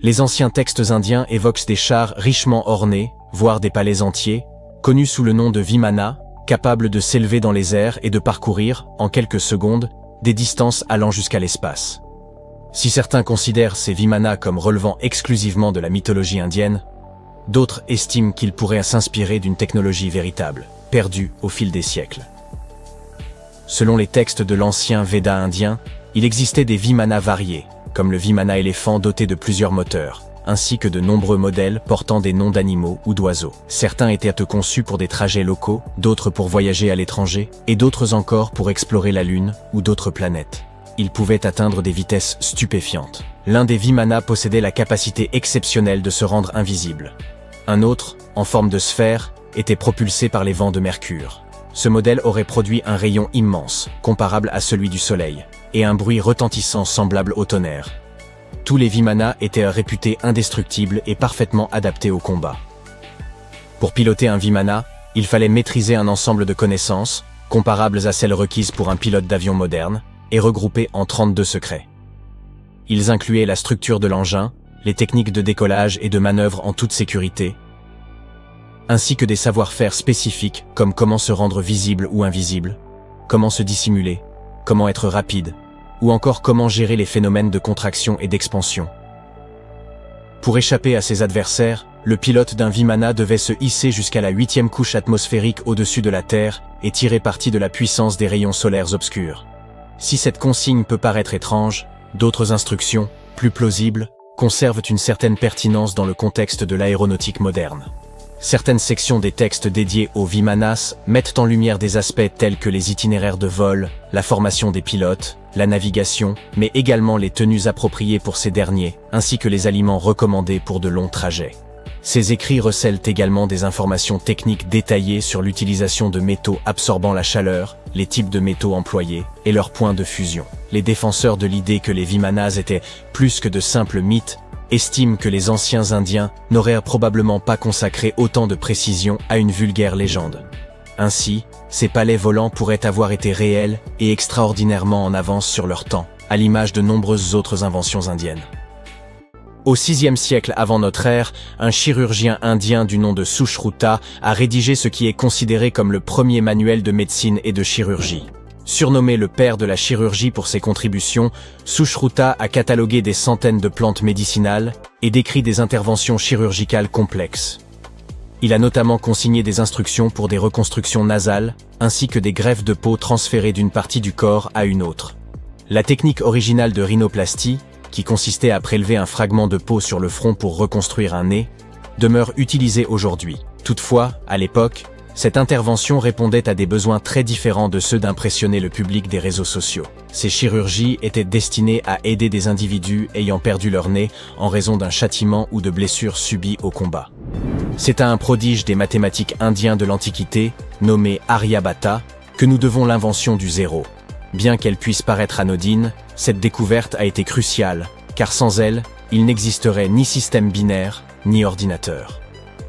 Les anciens textes indiens évoquent des chars richement ornés, voire des palais entiers, connus sous le nom de Vimana, capables de s'élever dans les airs et de parcourir, en quelques secondes, des distances allant jusqu'à l'espace. Si certains considèrent ces Vimana comme relevant exclusivement de la mythologie indienne, d'autres estiment qu'ils pourraient s'inspirer d'une technologie véritable, perdue au fil des siècles. Selon les textes de l'ancien Veda indien, il existait des Vimana variés, comme le Vimana éléphant doté de plusieurs moteurs, ainsi que de nombreux modèles portant des noms d'animaux ou d'oiseaux. Certains étaient conçus pour des trajets locaux, d'autres pour voyager à l'étranger, et d'autres encore pour explorer la Lune ou d'autres planètes. Ils pouvaient atteindre des vitesses stupéfiantes. L'un des Vimana possédait la capacité exceptionnelle de se rendre invisible. Un autre, en forme de sphère, était propulsé par les vents de Mercure. Ce modèle aurait produit un rayon immense, comparable à celui du Soleil, et un bruit retentissant semblable au tonnerre. Tous les Vimana étaient réputés indestructibles et parfaitement adaptés au combat. Pour piloter un Vimana, il fallait maîtriser un ensemble de connaissances, comparables à celles requises pour un pilote d'avion moderne, et regroupées en 32 secrets. Ils incluaient la structure de l'engin, les techniques de décollage et de manœuvre en toute sécurité, ainsi que des savoir-faire spécifiques comme comment se rendre visible ou invisible, comment se dissimuler, comment être rapide, ou encore comment gérer les phénomènes de contraction et d'expansion. Pour échapper à ses adversaires, le pilote d'un Vimana devait se hisser jusqu'à la 8e couche atmosphérique au-dessus de la Terre et tirer parti de la puissance des rayons solaires obscurs. Si cette consigne peut paraître étrange, d'autres instructions, plus plausibles, conservent une certaine pertinence dans le contexte de l'aéronautique moderne. Certaines sections des textes dédiés aux Vimanas mettent en lumière des aspects tels que les itinéraires de vol, la formation des pilotes, la navigation, mais également les tenues appropriées pour ces derniers, ainsi que les aliments recommandés pour de longs trajets. Ces écrits recèlent également des informations techniques détaillées sur l'utilisation de métaux absorbant la chaleur, les types de métaux employés et leurs points de fusion. Les défenseurs de l'idée que les Vimanas étaient plus que de simples mythes estiment que les anciens Indiens n'auraient probablement pas consacré autant de précision à une vulgaire légende. Ainsi, ces palais volants pourraient avoir été réels et extraordinairement en avance sur leur temps, à l'image de nombreuses autres inventions indiennes. Au VIe siècle avant notre ère, un chirurgien indien du nom de Sushruta a rédigé ce qui est considéré comme le premier manuel de médecine et de chirurgie. Surnommé le père de la chirurgie pour ses contributions, Sushruta a catalogué des centaines de plantes médicinales et décrit des interventions chirurgicales complexes. Il a notamment consigné des instructions pour des reconstructions nasales, ainsi que des greffes de peau transférées d'une partie du corps à une autre. La technique originale de rhinoplastie, qui consistait à prélever un fragment de peau sur le front pour reconstruire un nez, demeure utilisée aujourd'hui. Toutefois, à l'époque, cette intervention répondait à des besoins très différents de ceux d'impressionner le public des réseaux sociaux. Ces chirurgies étaient destinées à aider des individus ayant perdu leur nez en raison d'un châtiment ou de blessures subies au combat. C'est à un prodige des mathématiques indiens de l'Antiquité, nommé Aryabhata, que nous devons l'invention du zéro. Bien qu'elle puisse paraître anodine, cette découverte a été cruciale, car sans elle, il n'existerait ni système binaire, ni ordinateur.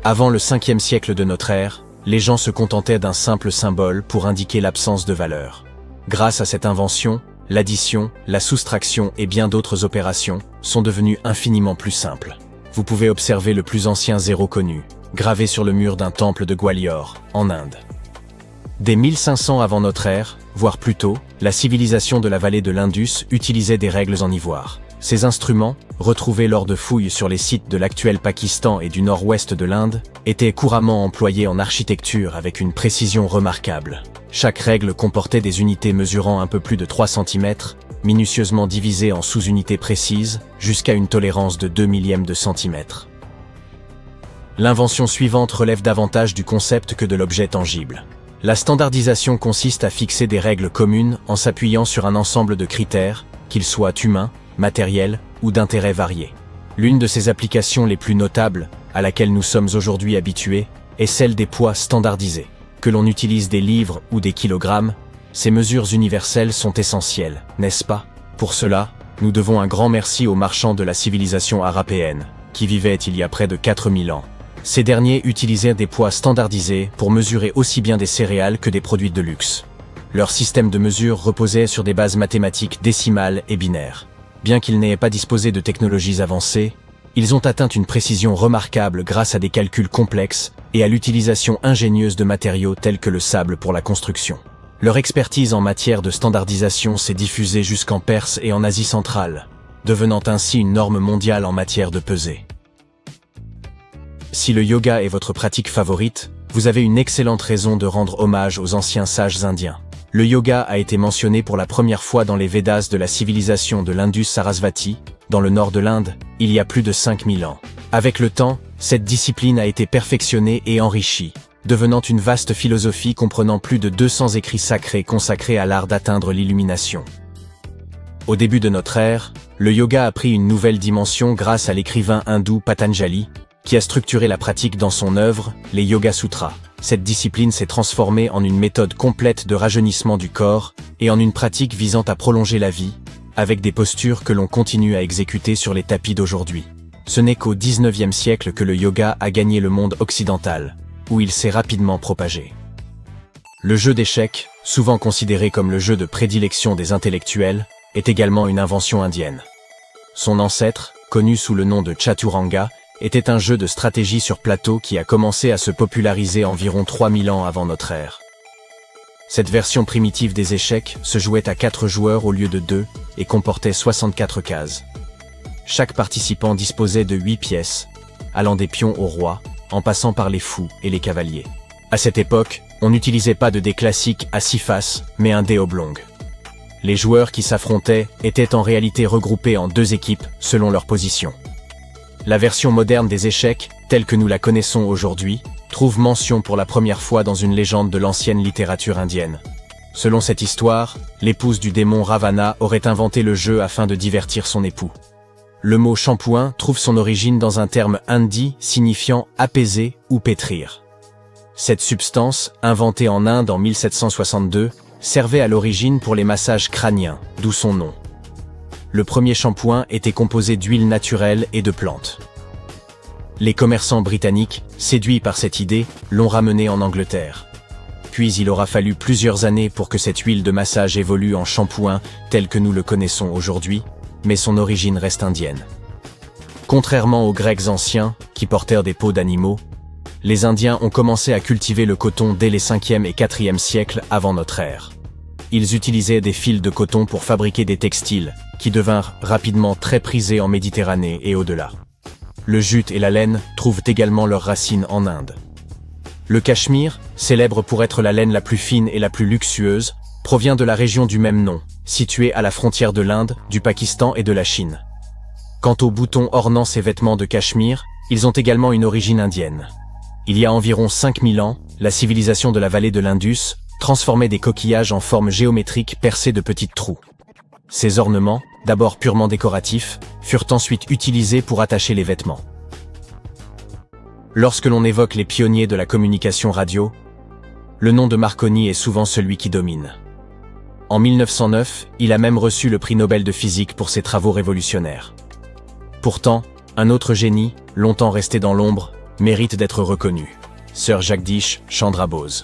Avant le 5e siècle de notre ère, les gens se contentaient d'un simple symbole pour indiquer l'absence de valeur. Grâce à cette invention, l'addition, la soustraction et bien d'autres opérations sont devenues infiniment plus simples. Vous pouvez observer le plus ancien zéro connu, gravé sur le mur d'un temple de Gwalior, en Inde. Dès 1500 avant notre ère, voire plus tôt, la civilisation de la vallée de l'Indus utilisait des règles en ivoire. Ces instruments, retrouvés lors de fouilles sur les sites de l'actuel Pakistan et du nord-ouest de l'Inde, étaient couramment employés en architecture avec une précision remarquable. Chaque règle comportait des unités mesurant un peu plus de 3 cm, minutieusement divisées en sous-unités précises, jusqu'à une tolérance de 2 millièmes de centimètre. L'invention suivante relève davantage du concept que de l'objet tangible. La standardisation consiste à fixer des règles communes en s'appuyant sur un ensemble de critères, qu'ils soient humains, matériels ou d'intérêts variés. L'une de ces applications les plus notables, à laquelle nous sommes aujourd'hui habitués, est celle des poids standardisés. Que l'on utilise des livres ou des kilogrammes, ces mesures universelles sont essentielles, n'est-ce pas? Pour cela, nous devons un grand merci aux marchands de la civilisation arapéenne, qui vivaient il y a près de 4000 ans. Ces derniers utilisaient des poids standardisés pour mesurer aussi bien des céréales que des produits de luxe. Leur système de mesure reposait sur des bases mathématiques décimales et binaires. Bien qu'ils n'aient pas disposé de technologies avancées, Ils ont atteint une précision remarquable grâce à des calculs complexes et à l'utilisation ingénieuse de matériaux tels que le sable pour la construction. Leur expertise en matière de standardisation s'est diffusée jusqu'en Perse et en Asie centrale, devenant ainsi une norme mondiale en matière de pesée. Si le yoga est votre pratique favorite, vous avez une excellente raison de rendre hommage aux anciens sages indiens. Le yoga a été mentionné pour la première fois dans les Védas de la civilisation de l'Indus-Sarasvati, dans le nord de l'Inde, il y a plus de 5000 ans. Avec le temps, cette discipline a été perfectionnée et enrichie, devenant une vaste philosophie comprenant plus de 200 écrits sacrés consacrés à l'art d'atteindre l'illumination. Au début de notre ère, le yoga a pris une nouvelle dimension grâce à l'écrivain hindou Patanjali, qui a structuré la pratique dans son œuvre, les Yoga Sutras. Cette discipline s'est transformée en une méthode complète de rajeunissement du corps et en une pratique visant à prolonger la vie, avec des postures que l'on continue à exécuter sur les tapis d'aujourd'hui. Ce n'est qu'au XIXe siècle que le yoga a gagné le monde occidental, où il s'est rapidement propagé. Le jeu d'échecs, souvent considéré comme le jeu de prédilection des intellectuels, est également une invention indienne. Son ancêtre, connu sous le nom de Chaturanga, était un jeu de stratégie sur plateau qui a commencé à se populariser environ 3000 ans avant notre ère. Cette version primitive des échecs se jouait à 4 joueurs au lieu de 2 et comportait 64 cases. Chaque participant disposait de 8 pièces, allant des pions au roi, en passant par les fous et les cavaliers. À cette époque, on n'utilisait pas de dés classiques à 6 faces, mais un dé oblong. Les joueurs qui s'affrontaient étaient en réalité regroupés en 2 équipes selon leur position. La version moderne des échecs, telle que nous la connaissons aujourd'hui, trouve mention pour la première fois dans une légende de l'ancienne littérature indienne. Selon cette histoire, l'épouse du démon Ravana aurait inventé le jeu afin de divertir son époux. Le mot shampooing trouve son origine dans un terme hindi signifiant apaiser ou pétrir. Cette substance, inventée en Inde en 1762, servait à l'origine pour les massages crâniens, d'où son nom. Le premier shampoing était composé d'huile naturelle et de plantes. Les commerçants britanniques, séduits par cette idée, l'ont ramené en Angleterre. Puis il aura fallu plusieurs années pour que cette huile de massage évolue en shampoing tel que nous le connaissons aujourd'hui, mais son origine reste indienne. Contrairement aux Grecs anciens, qui portèrent des peaux d'animaux, les Indiens ont commencé à cultiver le coton dès les 5e et 4e siècles avant notre ère. Ils utilisaient des fils de coton pour fabriquer des textiles, qui devinrent rapidement très prisés en Méditerranée et au-delà. Le jute et la laine trouvent également leurs racines en Inde. Le Cachemire, célèbre pour être la laine la plus fine et la plus luxueuse, provient de la région du même nom, située à la frontière de l'Inde, du Pakistan et de la Chine. Quant aux boutons ornant ces vêtements de Cachemire, ils ont également une origine indienne. Il y a environ 5000 ans, la civilisation de la vallée de l'Indus transformait des coquillages en forme géométrique percés de petits trous. Ces ornements, d'abord purement décoratifs, furent ensuite utilisés pour attacher les vêtements. Lorsque l'on évoque les pionniers de la communication radio, le nom de Marconi est souvent celui qui domine. En 1909, il a même reçu le prix Nobel de physique pour ses travaux révolutionnaires. Pourtant, un autre génie, longtemps resté dans l'ombre, mérite d'être reconnu. Sir Jagdish Chandra Bose.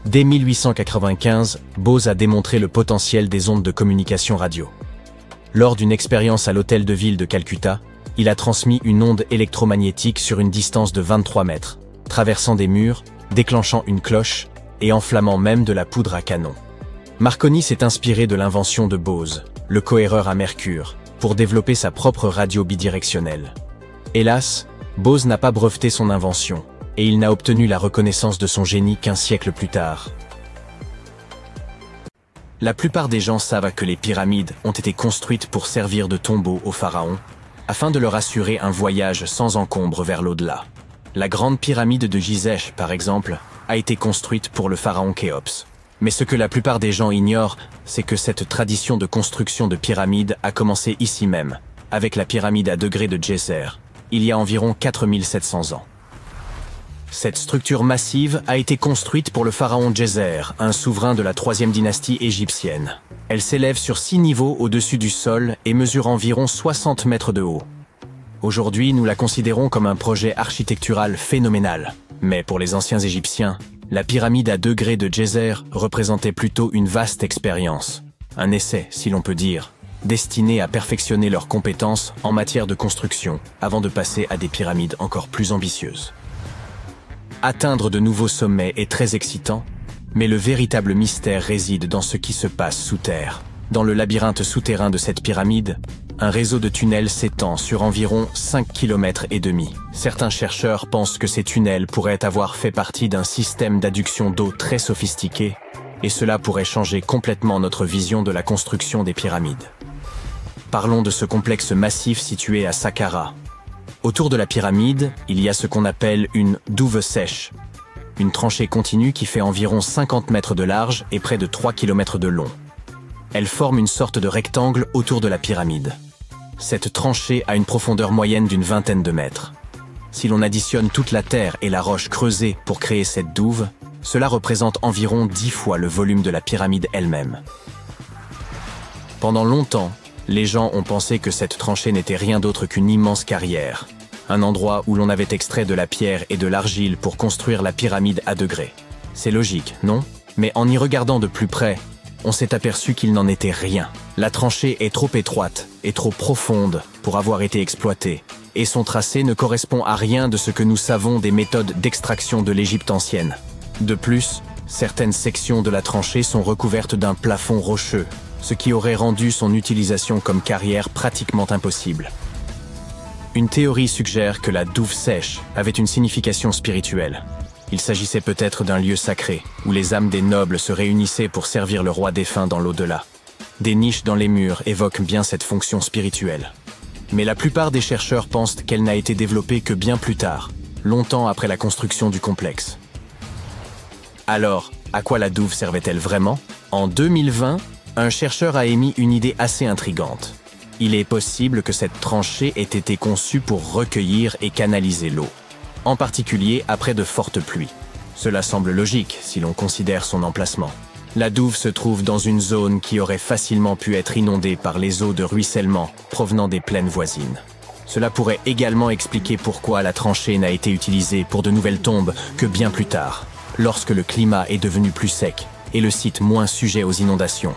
Dès 1895, Bose a démontré le potentiel des ondes de communication radio. Lors d'une expérience à l'hôtel de ville de Calcutta, il a transmis une onde électromagnétique sur une distance de 23 mètres, traversant des murs, déclenchant une cloche et enflammant même de la poudre à canon. Marconi s'est inspiré de l'invention de Bose, le cohéreur à mercure, pour développer sa propre radio bidirectionnelle. Hélas, Bose n'a pas breveté son invention, et il n'a obtenu la reconnaissance de son génie qu'1 siècle plus tard. La plupart des gens savent que les pyramides ont été construites pour servir de tombeau aux pharaons, afin de leur assurer un voyage sans encombre vers l'au-delà. La grande pyramide de Gizeh, par exemple, a été construite pour le pharaon Khéops. Mais ce que la plupart des gens ignorent, c'est que cette tradition de construction de pyramides a commencé ici même, avec la pyramide à degrés de Djeser, il y a environ 4700 ans. Cette structure massive a été construite pour le pharaon Djeser, un souverain de la 3e dynastie égyptienne. Elle s'élève sur 6 niveaux au-dessus du sol et mesure environ 60 mètres de haut. Aujourd'hui, nous la considérons comme un projet architectural phénoménal. Mais pour les anciens Égyptiens, la pyramide à degrés de Djeser représentait plutôt une vaste expérience. Un essai, si l'on peut dire, destinées à perfectionner leurs compétences en matière de construction, avant de passer à des pyramides encore plus ambitieuses. Atteindre de nouveaux sommets est très excitant, mais le véritable mystère réside dans ce qui se passe sous terre. Dans le labyrinthe souterrain de cette pyramide, un réseau de tunnels s'étend sur environ 5,5 km. Certains chercheurs pensent que ces tunnels pourraient avoir fait partie d'un système d'adduction d'eau très sophistiqué, et cela pourrait changer complètement notre vision de la construction des pyramides. Parlons de ce complexe massif situé à Saqqara. Autour de la pyramide, il y a ce qu'on appelle une douve sèche, une tranchée continue qui fait environ 50 mètres de large et près de 3 km de long. Elle forme une sorte de rectangle autour de la pyramide. Cette tranchée a une profondeur moyenne d'une vingtaine de mètres. Si l'on additionne toute la terre et la roche creusée pour créer cette douve, cela représente environ 10 fois le volume de la pyramide elle-même. Pendant longtemps, les gens ont pensé que cette tranchée n'était rien d'autre qu'une immense carrière, un endroit où l'on avait extrait de la pierre et de l'argile pour construire la pyramide à degrés. C'est logique, non? Mais en y regardant de plus près, on s'est aperçu qu'il n'en était rien. La tranchée est trop étroite et trop profonde pour avoir été exploitée, et son tracé ne correspond à rien de ce que nous savons des méthodes d'extraction de l'Égypte ancienne. De plus, certaines sections de la tranchée sont recouvertes d'un plafond rocheux, ce qui aurait rendu son utilisation comme carrière pratiquement impossible. Une théorie suggère que la douve sèche avait une signification spirituelle. Il s'agissait peut-être d'un lieu sacré, où les âmes des nobles se réunissaient pour servir le roi défunt dans l'au-delà. Des niches dans les murs évoquent bien cette fonction spirituelle. Mais la plupart des chercheurs pensent qu'elle n'a été développée que bien plus tard, longtemps après la construction du complexe. Alors, à quoi la douve servait-elle vraiment? En 2020, un chercheur a émis une idée assez intrigante. Il est possible que cette tranchée ait été conçue pour recueillir et canaliser l'eau, en particulier après de fortes pluies. Cela semble logique si l'on considère son emplacement. La douve se trouve dans une zone qui aurait facilement pu être inondée par les eaux de ruissellement provenant des plaines voisines. Cela pourrait également expliquer pourquoi la tranchée n'a été utilisée pour de nouvelles tombes que bien plus tard, lorsque le climat est devenu plus sec et le site moins sujet aux inondations.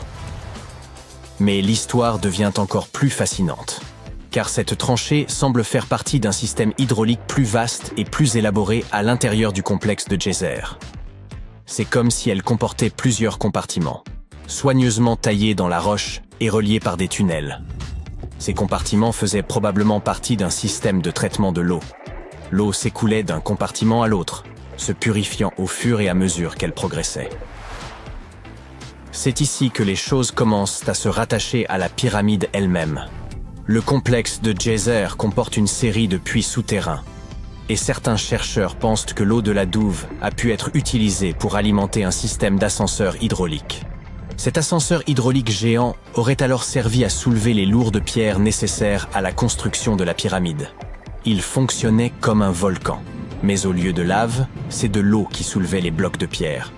Mais l'histoire devient encore plus fascinante, car cette tranchée semble faire partie d'un système hydraulique plus vaste et plus élaboré à l'intérieur du complexe de Djéser. C'est comme si elle comportait plusieurs compartiments, soigneusement taillés dans la roche et reliés par des tunnels. Ces compartiments faisaient probablement partie d'un système de traitement de l'eau. L'eau s'écoulait d'un compartiment à l'autre, se purifiant au fur et à mesure qu'elle progressait. C'est ici que les choses commencent à se rattacher à la pyramide elle-même. Le complexe de Djéser comporte une série de puits souterrains, et certains chercheurs pensent que l'eau de la douve a pu être utilisée pour alimenter un système d'ascenseur hydraulique. Cet ascenseur hydraulique géant aurait alors servi à soulever les lourdes pierres nécessaires à la construction de la pyramide. Il fonctionnait comme un volcan, mais au lieu de lave, c'est de l'eau qui soulevait les blocs de pierre.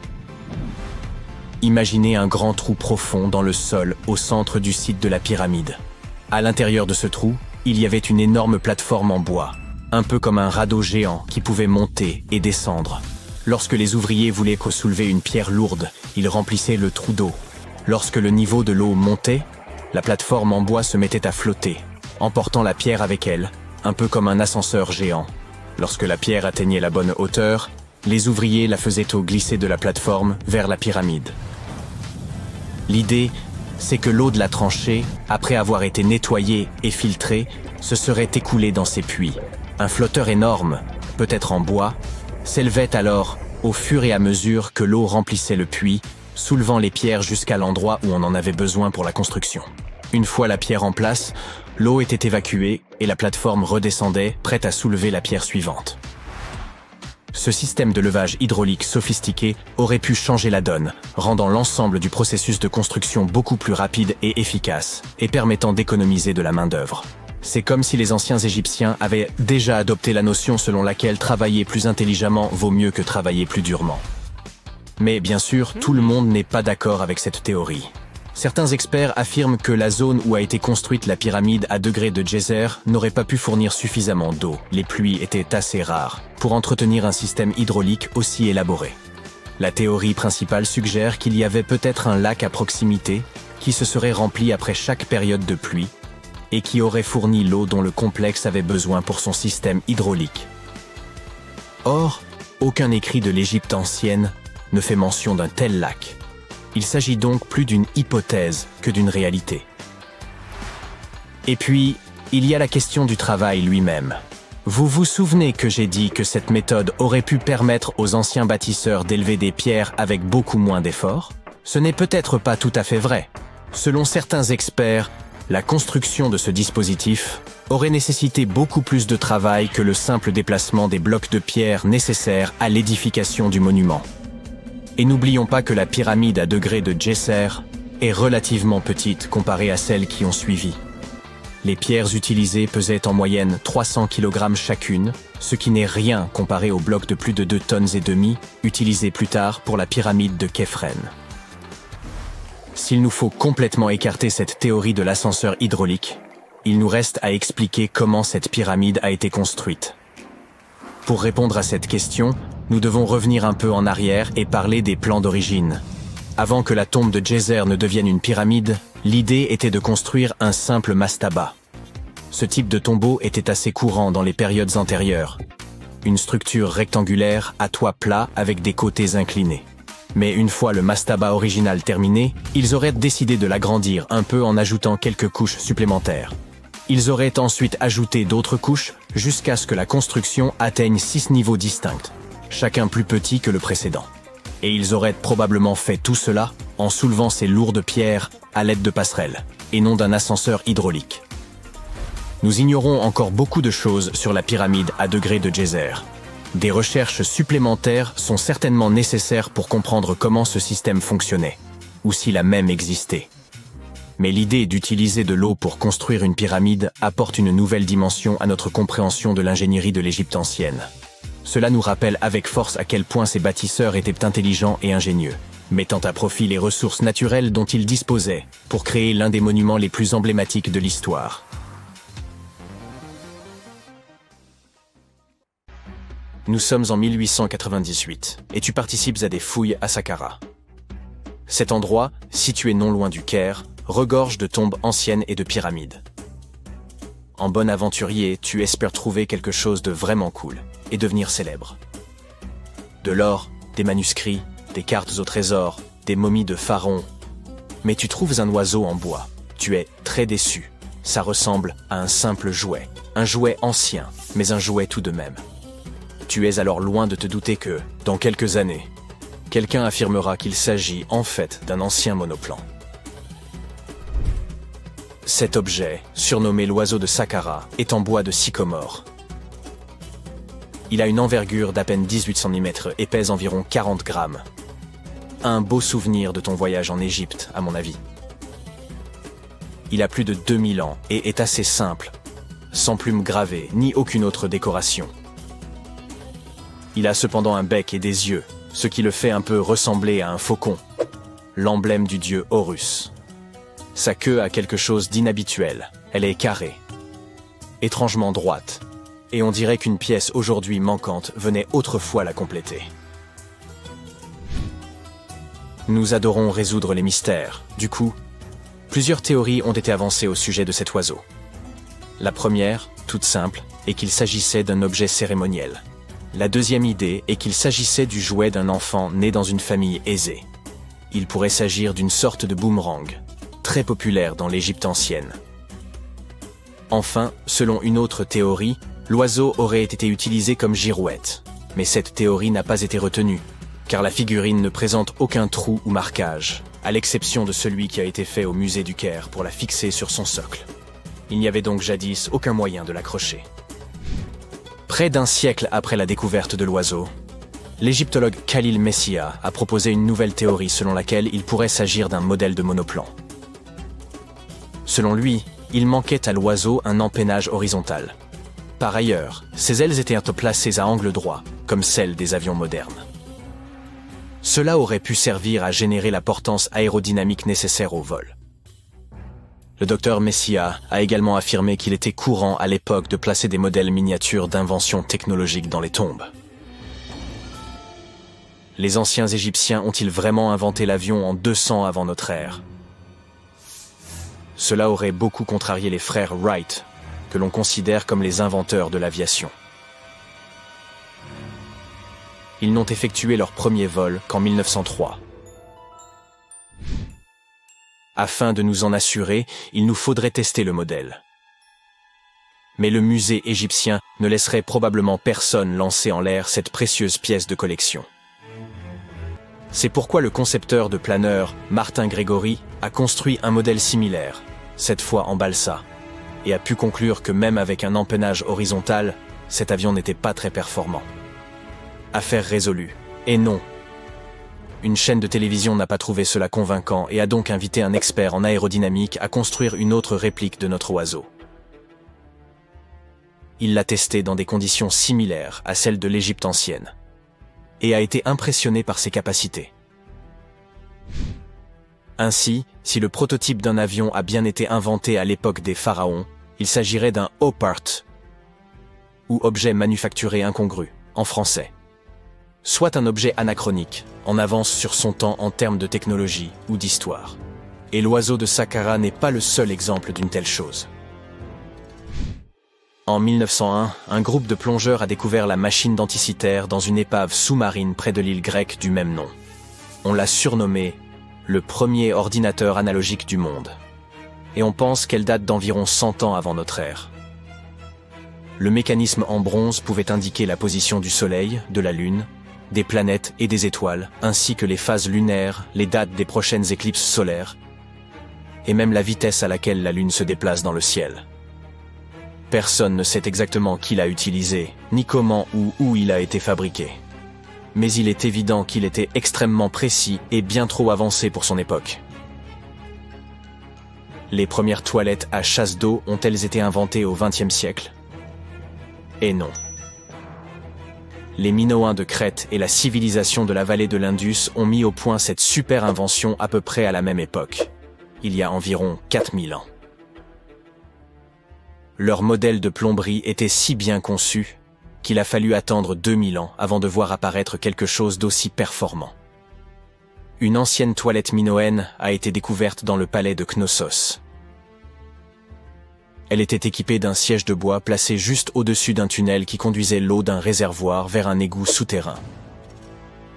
Imaginez un grand trou profond dans le sol au centre du site de la pyramide. À l'intérieur de ce trou, il y avait une énorme plateforme en bois, un peu comme un radeau géant qui pouvait monter et descendre. Lorsque les ouvriers voulaient soulever une pierre lourde, ils remplissaient le trou d'eau. Lorsque le niveau de l'eau montait, la plateforme en bois se mettait à flotter, emportant la pierre avec elle, un peu comme un ascenseur géant. Lorsque la pierre atteignait la bonne hauteur, les ouvriers la faisaient glisser de la plateforme vers la pyramide. L'idée, c'est que l'eau de la tranchée, après avoir été nettoyée et filtrée, se serait écoulée dans ces puits. Un flotteur énorme, peut-être en bois, s'élevait alors au fur et à mesure que l'eau remplissait le puits, soulevant les pierres jusqu'à l'endroit où on en avait besoin pour la construction. Une fois la pierre en place, l'eau était évacuée et la plateforme redescendait, prête à soulever la pierre suivante. Ce système de levage hydraulique sophistiqué aurait pu changer la donne, rendant l'ensemble du processus de construction beaucoup plus rapide et efficace, et permettant d'économiser de la main-d'œuvre. C'est comme si les anciens Égyptiens avaient déjà adopté la notion selon laquelle travailler plus intelligemment vaut mieux que travailler plus durement. Mais bien sûr, tout le monde n'est pas d'accord avec cette théorie. Certains experts affirment que la zone où a été construite la pyramide à degrés de Djéser n'aurait pas pu fournir suffisamment d'eau. Les pluies étaient assez rares pour entretenir un système hydraulique aussi élaboré. La théorie principale suggère qu'il y avait peut-être un lac à proximité qui se serait remplie après chaque période de pluie et qui aurait fourni l'eau dont le complexe avait besoin pour son système hydraulique. Or, aucun écrit de l'Égypte ancienne ne fait mention d'un tel lac. Il s'agit donc plus d'une hypothèse que d'une réalité. Et puis, il y a la question du travail lui-même. Vous vous souvenez que j'ai dit que cette méthode aurait pu permettre aux anciens bâtisseurs d'élever des pierres avec beaucoup moins d'efforts? Ce n'est peut-être pas tout à fait vrai. Selon certains experts, la construction de ce dispositif aurait nécessité beaucoup plus de travail que le simple déplacement des blocs de pierre nécessaires à l'édification du monument. Et n'oublions pas que la pyramide à degrés de Djéser est relativement petite comparée à celles qui ont suivi. Les pierres utilisées pesaient en moyenne 300 kg chacune, ce qui n'est rien comparé aux blocs de plus de 2,5 tonnes utilisés plus tard pour la pyramide de Khéphren. S'il nous faut complètement écarter cette théorie de l'ascenseur hydraulique, il nous reste à expliquer comment cette pyramide a été construite. Pour répondre à cette question, nous devons revenir un peu en arrière et parler des plans d'origine. Avant que la tombe de Djéser ne devienne une pyramide, l'idée était de construire un simple mastaba. Ce type de tombeau était assez courant dans les périodes antérieures. Une structure rectangulaire à toit plat avec des côtés inclinés. Mais une fois le mastaba original terminé, ils auraient décidé de l'agrandir un peu en ajoutant quelques couches supplémentaires. Ils auraient ensuite ajouté d'autres couches jusqu'à ce que la construction atteigne 6 niveaux distincts, chacun plus petit que le précédent. Et ils auraient probablement fait tout cela en soulevant ces lourdes pierres à l'aide de passerelles, et non d'un ascenseur hydraulique. Nous ignorons encore beaucoup de choses sur la pyramide à degrés de Djéser. Des recherches supplémentaires sont certainement nécessaires pour comprendre comment ce système fonctionnait, ou s'il a même existé. Mais l'idée d'utiliser de l'eau pour construire une pyramide apporte une nouvelle dimension à notre compréhension de l'ingénierie de l'Égypte ancienne. Cela nous rappelle avec force à quel point ces bâtisseurs étaient intelligents et ingénieux, mettant à profit les ressources naturelles dont ils disposaient pour créer l'un des monuments les plus emblématiques de l'histoire. Nous sommes en 1898 et tu participes à des fouilles à Saqqara. Cet endroit, situé non loin du Caire, regorge de tombes anciennes et de pyramides. En bon aventurier, tu espères trouver quelque chose de vraiment cool et devenir célèbre. De l'or, des manuscrits, des cartes au trésor, des momies de pharaons. Mais tu trouves un oiseau en bois. Tu es très déçu. Ça ressemble à un simple jouet. Un jouet ancien, mais un jouet tout de même. Tu es alors loin de te douter que, dans quelques années, quelqu'un affirmera qu'il s'agit en fait d'un ancien monoplan. Cet objet, surnommé l'oiseau de Saqqara, est en bois de sycomore. Il a une envergure d'à peine 18 cm et pèse environ 40 grammes. Un beau souvenir de ton voyage en Égypte, à mon avis. Il a plus de 2000 ans et est assez simple, sans plumes gravées ni aucune autre décoration. Il a cependant un bec et des yeux, ce qui le fait un peu ressembler à un faucon, l'emblème du dieu Horus. Sa queue a quelque chose d'inhabituel, elle est carrée, étrangement droite, et on dirait qu'une pièce aujourd'hui manquante venait autrefois la compléter. Nous adorons résoudre les mystères, du coup, plusieurs théories ont été avancées au sujet de cet oiseau. La première, toute simple, est qu'il s'agissait d'un objet cérémoniel. La deuxième idée est qu'il s'agissait du jouet d'un enfant né dans une famille aisée. Il pourrait s'agir d'une sorte de boomerang, très populaire dans l'Égypte ancienne. Enfin, selon une autre théorie, l'oiseau aurait été utilisé comme girouette. Mais cette théorie n'a pas été retenue, car la figurine ne présente aucun trou ou marquage, à l'exception de celui qui a été fait au musée du Caire pour la fixer sur son socle. Il n'y avait donc jadis aucun moyen de l'accrocher. Près d'un siècle après la découverte de l'oiseau, l'égyptologue Khalil Messia a proposé une nouvelle théorie selon laquelle il pourrait s'agir d'un modèle de monoplan. Selon lui, il manquait à l'oiseau un empennage horizontal. Par ailleurs, ses ailes étaient placées à angle droit, comme celles des avions modernes. Cela aurait pu servir à générer la portance aérodynamique nécessaire au vol. Le docteur Messia a également affirmé qu'il était courant à l'époque de placer des modèles miniatures d'inventions technologiques dans les tombes. Les anciens Égyptiens ont-ils vraiment inventé l'avion en 200 avant notre ère? Cela aurait beaucoup contrarié les frères Wright, que l'on considère comme les inventeurs de l'aviation. Ils n'ont effectué leur premier vol qu'en 1903. Afin de nous en assurer, il nous faudrait tester le modèle. Mais le musée égyptien ne laisserait probablement personne lancer en l'air cette précieuse pièce de collection. C'est pourquoi le concepteur de planeur, Martin Grégory, a construit un modèle similaire, cette fois en balsa, et a pu conclure que même avec un empennage horizontal, cet avion n'était pas très performant. Affaire résolue. Et non. Une chaîne de télévision n'a pas trouvé cela convaincant et a donc invité un expert en aérodynamique à construire une autre réplique de notre oiseau. Il l'a testé dans des conditions similaires à celles de l'Égypte ancienne, et a été impressionné par ses capacités. Ainsi, si le prototype d'un avion a bien été inventé à l'époque des pharaons, il s'agirait d'un OPART, ou objet manufacturé incongru, en français. Soit un objet anachronique, en avance sur son temps en termes de technologie ou d'histoire. Et l'oiseau de Saqqara n'est pas le seul exemple d'une telle chose. En 1901, un groupe de plongeurs a découvert la machine d'Anticythère dans une épave sous-marine près de l'île grecque du même nom. On l'a surnommée le premier ordinateur analogique du monde. Et on pense qu'elle date d'environ 100 ans avant notre ère. Le mécanisme en bronze pouvait indiquer la position du Soleil, de la Lune, des planètes et des étoiles, ainsi que les phases lunaires, les dates des prochaines éclipses solaires, et même la vitesse à laquelle la Lune se déplace dans le ciel. Personne ne sait exactement qui l'a utilisé, ni comment ou où il a été fabriqué. Mais il est évident qu'il était extrêmement précis et bien trop avancé pour son époque. Les premières toilettes à chasse d'eau ont-elles été inventées au XXe siècle? Et non. Les Minoens de Crète et la civilisation de la vallée de l'Indus ont mis au point cette super invention à peu près à la même époque, il y a environ 4000 ans. Leur modèle de plomberie était si bien conçu qu'il a fallu attendre 2000 ans avant de voir apparaître quelque chose d'aussi performant. Une ancienne toilette minoenne a été découverte dans le palais de Knossos. Elle était équipée d'un siège de bois placé juste au-dessus d'un tunnel qui conduisait l'eau d'un réservoir vers un égout souterrain.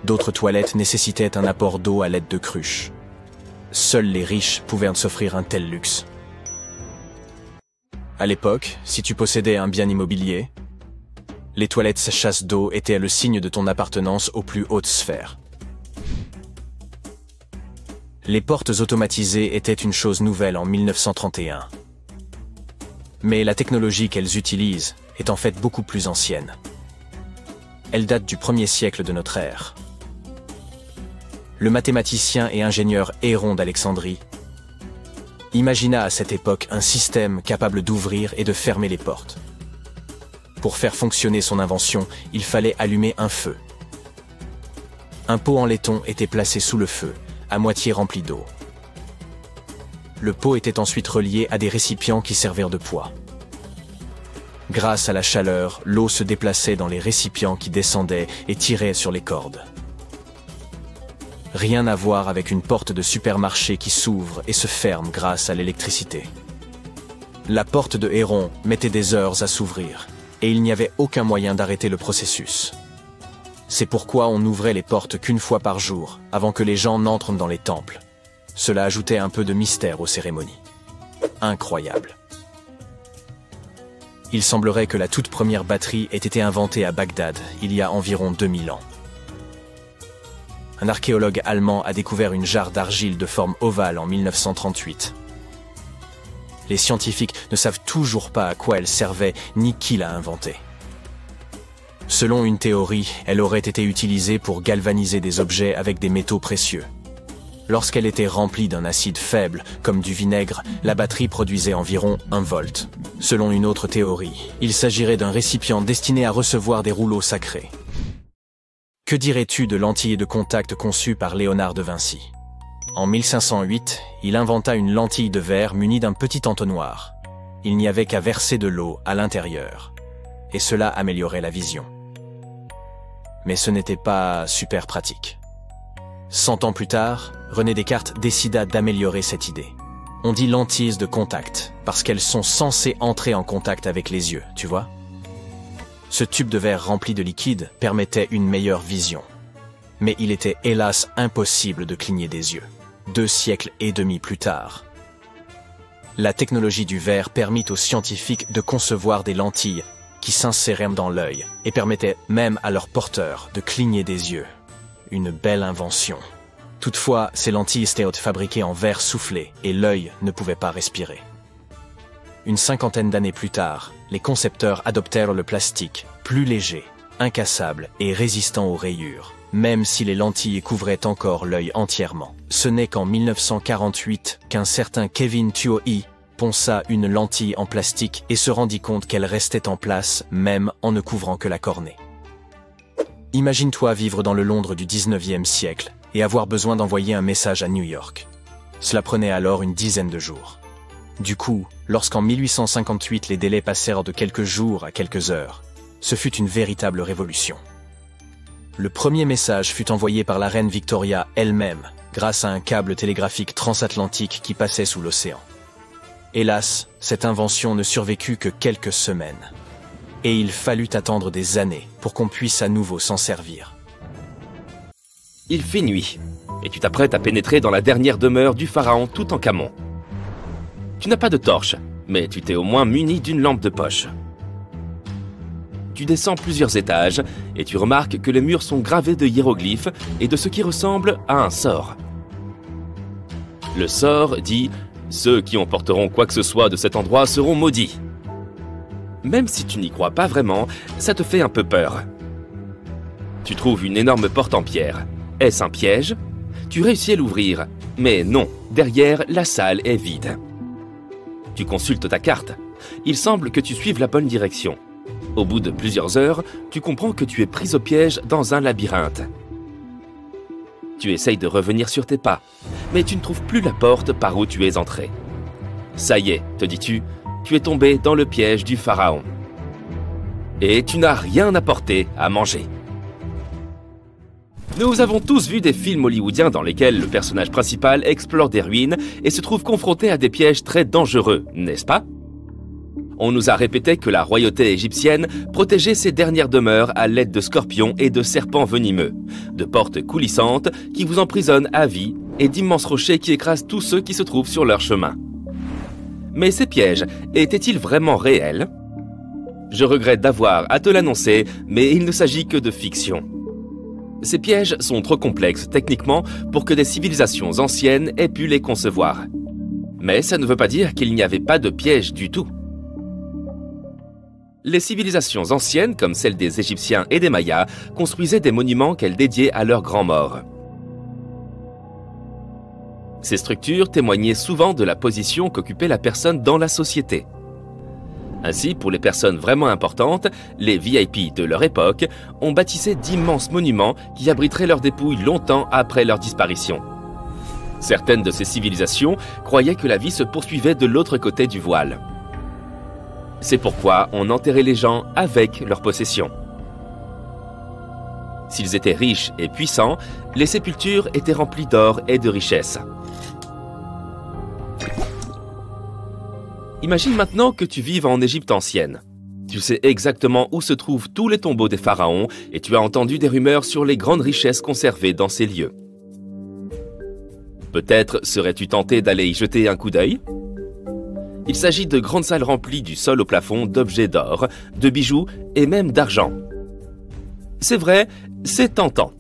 D'autres toilettes nécessitaient un apport d'eau à l'aide de cruches. Seuls les riches pouvaient s'offrir un tel luxe. À l'époque, si tu possédais un bien immobilier, les toilettes chasse d'eau étaient le signe de ton appartenance aux plus hautes sphères. Les portes automatisées étaient une chose nouvelle en 1931. Mais la technologie qu'elles utilisent est en fait beaucoup plus ancienne. Elle date du 1er siècle de notre ère. Le mathématicien et ingénieur Héron d'Alexandrie imagina à cette époque un système capable d'ouvrir et de fermer les portes. Pour faire fonctionner son invention, il fallait allumer un feu. Un pot en laiton était placé sous le feu, à moitié rempli d'eau. Le pot était ensuite relié à des récipients qui servirent de poids. Grâce à la chaleur, l'eau se déplaçait dans les récipients qui descendaient et tiraient sur les cordes. Rien à voir avec une porte de supermarché qui s'ouvre et se ferme grâce à l'électricité. La porte de Héron mettait des heures à s'ouvrir, et il n'y avait aucun moyen d'arrêter le processus. C'est pourquoi on n'ouvrait les portes qu'une fois par jour, avant que les gens n'entrent dans les temples. Cela ajoutait un peu de mystère aux cérémonies. Incroyable. Il semblerait que la toute première batterie ait été inventée à Bagdad, il y a environ 2000 ans. Un archéologue allemand a découvert une jarre d'argile de forme ovale en 1938. Les scientifiques ne savent toujours pas à quoi elle servait ni qui l'a inventée. Selon une théorie, elle aurait été utilisée pour galvaniser des objets avec des métaux précieux. Lorsqu'elle était remplie d'un acide faible, comme du vinaigre, la batterie produisait environ 1 volt. Selon une autre théorie, il s'agirait d'un récipient destiné à recevoir des rouleaux sacrés. Que dirais-tu de lentilles de contact conçues par Léonard de Vinci? En 1508, il inventa une lentille de verre munie d'un petit entonnoir. Il n'y avait qu'à verser de l'eau à l'intérieur, et cela améliorait la vision. Mais ce n'était pas super pratique. 100 ans plus tard, René Descartes décida d'améliorer cette idée. On dit lentilles de contact, parce qu'elles sont censées entrer en contact avec les yeux, tu vois? Ce tube de verre rempli de liquide permettait une meilleure vision. Mais il était hélas impossible de cligner des yeux. 2 siècles et demi plus tard. La technologie du verre permit aux scientifiques de concevoir des lentilles qui s'inséraient dans l'œil et permettaient même à leurs porteurs de cligner des yeux. Une belle invention. Toutefois, ces lentilles étaient fabriquées en verre soufflé et l'œil ne pouvait pas respirer. Une 50aine d'années plus tard, les concepteurs adoptèrent le plastique, plus léger, incassable et résistant aux rayures, même si les lentilles couvraient encore l'œil entièrement. Ce n'est qu'en 1948 qu'un certain Kevin Tuohy ponça une lentille en plastique et se rendit compte qu'elle restait en place même en ne couvrant que la cornée. Imagine-toi vivre dans le Londres du 19e siècle et avoir besoin d'envoyer un message à New York. Cela prenait alors une dizaine de jours. Du coup, lorsqu'en 1858 les délais passèrent de quelques jours à quelques heures, ce fut une véritable révolution. Le premier message fut envoyé par la reine Victoria elle-même, grâce à un câble télégraphique transatlantique qui passait sous l'océan. Hélas, cette invention ne survécut que quelques semaines. Et il fallut attendre des années pour qu'on puisse à nouveau s'en servir. Il fait nuit, et tu t'apprêtes à pénétrer dans la dernière demeure du pharaon Toutankhamon. Tu n'as pas de torche, mais tu t'es au moins muni d'une lampe de poche. Tu descends plusieurs étages et tu remarques que les murs sont gravés de hiéroglyphes et de ce qui ressemble à un sort. Le sort dit « Ceux qui emporteront quoi que ce soit de cet endroit seront maudits ». Même si tu n'y crois pas vraiment, ça te fait un peu peur. Tu trouves une énorme porte en pierre. Est-ce un piège? Tu réussis à l'ouvrir, mais non, derrière, la salle est vide. Tu consultes ta carte. Il semble que tu suives la bonne direction. Au bout de plusieurs heures, tu comprends que tu es pris au piège dans un labyrinthe. Tu essayes de revenir sur tes pas, mais tu ne trouves plus la porte par où tu es entré. Ça y est, te dis-tu, tu es tombé dans le piège du pharaon. Et tu n'as rien apporté à manger. Nous avons tous vu des films hollywoodiens dans lesquels le personnage principal explore des ruines et se trouve confronté à des pièges très dangereux, n'est-ce pas? On nous a répété que la royauté égyptienne protégeait ses dernières demeures à l'aide de scorpions et de serpents venimeux, de portes coulissantes qui vous emprisonnent à vie et d'immenses rochers qui écrasent tous ceux qui se trouvent sur leur chemin. Mais ces pièges étaient-ils vraiment réels? Je regrette d'avoir à te l'annoncer, mais il ne s'agit que de fiction. Ces pièges sont trop complexes techniquement pour que des civilisations anciennes aient pu les concevoir. Mais ça ne veut pas dire qu'il n'y avait pas de pièges du tout. Les civilisations anciennes, comme celles des Égyptiens et des Mayas, construisaient des monuments qu'elles dédiaient à leurs grands morts. Ces structures témoignaient souvent de la position qu'occupait la personne dans la société. Ainsi, pour les personnes vraiment importantes, les VIP de leur époque, on bâtissait d'immenses monuments qui abriteraient leurs dépouilles longtemps après leur disparition. Certaines de ces civilisations croyaient que la vie se poursuivait de l'autre côté du voile. C'est pourquoi on enterrait les gens avec leurs possessions. S'ils étaient riches et puissants, les sépultures étaient remplies d'or et de richesses. Imagine maintenant que tu vives en Égypte ancienne. Tu sais exactement où se trouvent tous les tombeaux des pharaons et tu as entendu des rumeurs sur les grandes richesses conservées dans ces lieux. Peut-être serais-tu tenté d'aller y jeter un coup d'œil? Il s'agit de grandes salles remplies du sol au plafond d'objets d'or, de bijoux et même d'argent. C'est vrai, c'est tentant.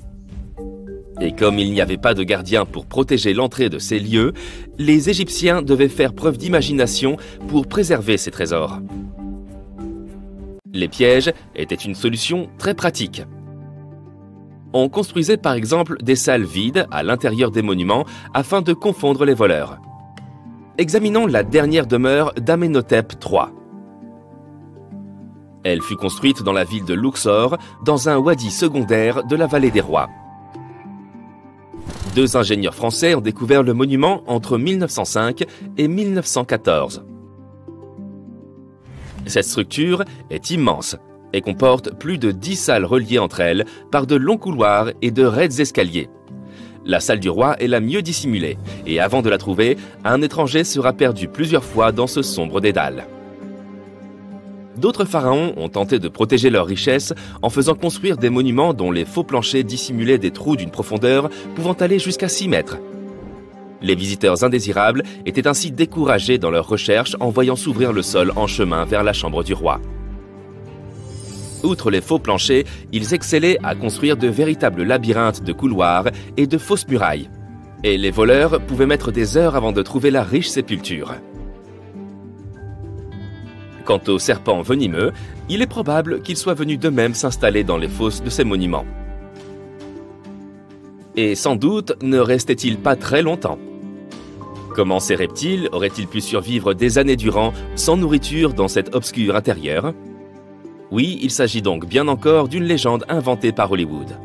Et comme il n'y avait pas de gardien pour protéger l'entrée de ces lieux, les Égyptiens devaient faire preuve d'imagination pour préserver ces trésors. Les pièges étaient une solution très pratique. On construisait par exemple des salles vides à l'intérieur des monuments afin de confondre les voleurs. Examinons la dernière demeure d'Amenhotep III. Elle fut construite dans la ville de Luxor, dans un wadi secondaire de la vallée des rois. 2 ingénieurs français ont découvert le monument entre 1905 et 1914. Cette structure est immense et comporte plus de 10 salles reliées entre elles par de longs couloirs et de raides escaliers. La salle du roi est la mieux dissimulée, et avant de la trouver, un étranger sera perdu plusieurs fois dans ce sombre dédale. D'autres pharaons ont tenté de protéger leurs richesses en faisant construire des monuments dont les faux planchers dissimulaient des trous d'une profondeur pouvant aller jusqu'à 6 mètres. Les visiteurs indésirables étaient ainsi découragés dans leurs recherches en voyant s'ouvrir le sol en chemin vers la chambre du roi. Outre les faux planchers, ils excellaient à construire de véritables labyrinthes de couloirs et de fausses murailles. Et les voleurs pouvaient mettre des heures avant de trouver la riche sépulture. Quant aux serpents venimeux, il est probable qu'ils soient venus d'eux-mêmes s'installer dans les fosses de ces monuments. Et sans doute ne restaient-ils pas très longtemps. Comment ces reptiles auraient-ils pu survivre des années durant sans nourriture dans cet obscur intérieur ? Oui, il s'agit donc bien encore d'une légende inventée par Hollywood.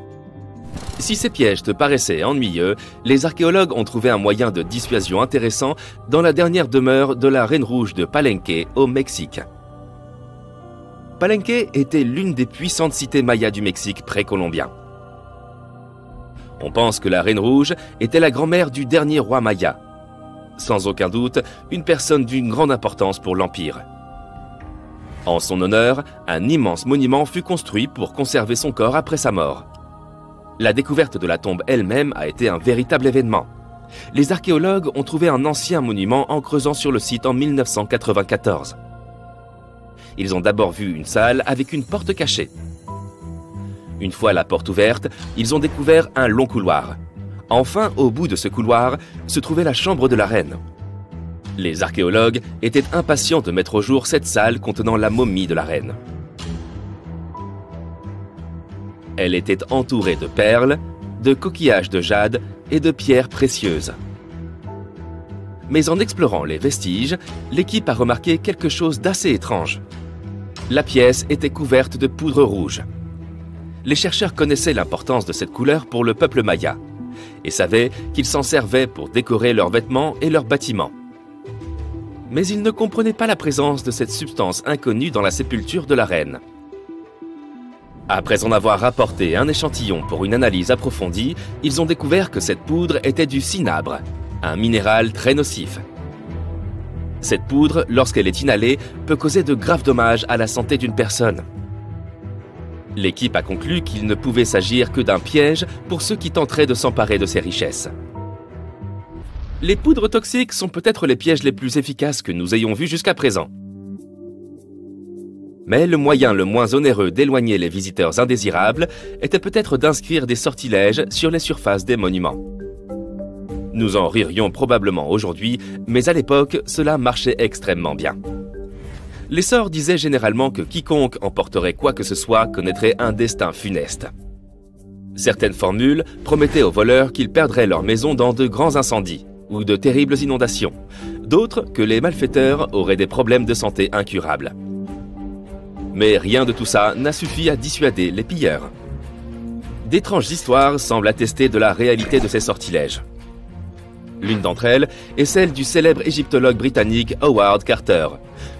Si ces pièges te paraissaient ennuyeux, les archéologues ont trouvé un moyen de dissuasion intéressant dans la dernière demeure de la Reine Rouge de Palenque, au Mexique. Palenque était l'une des puissantes cités mayas du Mexique précolombien. On pense que la Reine Rouge était la grand-mère du dernier roi maya. Sans aucun doute, une personne d'une grande importance pour l'Empire. En son honneur, un immense monument fut construit pour conserver son corps après sa mort. La découverte de la tombe elle-même a été un véritable événement. Les archéologues ont trouvé un ancien monument en creusant sur le site en 1994. Ils ont d'abord vu une salle avec une porte cachée. Une fois la porte ouverte, ils ont découvert un long couloir. Enfin, au bout de ce couloir, se trouvait la chambre de la reine. Les archéologues étaient impatients de mettre au jour cette salle contenant la momie de la reine. Elle était entourée de perles, de coquillages de jade et de pierres précieuses. Mais en explorant les vestiges, l'équipe a remarqué quelque chose d'assez étrange. La pièce était couverte de poudre rouge. Les chercheurs connaissaient l'importance de cette couleur pour le peuple maya et savaient qu'ils s'en servaient pour décorer leurs vêtements et leurs bâtiments. Mais ils ne comprenaient pas la présence de cette substance inconnue dans la sépulture de la reine. Après en avoir rapporté un échantillon pour une analyse approfondie, ils ont découvert que cette poudre était du cinabre, un minéral très nocif. Cette poudre, lorsqu'elle est inhalée, peut causer de graves dommages à la santé d'une personne. L'équipe a conclu qu'il ne pouvait s'agir que d'un piège pour ceux qui tenteraient de s'emparer de ces richesses. Les poudres toxiques sont peut-être les pièges les plus efficaces que nous ayons vus jusqu'à présent. Mais le moyen le moins onéreux d'éloigner les visiteurs indésirables était peut-être d'inscrire des sortilèges sur les surfaces des monuments. Nous en ririons probablement aujourd'hui, mais à l'époque, cela marchait extrêmement bien. Les sorts disaient généralement que quiconque emporterait quoi que ce soit connaîtrait un destin funeste. Certaines formules promettaient aux voleurs qu'ils perdraient leur maison dans de grands incendies ou de terribles inondations, d'autres que les malfaiteurs auraient des problèmes de santé incurables. Mais rien de tout ça n'a suffi à dissuader les pilleurs. D'étranges histoires semblent attester de la réalité de ces sortilèges. L'une d'entre elles est celle du célèbre égyptologue britannique Howard Carter,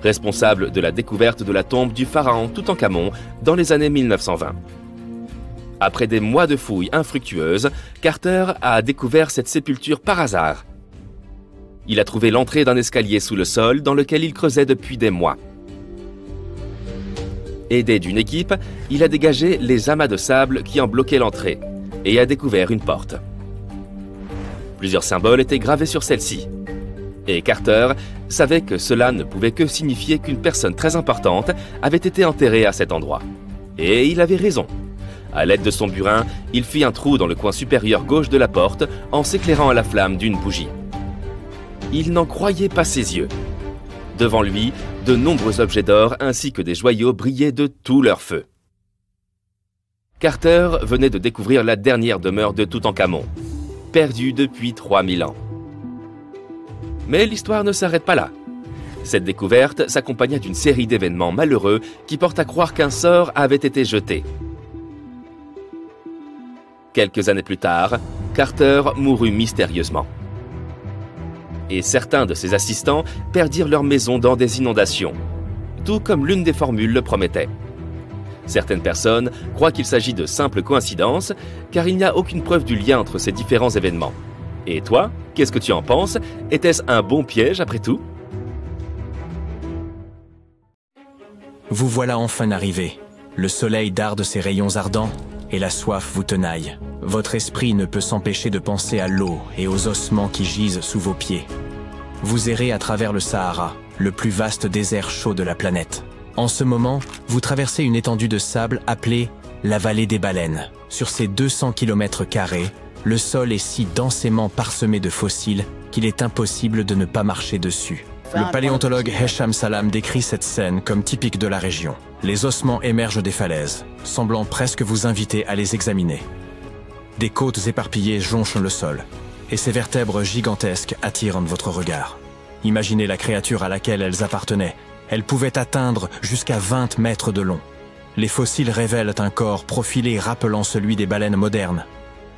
responsable de la découverte de la tombe du pharaon Toutankhamon dans les années 1920. Après des mois de fouilles infructueuses, Carter a découvert cette sépulture par hasard. Il a trouvé l'entrée d'un escalier sous le sol dans lequel il creusait depuis des mois. Aidé d'une équipe, il a dégagé les amas de sable qui en bloquaient l'entrée et a découvert une porte. Plusieurs symboles étaient gravés sur celle-ci. Et Carter savait que cela ne pouvait que signifier qu'une personne très importante avait été enterrée à cet endroit. Et il avait raison. À l'aide de son burin, il fit un trou dans le coin supérieur gauche de la porte en s'éclairant à la flamme d'une bougie. Il n'en croyait pas ses yeux. Devant lui, de nombreux objets d'or ainsi que des joyaux brillaient de tout leur feu. Carter venait de découvrir la dernière demeure de Toutankhamon, perdue depuis 3000 ans. Mais l'histoire ne s'arrête pas là. Cette découverte s'accompagna d'une série d'événements malheureux qui portent à croire qu'un sort avait été jeté. Quelques années plus tard, Carter mourut mystérieusement. Et certains de ses assistants perdirent leur maison dans des inondations, tout comme l'une des formules le promettait. Certaines personnes croient qu'il s'agit de simples coïncidences, car il n'y a aucune preuve du lien entre ces différents événements. Et toi, qu'est-ce que tu en penses? Était-ce un bon piège après tout? Vous voilà enfin arrivé. Le soleil darde ses rayons ardents et la soif vous tenaille. Votre esprit ne peut s'empêcher de penser à l'eau et aux ossements qui gisent sous vos pieds. Vous errez à travers le Sahara, le plus vaste désert chaud de la planète. En ce moment, vous traversez une étendue de sable appelée la vallée des baleines. Sur ces 200 km², le sol est si densément parsemé de fossiles qu'il est impossible de ne pas marcher dessus. Le paléontologue Hesham Salam décrit cette scène comme typique de la région. Les ossements émergent des falaises, semblant presque vous inviter à les examiner. Des côtes éparpillées jonchent le sol, et ces vertèbres gigantesques attirent votre regard. Imaginez la créature à laquelle elles appartenaient. Elles pouvaient atteindre jusqu'à 20 mètres de long. Les fossiles révèlent un corps profilé rappelant celui des baleines modernes,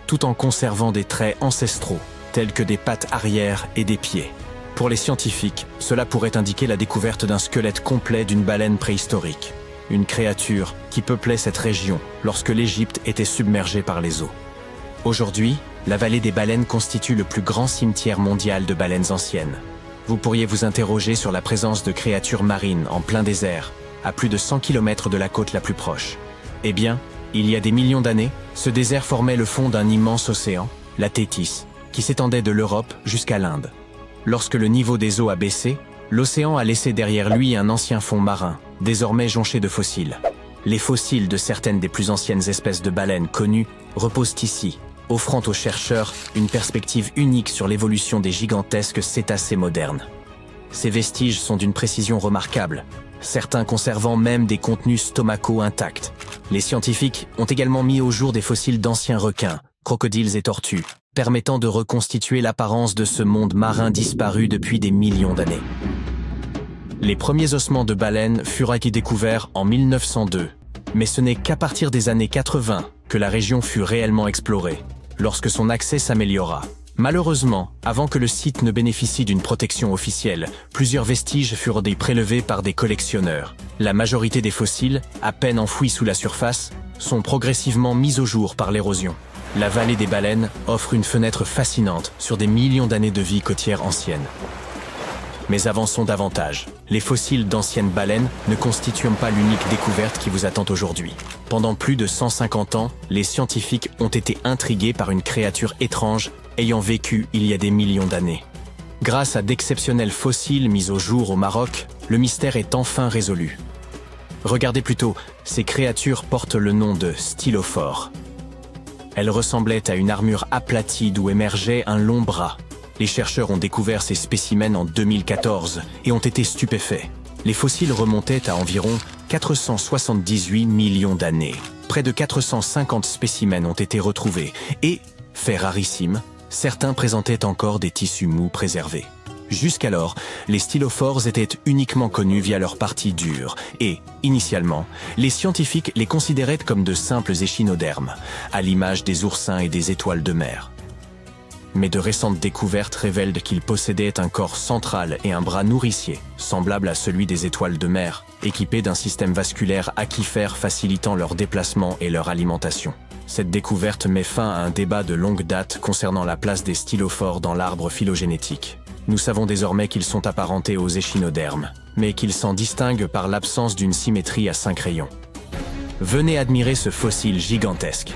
tout en conservant des traits ancestraux, tels que des pattes arrière et des pieds. Pour les scientifiques, cela pourrait indiquer la découverte d'un squelette complet d'une baleine préhistorique, une créature qui peuplait cette région lorsque l'Égypte était submergée par les eaux. Aujourd'hui, la vallée des baleines constitue le plus grand cimetière mondial de baleines anciennes. Vous pourriez vous interroger sur la présence de créatures marines en plein désert, à plus de 100 km de la côte la plus proche. Eh bien, il y a des millions d'années, ce désert formait le fond d'un immense océan, la Thétis, qui s'étendait de l'Europe jusqu'à l'Inde. Lorsque le niveau des eaux a baissé, l'océan a laissé derrière lui un ancien fond marin, désormais jonché de fossiles. Les fossiles de certaines des plus anciennes espèces de baleines connues reposent ici, offrant aux chercheurs une perspective unique sur l'évolution des gigantesques cétacés modernes. Ces vestiges sont d'une précision remarquable, certains conservant même des contenus stomacaux intacts. Les scientifiques ont également mis au jour des fossiles d'anciens requins, crocodiles et tortues, permettant de reconstituer l'apparence de ce monde marin disparu depuis des millions d'années. Les premiers ossements de baleines furent découverts en 1902, mais ce n'est qu'à partir des années 80 que la région fut réellement explorée, lorsque son accès s'améliora. Malheureusement, avant que le site ne bénéficie d'une protection officielle, plusieurs vestiges furent prélevés par des collectionneurs. La majorité des fossiles, à peine enfouis sous la surface, sont progressivement mis au jour par l'érosion. La vallée des baleines offre une fenêtre fascinante sur des millions d'années de vie côtière ancienne. Mais avançons davantage. Les fossiles d'anciennes baleines ne constituent pas l'unique découverte qui vous attend aujourd'hui. Pendant plus de 150 ans, les scientifiques ont été intrigués par une créature étrange ayant vécu il y a des millions d'années. Grâce à d'exceptionnels fossiles mis au jour au Maroc, le mystère est enfin résolu. Regardez plutôt, ces créatures portent le nom de stylophores. Elles ressemblaient à une armure aplatie d'où émergeait un long bras. Les chercheurs ont découvert ces spécimens en 2014 et ont été stupéfaits. Les fossiles remontaient à environ 478 millions d'années. Près de 450 spécimens ont été retrouvés et, fait rarissime, certains présentaient encore des tissus mous préservés. Jusqu'alors, les stylophores étaient uniquement connus via leur partie dure et, initialement, les scientifiques les considéraient comme de simples échinodermes, à l'image des oursins et des étoiles de mer. Mais de récentes découvertes révèlent qu'ils possédaient un corps central et un bras nourricier, semblable à celui des étoiles de mer, équipés d'un système vasculaire aquifère facilitant leur déplacement et leur alimentation. Cette découverte met fin à un débat de longue date concernant la place des stylophores dans l'arbre phylogénétique. Nous savons désormais qu'ils sont apparentés aux échinodermes, mais qu'ils s'en distinguent par l'absence d'une symétrie à 5 rayons. Venez admirer ce fossile gigantesque.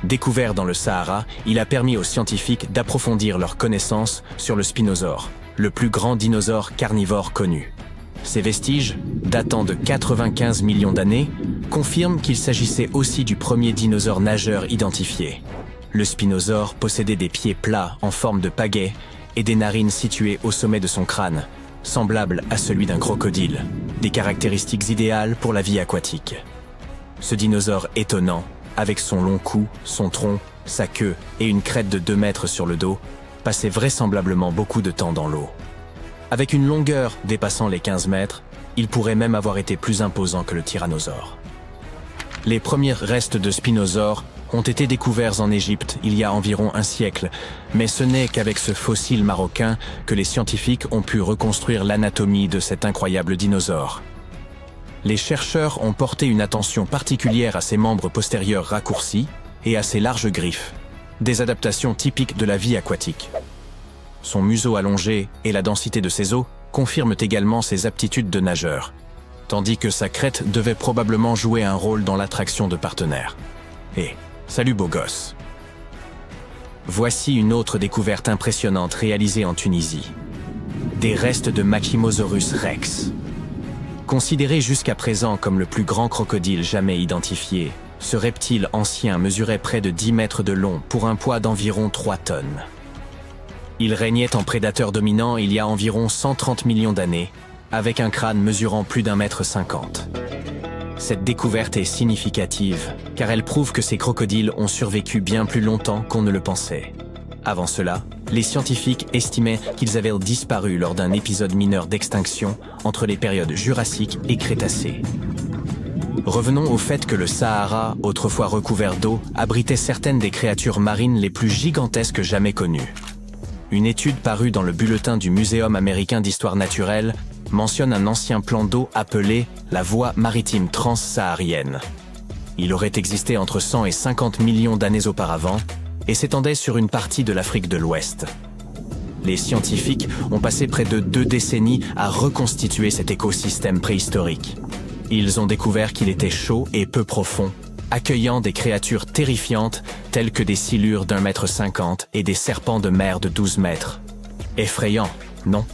Découvert dans le Sahara, il a permis aux scientifiques d'approfondir leurs connaissances sur le spinosaure, le plus grand dinosaure carnivore connu. Ces vestiges, datant de 95 millions d'années, confirment qu'il s'agissait aussi du premier dinosaure nageur identifié. Le spinosaure possédait des pieds plats en forme de pagaie et des narines situées au sommet de son crâne, semblables à celui d'un crocodile, des caractéristiques idéales pour la vie aquatique. Ce dinosaure étonnant, avec son long cou, son tronc, sa queue et une crête de 2 mètres sur le dos, passait vraisemblablement beaucoup de temps dans l'eau. Avec une longueur dépassant les 15 mètres, il pourrait même avoir été plus imposant que le tyrannosaure. Les premiers restes de spinosaures ont été découverts en Égypte il y a environ un siècle, mais ce n'est qu'avec ce fossile marocain que les scientifiques ont pu reconstruire l'anatomie de cet incroyable dinosaure. Les chercheurs ont porté une attention particulière à ses membres postérieurs raccourcis et à ses larges griffes, des adaptations typiques de la vie aquatique. Son museau allongé et la densité de ses os confirment également ses aptitudes de nageur, tandis que sa crête devait probablement jouer un rôle dans l'attraction de partenaires. Et salut beau gosse! Voici une autre découverte impressionnante réalisée en Tunisie. Des restes de Machimosaurus rex. Considéré jusqu'à présent comme le plus grand crocodile jamais identifié, ce reptile ancien mesurait près de 10 mètres de long pour un poids d'environ 3 tonnes. Il régnait en prédateur dominant il y a environ 130 millions d'années, avec un crâne mesurant plus d'1,50 m. Cette découverte est significative, car elle prouve que ces crocodiles ont survécu bien plus longtemps qu'on ne le pensait. Avant cela, les scientifiques estimaient qu'ils avaient disparu lors d'un épisode mineur d'extinction entre les périodes Jurassique et Crétacé. Revenons au fait que le Sahara, autrefois recouvert d'eau, abritait certaines des créatures marines les plus gigantesques jamais connues. Une étude parue dans le bulletin du Muséum américain d'histoire naturelle mentionne un ancien plan d'eau appelé la voie maritime transsaharienne. Il aurait existé entre 100 et 50 millions d'années auparavant et s'étendait sur une partie de l'Afrique de l'Ouest. Les scientifiques ont passé près de 2 décennies à reconstituer cet écosystème préhistorique. Ils ont découvert qu'il était chaud et peu profond, accueillant des créatures terrifiantes telles que des silures d'1,50 m et des serpents de mer de 12 mètres. Effrayant, non?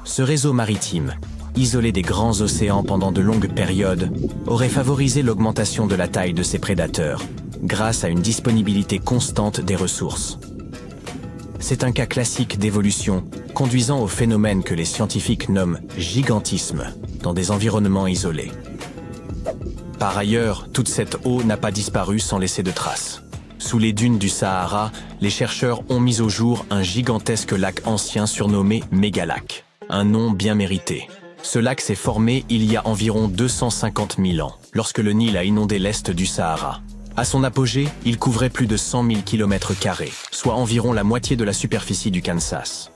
Ce réseau maritime, isolé des grands océans pendant de longues périodes, aurait favorisé l'augmentation de la taille de ses prédateurs, grâce à une disponibilité constante des ressources. C'est un cas classique d'évolution, conduisant au phénomène que les scientifiques nomment gigantisme, dans des environnements isolés. Par ailleurs, toute cette eau n'a pas disparu sans laisser de traces. Sous les dunes du Sahara, les chercheurs ont mis au jour un gigantesque lac ancien surnommé Mégalac, un nom bien mérité. Ce lac s'est formé il y a environ 250 000 ans, lorsque le Nil a inondé l'est du Sahara. À son apogée, il couvrait plus de 100 000 km², soit environ la moitié de la superficie du Kansas.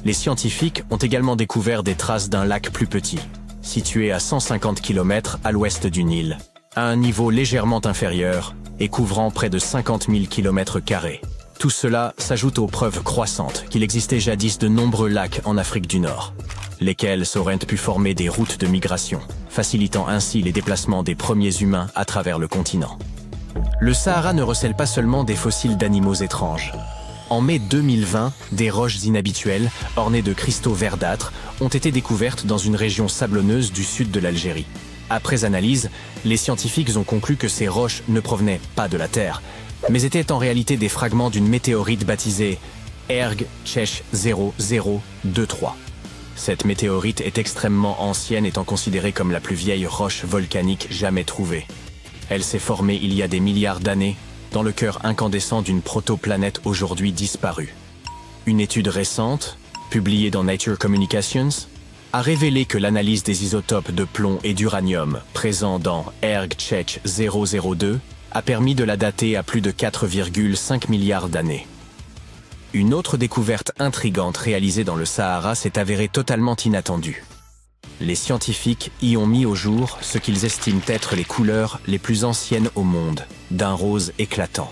Les scientifiques ont également découvert des traces d'un lac plus petit, situé à 150 km à l'ouest du Nil, à un niveau légèrement inférieur et couvrant près de 50 000 km². Tout cela s'ajoute aux preuves croissantes qu'il existait jadis de nombreux lacs en Afrique du Nord, lesquels auraient pu former des routes de migration, facilitant ainsi les déplacements des premiers humains à travers le continent. Le Sahara ne recèle pas seulement des fossiles d'animaux étranges. En mai 2020, des roches inhabituelles, ornées de cristaux verdâtres, ont été découvertes dans une région sablonneuse du sud de l'Algérie. Après analyse, les scientifiques ont conclu que ces roches ne provenaient pas de la Terre, mais étaient en réalité des fragments d'une météorite baptisée Erg Chech 0023. Cette météorite est extrêmement ancienne, étant considérée comme la plus vieille roche volcanique jamais trouvée. Elle s'est formée il y a des milliards d'années, dans le cœur incandescent d'une protoplanète aujourd'hui disparue. Une étude récente, publiée dans Nature Communications, a révélé que l'analyse des isotopes de plomb et d'uranium présents dans Erg Chech 002 a permis de la dater à plus de 4,5 milliards d'années. Une autre découverte intrigante réalisée dans le Sahara s'est avérée totalement inattendue. Les scientifiques y ont mis au jour ce qu'ils estiment être les couleurs les plus anciennes au monde, d'un rose éclatant.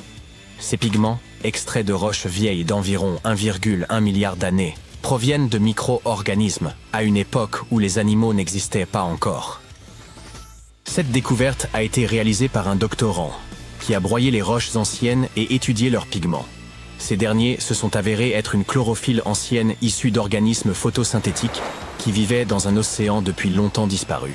Ces pigments, extraits de roches vieilles d'environ 1,1 milliard d'années, proviennent de micro-organismes, à une époque où les animaux n'existaient pas encore. Cette découverte a été réalisée par un doctorant, qui a broyé les roches anciennes et étudié leurs pigments. Ces derniers se sont avérés être une chlorophylle ancienne issue d'organismes photosynthétiques qui vivaient dans un océan depuis longtemps disparu.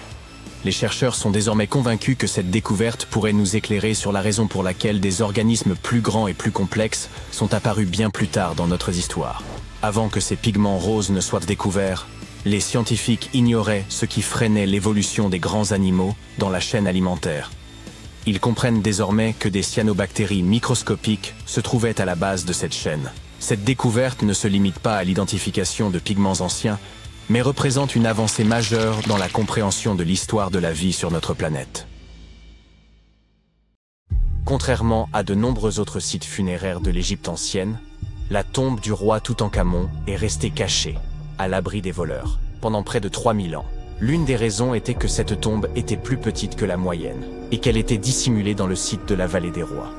Les chercheurs sont désormais convaincus que cette découverte pourrait nous éclairer sur la raison pour laquelle des organismes plus grands et plus complexes sont apparus bien plus tard dans notre histoire. Avant que ces pigments roses ne soient découverts, les scientifiques ignoraient ce qui freinait l'évolution des grands animaux dans la chaîne alimentaire. Ils comprennent désormais que des cyanobactéries microscopiques se trouvaient à la base de cette chaîne. Cette découverte ne se limite pas à l'identification de pigments anciens, mais représente une avancée majeure dans la compréhension de l'histoire de la vie sur notre planète. Contrairement à de nombreux autres sites funéraires de l'Égypte ancienne, la tombe du roi Toutankhamon est restée cachée, à l'abri des voleurs, pendant près de 3000 ans. L'une des raisons était que cette tombe était plus petite que la moyenne, et qu'elle était dissimulée dans le site de la Vallée des Rois.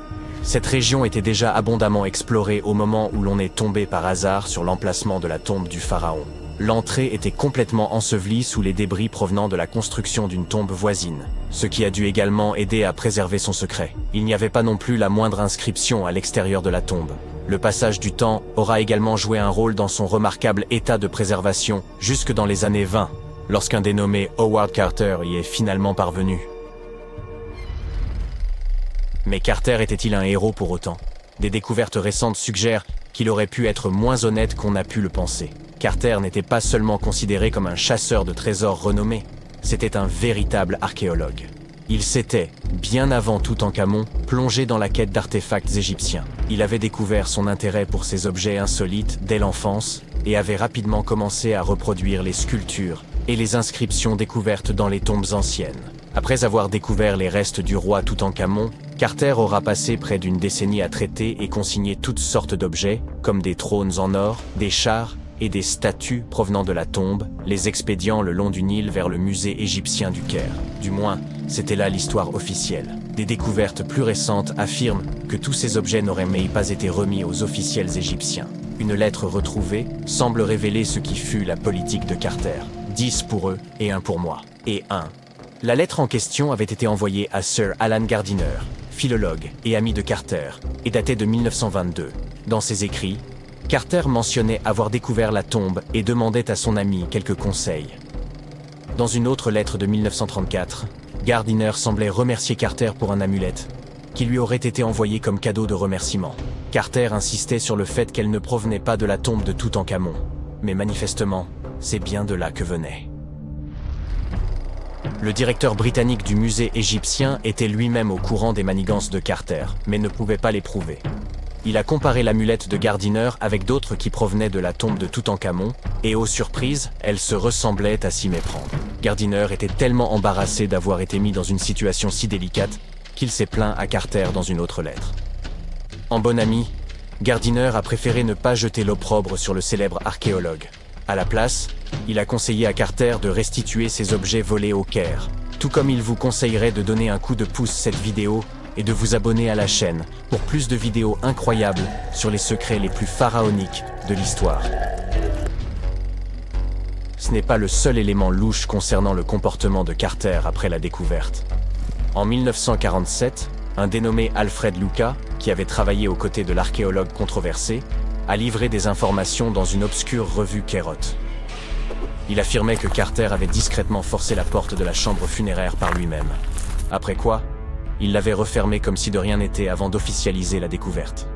Cette région était déjà abondamment explorée au moment où l'on est tombé par hasard sur l'emplacement de la tombe du pharaon. L'entrée était complètement ensevelie sous les débris provenant de la construction d'une tombe voisine, ce qui a dû également aider à préserver son secret. Il n'y avait pas non plus la moindre inscription à l'extérieur de la tombe. Le passage du temps aura également joué un rôle dans son remarquable état de préservation jusque dans les années 20, lorsqu'un dénommé Howard Carter y est finalement parvenu. Mais Carter était-il un héros pour autant? Des découvertes récentes suggèrent qu'il aurait pu être moins honnête qu'on a pu le penser. Carter n'était pas seulement considéré comme un chasseur de trésors renommé, c'était un véritable archéologue. Il s'était, bien avant Toutankhamon, plongé dans la quête d'artefacts égyptiens. Il avait découvert son intérêt pour ces objets insolites dès l'enfance et avait rapidement commencé à reproduire les sculptures et les inscriptions découvertes dans les tombes anciennes. Après avoir découvert les restes du roi Toutankhamon, Carter aura passé près d'une décennie à traiter et consigner toutes sortes d'objets, comme des trônes en or, des chars et des statues provenant de la tombe, les expédiant le long du Nil vers le musée égyptien du Caire. Du moins, c'était là l'histoire officielle. Des découvertes plus récentes affirment que tous ces objets n'auraient même pas été remis aux officiels égyptiens. Une lettre retrouvée semble révéler ce qui fut la politique de Carter. 10 pour eux et 1 pour moi. Et 1. La lettre en question avait été envoyée à Sir Alan Gardiner, philologue et ami de Carter, et datée de 1922. Dans ses écrits, Carter mentionnait avoir découvert la tombe et demandait à son ami quelques conseils. Dans une autre lettre de 1934, Gardiner semblait remercier Carter pour un amulette qui lui aurait été envoyé comme cadeau de remerciement. Carter insistait sur le fait qu'elle ne provenait pas de la tombe de Toutankhamon, mais manifestement, c'est bien de là que venait. Le directeur britannique du musée égyptien était lui-même au courant des manigances de Carter, mais ne pouvait pas les prouver. Il a comparé l'amulette de Gardiner avec d'autres qui provenaient de la tombe de Toutankhamon, et aux surprises, elles se ressemblaient à s'y méprendre. Gardiner était tellement embarrassé d'avoir été mis dans une situation si délicate qu'il s'est plaint à Carter dans une autre lettre. En bon ami, Gardiner a préféré ne pas jeter l'opprobre sur le célèbre archéologue. À la place, il a conseillé à Carter de restituer ses objets volés au Caire, tout comme il vous conseillerait de donner un coup de pouce à cette vidéo et de vous abonner à la chaîne pour plus de vidéos incroyables sur les secrets les plus pharaoniques de l'histoire. Ce n'est pas le seul élément louche concernant le comportement de Carter après la découverte. En 1947, un dénommé Alfred Luca, qui avait travaillé aux côtés de l'archéologue controversé, a livré des informations dans une obscure revue Kérot. Il affirmait que Carter avait discrètement forcé la porte de la chambre funéraire par lui-même. Après quoi, il l'avait refermée comme si de rien n'était avant d'officialiser la découverte.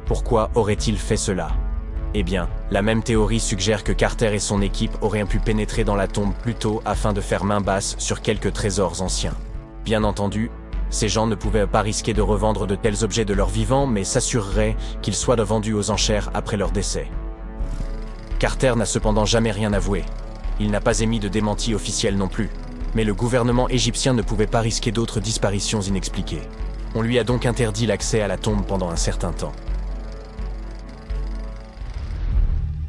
Pourquoi aurait-il fait cela? Eh bien, la même théorie suggère que Carter et son équipe auraient pu pénétrer dans la tombe plus tôt afin de faire main basse sur quelques trésors anciens. Bien entendu, ces gens ne pouvaient pas risquer de revendre de tels objets de leur vivant, mais s'assureraient qu'ils soient vendus aux enchères après leur décès. Carter n'a cependant jamais rien avoué. Il n'a pas émis de démenti officiel non plus. Mais le gouvernement égyptien ne pouvait pas risquer d'autres disparitions inexpliquées. On lui a donc interdit l'accès à la tombe pendant un certain temps.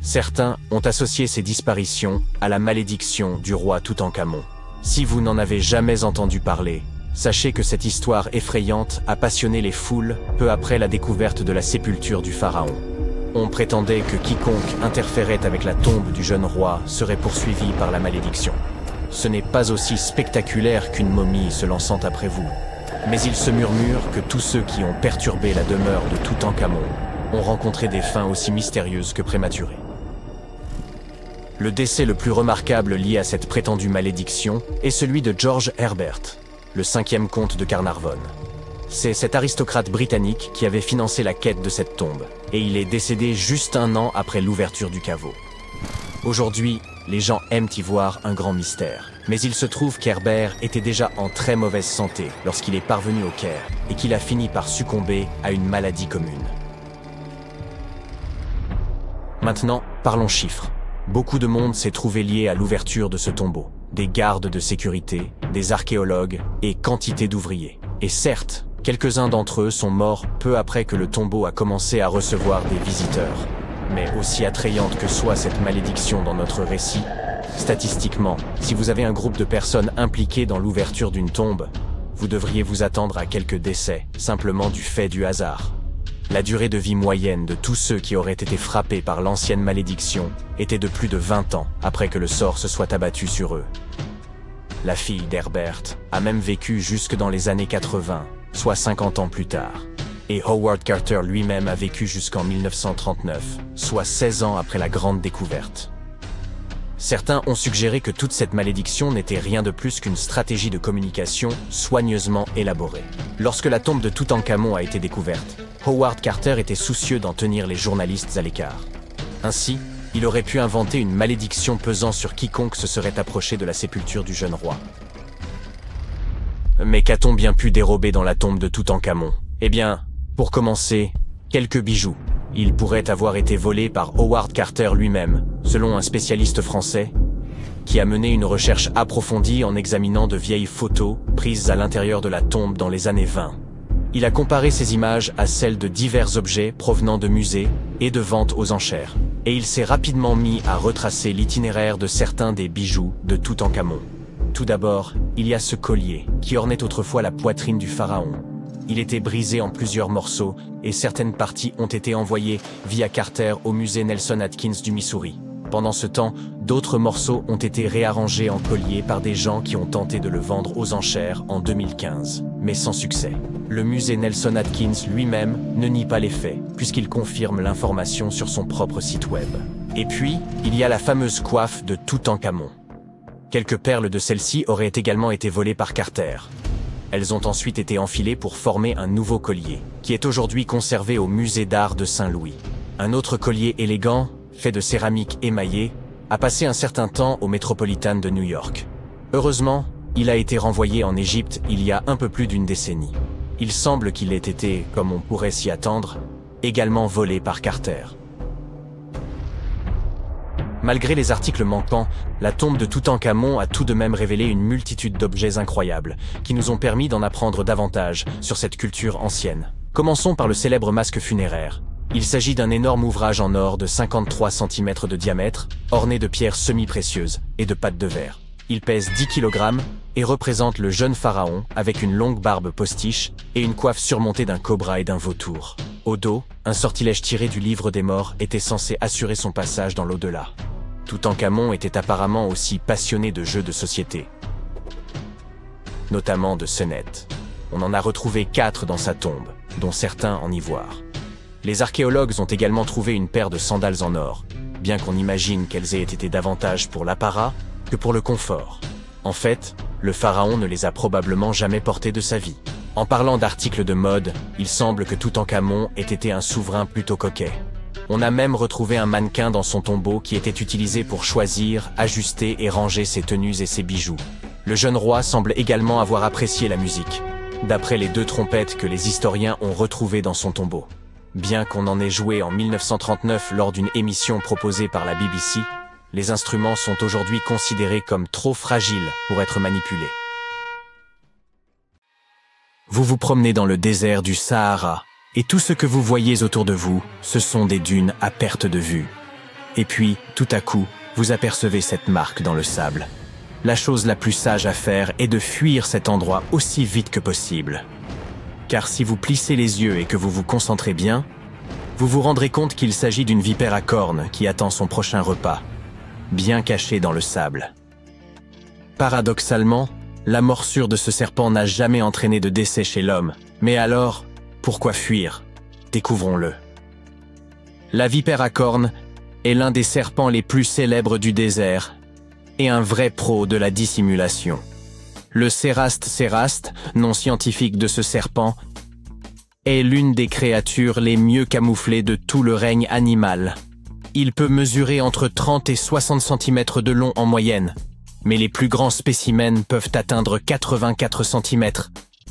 Certains ont associé ces disparitions à la malédiction du roi Toutankhamon. Si vous n'en avez jamais entendu parler, sachez que cette histoire effrayante a passionné les foules peu après la découverte de la sépulture du pharaon. On prétendait que quiconque interférait avec la tombe du jeune roi serait poursuivi par la malédiction. Ce n'est pas aussi spectaculaire qu'une momie se lançant après vous, mais il se murmure que tous ceux qui ont perturbé la demeure de Toutankhamon ont rencontré des fins aussi mystérieuses que prématurées. Le décès le plus remarquable lié à cette prétendue malédiction est celui de George Herbert, le 5e comte de Carnarvon. C'est cet aristocrate britannique qui avait financé la quête de cette tombe, et il est décédé juste un an après l'ouverture du caveau. Aujourd'hui, les gens aiment y voir un grand mystère. Mais il se trouve qu'Herbert était déjà en très mauvaise santé lorsqu'il est parvenu au Caire et qu'il a fini par succomber à une maladie commune. Maintenant, parlons chiffres. Beaucoup de monde s'est trouvé lié à l'ouverture de ce tombeau. Des gardes de sécurité, des archéologues et quantité d'ouvriers. Et certes, quelques-uns d'entre eux sont morts peu après que le tombeau a commencé à recevoir des visiteurs. Mais aussi attrayante que soit cette malédiction dans notre récit, Statistiquement, si vous avez un groupe de personnes impliquées dans l'ouverture d'une tombe, vous devriez vous attendre à quelques décès, simplement du fait du hasard. La durée de vie moyenne de tous ceux qui auraient été frappés par l'ancienne malédiction était de plus de 20 ans après que le sort se soit abattu sur eux. La fille d'Herbert a même vécu jusque dans les années 80, soit 50 ans plus tard. Et Howard Carter lui-même a vécu jusqu'en 1939, soit 16 ans après la grande découverte. Certains ont suggéré que toute cette malédiction n'était rien de plus qu'une stratégie de communication soigneusement élaborée. Lorsque la tombe de Toutankhamon a été découverte, Howard Carter était soucieux d'en tenir les journalistes à l'écart. Ainsi, il aurait pu inventer une malédiction pesant sur quiconque se serait approché de la sépulture du jeune roi. Mais qu'a-t-on bien pu dérober dans la tombe de Toutankhamon? Eh bien, pour commencer, quelques bijoux. Ils pourraient avoir été volés par Howard Carter lui-même, selon un spécialiste français, qui a mené une recherche approfondie en examinant de vieilles photos prises à l'intérieur de la tombe dans les années 20. Il a comparé ces images à celles de divers objets provenant de musées et de ventes aux enchères, et il s'est rapidement mis à retracer l'itinéraire de certains des bijoux de Toutankhamon. Tout d'abord, il y a ce collier, qui ornait autrefois la poitrine du pharaon. Il était brisé en plusieurs morceaux et certaines parties ont été envoyées via Carter au musée Nelson Atkins du Missouri. Pendant ce temps, d'autres morceaux ont été réarrangés en collier par des gens qui ont tenté de le vendre aux enchères en 2015, mais sans succès. Le musée Nelson Atkins lui-même ne nie pas les faits, puisqu'il confirme l'information sur son propre site web. Et puis, il y a la fameuse coiffe de Toutankhamon. Quelques perles de celle-ci auraient également été volées par Carter. Elles ont ensuite été enfilées pour former un nouveau collier, qui est aujourd'hui conservé au musée d'art de Saint-Louis. Un autre collier élégant, fait de céramique émaillée, a passé un certain temps au Metropolitan de New York. Heureusement, il a été renvoyé en Égypte il y a un peu plus d'une décennie. Il semble qu'il ait été, comme on pourrait s'y attendre, également volé par Carter. Malgré les articles manquants, la tombe de Toutankhamon a tout de même révélé une multitude d'objets incroyables, qui nous ont permis d'en apprendre davantage sur cette culture ancienne. Commençons par le célèbre masque funéraire. Il s'agit d'un énorme ouvrage en or de 53 cm de diamètre, orné de pierres semi-précieuses et de pattes de verre. Il pèse 10 kg et représente le jeune pharaon avec une longue barbe postiche et une coiffe surmontée d'un cobra et d'un vautour. Au dos, un sortilège tiré du livre des morts était censé assurer son passage dans l'au-delà. Toutankhamon était apparemment aussi passionné de jeux de société, notamment de sonnettes. On en a retrouvé 4 dans sa tombe, dont certains en ivoire. Les archéologues ont également trouvé une paire de sandales en or, bien qu'on imagine qu'elles aient été davantage pour l'apparat que pour le confort. En fait, le pharaon ne les a probablement jamais portées de sa vie. En parlant d'articles de mode, il semble que Toutankhamon ait été un souverain plutôt coquet. On a même retrouvé un mannequin dans son tombeau qui était utilisé pour choisir, ajuster et ranger ses tenues et ses bijoux. Le jeune roi semble également avoir apprécié la musique, d'après les 2 trompettes que les historiens ont retrouvées dans son tombeau. Bien qu'on en ait joué en 1939 lors d'une émission proposée par la BBC, les instruments sont aujourd'hui considérés comme trop fragiles pour être manipulés. Vous vous promenez dans le désert du Sahara, et tout ce que vous voyez autour de vous, ce sont des dunes à perte de vue. Et puis, tout à coup, vous apercevez cette marque dans le sable. La chose la plus sage à faire est de fuir cet endroit aussi vite que possible. Car si vous plissez les yeux et que vous vous concentrez bien, vous vous rendrez compte qu'il s'agit d'une vipère à cornes qui attend son prochain repas, bien cachée dans le sable. Paradoxalement, la morsure de ce serpent n'a jamais entraîné de décès chez l'homme. Mais alors, pourquoi fuir? Découvrons-le. La vipère à cornes est l'un des serpents les plus célèbres du désert et un vrai pro de la dissimulation. Le Céraste, nom scientifique de ce serpent, est l'une des créatures les mieux camouflées de tout le règne animal. Il peut mesurer entre 30 et 60 cm de long en moyenne, mais les plus grands spécimens peuvent atteindre 84 cm,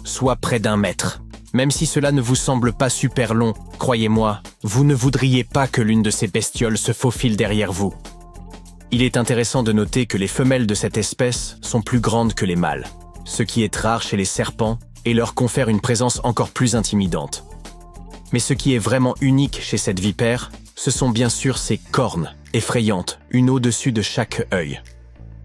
soit près d'1 mètre. Même si cela ne vous semble pas super long, croyez-moi, vous ne voudriez pas que l'une de ces bestioles se faufile derrière vous. Il est intéressant de noter que les femelles de cette espèce sont plus grandes que les mâles, ce qui est rare chez les serpents et leur confère une présence encore plus intimidante. Mais ce qui est vraiment unique chez cette vipère, ce sont bien sûr ses cornes, effrayantes, une au-dessus de chaque œil.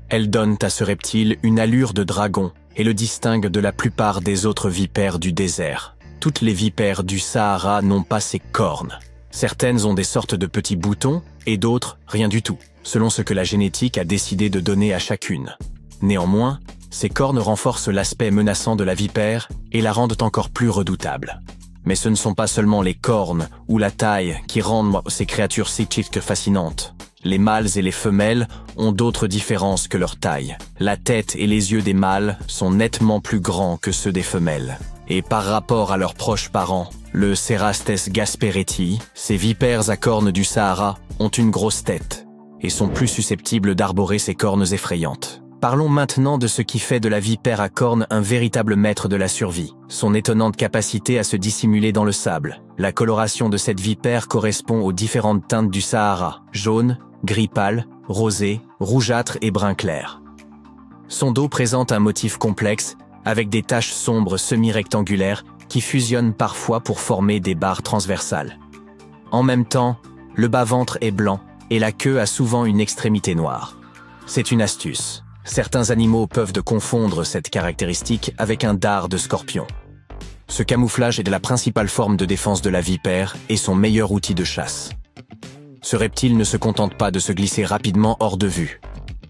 Elles donnent à ce reptile une allure de dragon et le distinguent de la plupart des autres vipères du désert. Toutes les vipères du Sahara n'ont pas ces cornes. Certaines ont des sortes de petits boutons et d'autres rien du tout, selon ce que la génétique a décidé de donner à chacune. Néanmoins, ces cornes renforcent l'aspect menaçant de la vipère et la rendent encore plus redoutable. Mais ce ne sont pas seulement les cornes ou la taille qui rendent ces créatures si fascinantes. Les mâles et les femelles ont d'autres différences que leur taille. La tête et les yeux des mâles sont nettement plus grands que ceux des femelles. Et par rapport à leurs proches parents, le Cerastes gasperetti, ces vipères à cornes du Sahara ont une grosse tête et sont plus susceptibles d'arborer ces cornes effrayantes. Parlons maintenant de ce qui fait de la vipère à cornes un véritable maître de la survie, son étonnante capacité à se dissimuler dans le sable. La coloration de cette vipère correspond aux différentes teintes du Sahara, jaune, gris pâle, rosé, rougeâtre et brun clair. Son dos présente un motif complexe, avec des taches sombres semi-rectangulaires qui fusionnent parfois pour former des barres transversales. En même temps, le bas-ventre est blanc et la queue a souvent une extrémité noire. C'est une astuce. Certains animaux peuvent confondre cette caractéristique avec un dard de scorpion. Ce camouflage est la principale forme de défense de la vipère et son meilleur outil de chasse. Ce reptile ne se contente pas de se glisser rapidement hors de vue.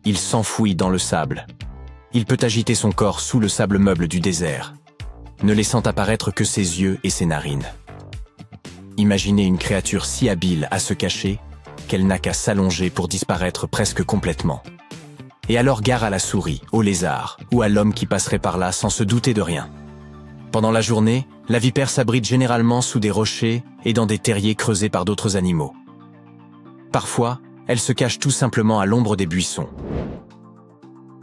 Il s'enfouit dans le sable. Il peut agiter son corps sous le sable meuble du désert, ne laissant apparaître que ses yeux et ses narines. Imaginez une créature si habile à se cacher qu'elle n'a qu'à s'allonger pour disparaître presque complètement. Et alors gare à la souris, au lézard ou à l'homme qui passerait par là sans se douter de rien. Pendant la journée, la vipère s'abrite généralement sous des rochers et dans des terriers creusés par d'autres animaux. Parfois, elle se cache tout simplement à l'ombre des buissons.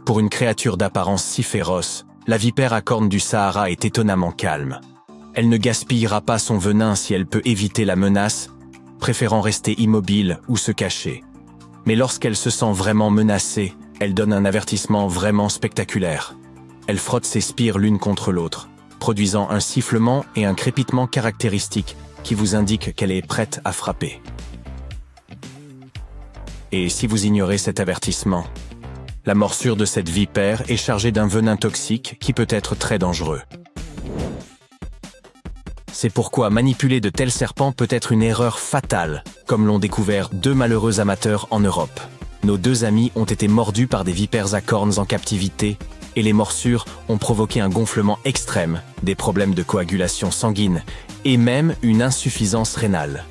Pour une créature d'apparence si féroce, la vipère à cornes du Sahara est étonnamment calme. Elle ne gaspillera pas son venin si elle peut éviter la menace, préférant rester immobile ou se cacher. Mais lorsqu'elle se sent vraiment menacée, elle donne un avertissement vraiment spectaculaire. Elle frotte ses spires l'une contre l'autre, produisant un sifflement et un crépitement caractéristiques qui vous indiquent qu'elle est prête à frapper. Et si vous ignorez cet avertissement, la morsure de cette vipère est chargée d'un venin toxique qui peut être très dangereux. C'est pourquoi manipuler de tels serpents peut être une erreur fatale, comme l'ont découvert 2 malheureux amateurs en Europe. Nos 2 amis ont été mordus par des vipères à cornes en captivité, et les morsures ont provoqué un gonflement extrême, des problèmes de coagulation sanguine, et même une insuffisance rénale.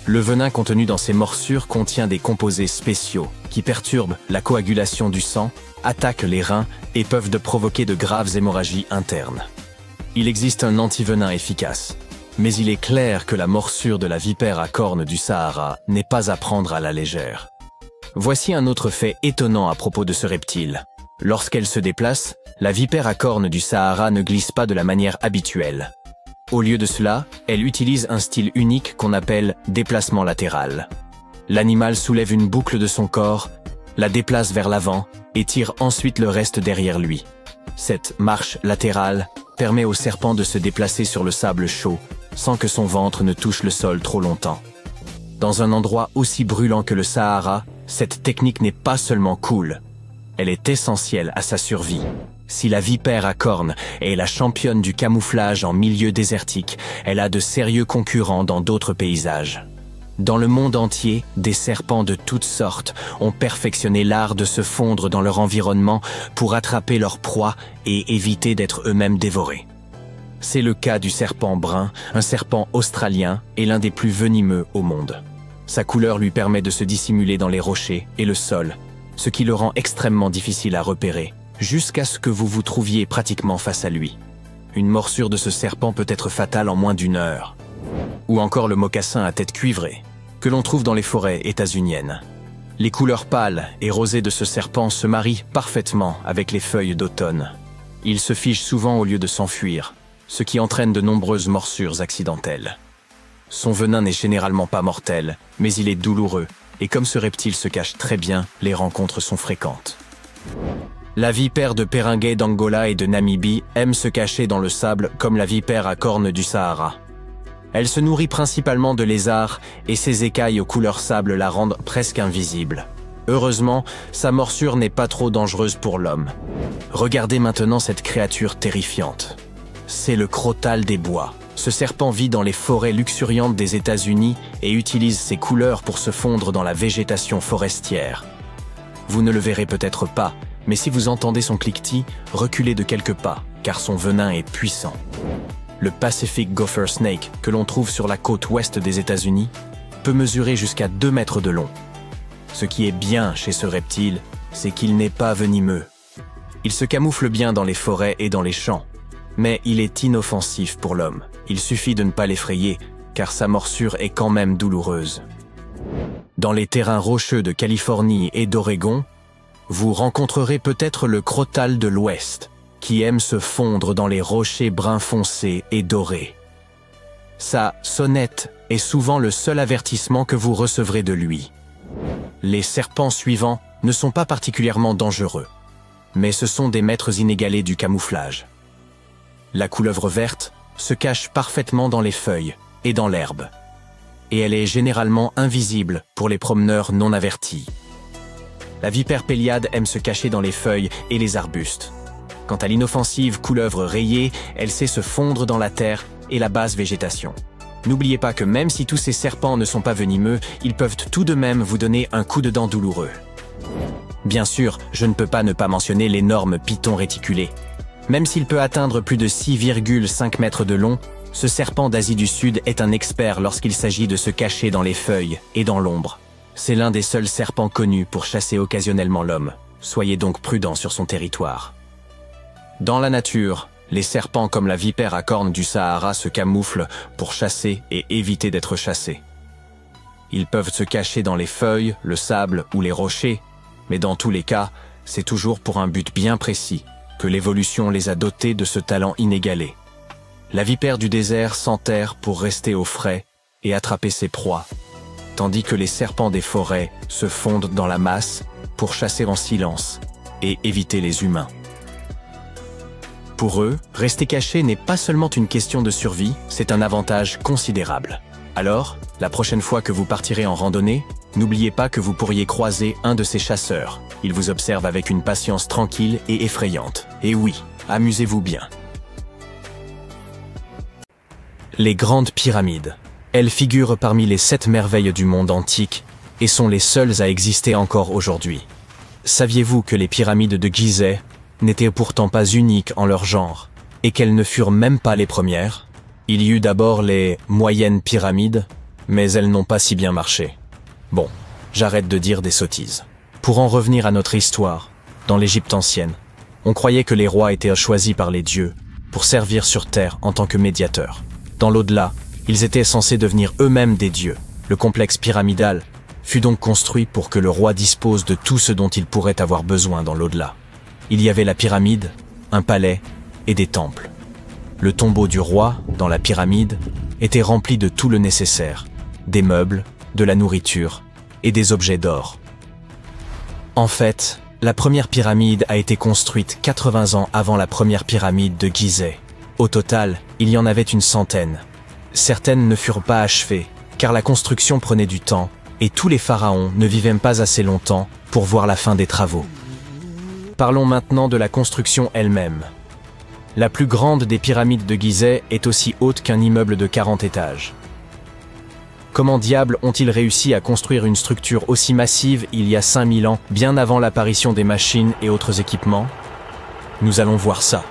Le venin contenu dans ces morsures contient des composés spéciaux qui perturbent la coagulation du sang, attaquent les reins et peuvent provoquer de graves hémorragies internes. Il existe un antivenin efficace, mais il est clair que la morsure de la vipère à cornes du Sahara n'est pas à prendre à la légère. Voici un autre fait étonnant à propos de ce reptile. Lorsqu'elle se déplace, la vipère à cornes du Sahara ne glisse pas de la manière habituelle. Au lieu de cela, elle utilise un style unique qu'on appelle déplacement latéral. L'animal soulève une boucle de son corps, la déplace vers l'avant et tire ensuite le reste derrière lui. Cette marche latérale permet au serpent de se déplacer sur le sable chaud sans que son ventre ne touche le sol trop longtemps. Dans un endroit aussi brûlant que le Sahara, cette technique n'est pas seulement cool, elle est essentielle à sa survie. Si la vipère à cornes est la championne du camouflage en milieu désertique, elle a de sérieux concurrents dans d'autres paysages. Dans le monde entier, des serpents de toutes sortes ont perfectionné l'art de se fondre dans leur environnement pour attraper leur proie et éviter d'être eux-mêmes dévorés. C'est le cas du serpent brun, un serpent australien et l'un des plus venimeux au monde. Sa couleur lui permet de se dissimuler dans les rochers et le sol, ce qui le rend extrêmement difficile à repérer, jusqu'à ce que vous vous trouviez pratiquement face à lui. Une morsure de ce serpent peut être fatale en moins d'1 heure. Ou encore le mocassin à tête cuivrée, que l'on trouve dans les forêts états-uniennes. Les couleurs pâles et rosées de ce serpent se marient parfaitement avec les feuilles d'automne. Il se fige souvent au lieu de s'enfuir, ce qui entraîne de nombreuses morsures accidentelles. Son venin n'est généralement pas mortel, mais il est douloureux, et comme ce reptile se cache très bien, les rencontres sont fréquentes. La vipère de Peringuet d'Angola et de Namibie aime se cacher dans le sable comme la vipère à cornes du Sahara. Elle se nourrit principalement de lézards et ses écailles aux couleurs sable la rendent presque invisible. Heureusement, sa morsure n'est pas trop dangereuse pour l'homme. Regardez maintenant cette créature terrifiante. C'est le crotale des bois. Ce serpent vit dans les forêts luxuriantes des États-Unis et utilise ses couleurs pour se fondre dans la végétation forestière. Vous ne le verrez peut-être pas, mais si vous entendez son cliquetis, reculez de quelques pas, car son venin est puissant. Le Pacific Gopher Snake, que l'on trouve sur la côte ouest des États-Unis, peut mesurer jusqu'à 2 mètres de long. Ce qui est bien chez ce reptile, c'est qu'il n'est pas venimeux. Il se camoufle bien dans les forêts et dans les champs, mais il est inoffensif pour l'homme. Il suffit de ne pas l'effrayer, car sa morsure est quand même douloureuse. Dans les terrains rocheux de Californie et d'Oregon, vous rencontrerez peut-être le crotale de l'Ouest, qui aime se fondre dans les rochers bruns foncés et dorés. Sa sonnette est souvent le seul avertissement que vous recevrez de lui. Les serpents suivants ne sont pas particulièrement dangereux, mais ce sont des maîtres inégalés du camouflage. La couleuvre verte se cache parfaitement dans les feuilles et dans l'herbe, et elle est généralement invisible pour les promeneurs non avertis. La vipère péliade aime se cacher dans les feuilles et les arbustes. Quant à l'inoffensive couleuvre rayée, elle sait se fondre dans la terre et la basse végétation. N'oubliez pas que même si tous ces serpents ne sont pas venimeux, ils peuvent tout de même vous donner un coup de dent douloureux. Bien sûr, je ne peux pas ne pas mentionner l'énorme python réticulé. Même s'il peut atteindre plus de 6,5 mètres de long, ce serpent d'Asie du Sud est un expert lorsqu'il s'agit de se cacher dans les feuilles et dans l'ombre. C'est l'un des seuls serpents connus pour chasser occasionnellement l'homme. Soyez donc prudents sur son territoire. Dans la nature, les serpents comme la vipère à cornes du Sahara se camouflent pour chasser et éviter d'être chassés. Ils peuvent se cacher dans les feuilles, le sable ou les rochers, mais dans tous les cas, c'est toujours pour un but bien précis que l'évolution les a dotés de ce talent inégalé. La vipère du désert s'enterre pour rester au frais et attraper ses proies, tandis que les serpents des forêts se fondent dans la masse pour chasser en silence et éviter les humains. Pour eux, rester caché n'est pas seulement une question de survie, c'est un avantage considérable. Alors, la prochaine fois que vous partirez en randonnée, n'oubliez pas que vous pourriez croiser un de ces chasseurs. Il vous observe avec une patience tranquille et effrayante. Et oui, amusez-vous bien. Les grandes pyramides. Elles figurent parmi les 7 merveilles du monde antique et sont les seules à exister encore aujourd'hui. Saviez-vous que les pyramides de Gizeh n'étaient pourtant pas uniques en leur genre et qu'elles ne furent même pas les premières? Il y eut d'abord les moyennes pyramides, mais elles n'ont pas si bien marché. Bon, j'arrête de dire des sottises. Pour en revenir à notre histoire, dans l'Égypte ancienne, on croyait que les rois étaient choisis par les dieux pour servir sur terre en tant que médiateurs. Dans l'au-delà, ils étaient censés devenir eux-mêmes des dieux. Le complexe pyramidal fut donc construit pour que le roi dispose de tout ce dont il pourrait avoir besoin dans l'au-delà. Il y avait la pyramide, un palais et des temples. Le tombeau du roi, dans la pyramide, était rempli de tout le nécessaire, des meubles, de la nourriture et des objets d'or. En fait, la première pyramide a été construite 80 ans avant la première pyramide de Gizeh. Au total, il y en avait une centaine. Certaines ne furent pas achevées, car la construction prenait du temps, et tous les pharaons ne vivaient pas assez longtemps pour voir la fin des travaux. Parlons maintenant de la construction elle-même. La plus grande des pyramides de Gizeh est aussi haute qu'un immeuble de 40 étages. Comment diable ont-ils réussi à construire une structure aussi massive il y a 5000 ans, bien avant l'apparition des machines et autres équipements? Nous allons voir ça.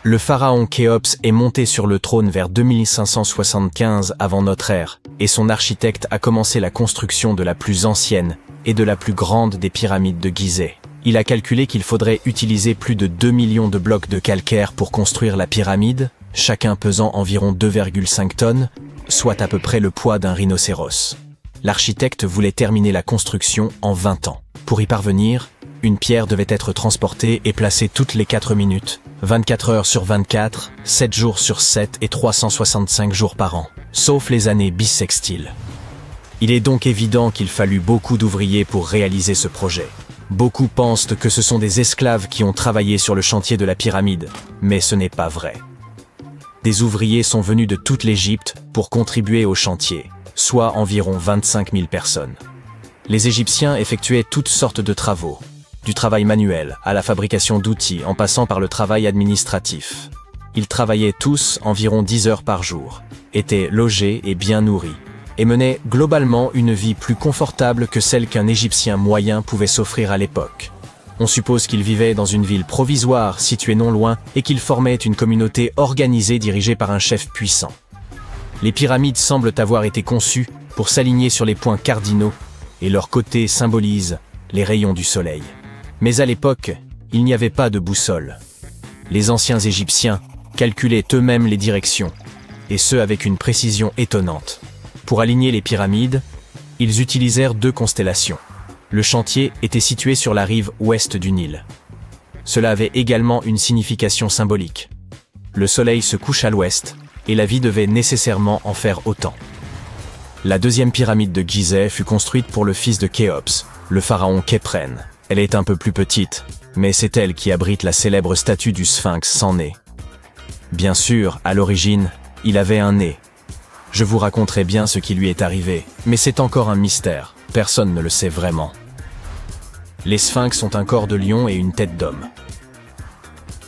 Le pharaon Khéops est monté sur le trône vers 2575 avant notre ère, et son architecte a commencé la construction de la plus ancienne et de la plus grande des pyramides de Gizeh. Il a calculé qu'il faudrait utiliser plus de 2 millions de blocs de calcaire pour construire la pyramide, chacun pesant environ 2,5 tonnes, soit à peu près le poids d'un rhinocéros. L'architecte voulait terminer la construction en 20 ans. Pour y parvenir, une pierre devait être transportée et placée toutes les 4 minutes, 24 heures sur 24, 7 jours sur 7 et 365 jours par an, sauf les années bissextiles. Il est donc évident qu'il fallut beaucoup d'ouvriers pour réaliser ce projet. Beaucoup pensent que ce sont des esclaves qui ont travaillé sur le chantier de la pyramide, mais ce n'est pas vrai. Des ouvriers sont venus de toute l'Égypte pour contribuer au chantier, soit environ 25 000 personnes. Les Égyptiens effectuaient toutes sortes de travaux, du travail manuel à la fabrication d'outils en passant par le travail administratif. Ils travaillaient tous environ 10 heures par jour, étaient logés et bien nourris, et menaient globalement une vie plus confortable que celle qu'un Égyptien moyen pouvait s'offrir à l'époque. On suppose qu'ils vivaient dans une ville provisoire située non loin et qu'ils formaient une communauté organisée dirigée par un chef puissant. Les pyramides semblent avoir été conçues pour s'aligner sur les points cardinaux et leurs côtés symbolisent les rayons du soleil. Mais à l'époque, il n'y avait pas de boussole. Les anciens Égyptiens calculaient eux-mêmes les directions, et ce avec une précision étonnante. Pour aligner les pyramides, ils utilisèrent 2 constellations. Le chantier était situé sur la rive ouest du Nil. Cela avait également une signification symbolique. Le soleil se couche à l'ouest, et la vie devait nécessairement en faire autant. La 2e pyramide de Gizeh fut construite pour le fils de Khéops, le pharaon Khéphren. Elle est un peu plus petite, mais c'est elle qui abrite la célèbre statue du Sphinx sans nez. Bien sûr, à l'origine, il avait un nez. Je vous raconterai bien ce qui lui est arrivé, mais c'est encore un mystère, personne ne le sait vraiment. Les sphinx ont un corps de lion et une tête d'homme.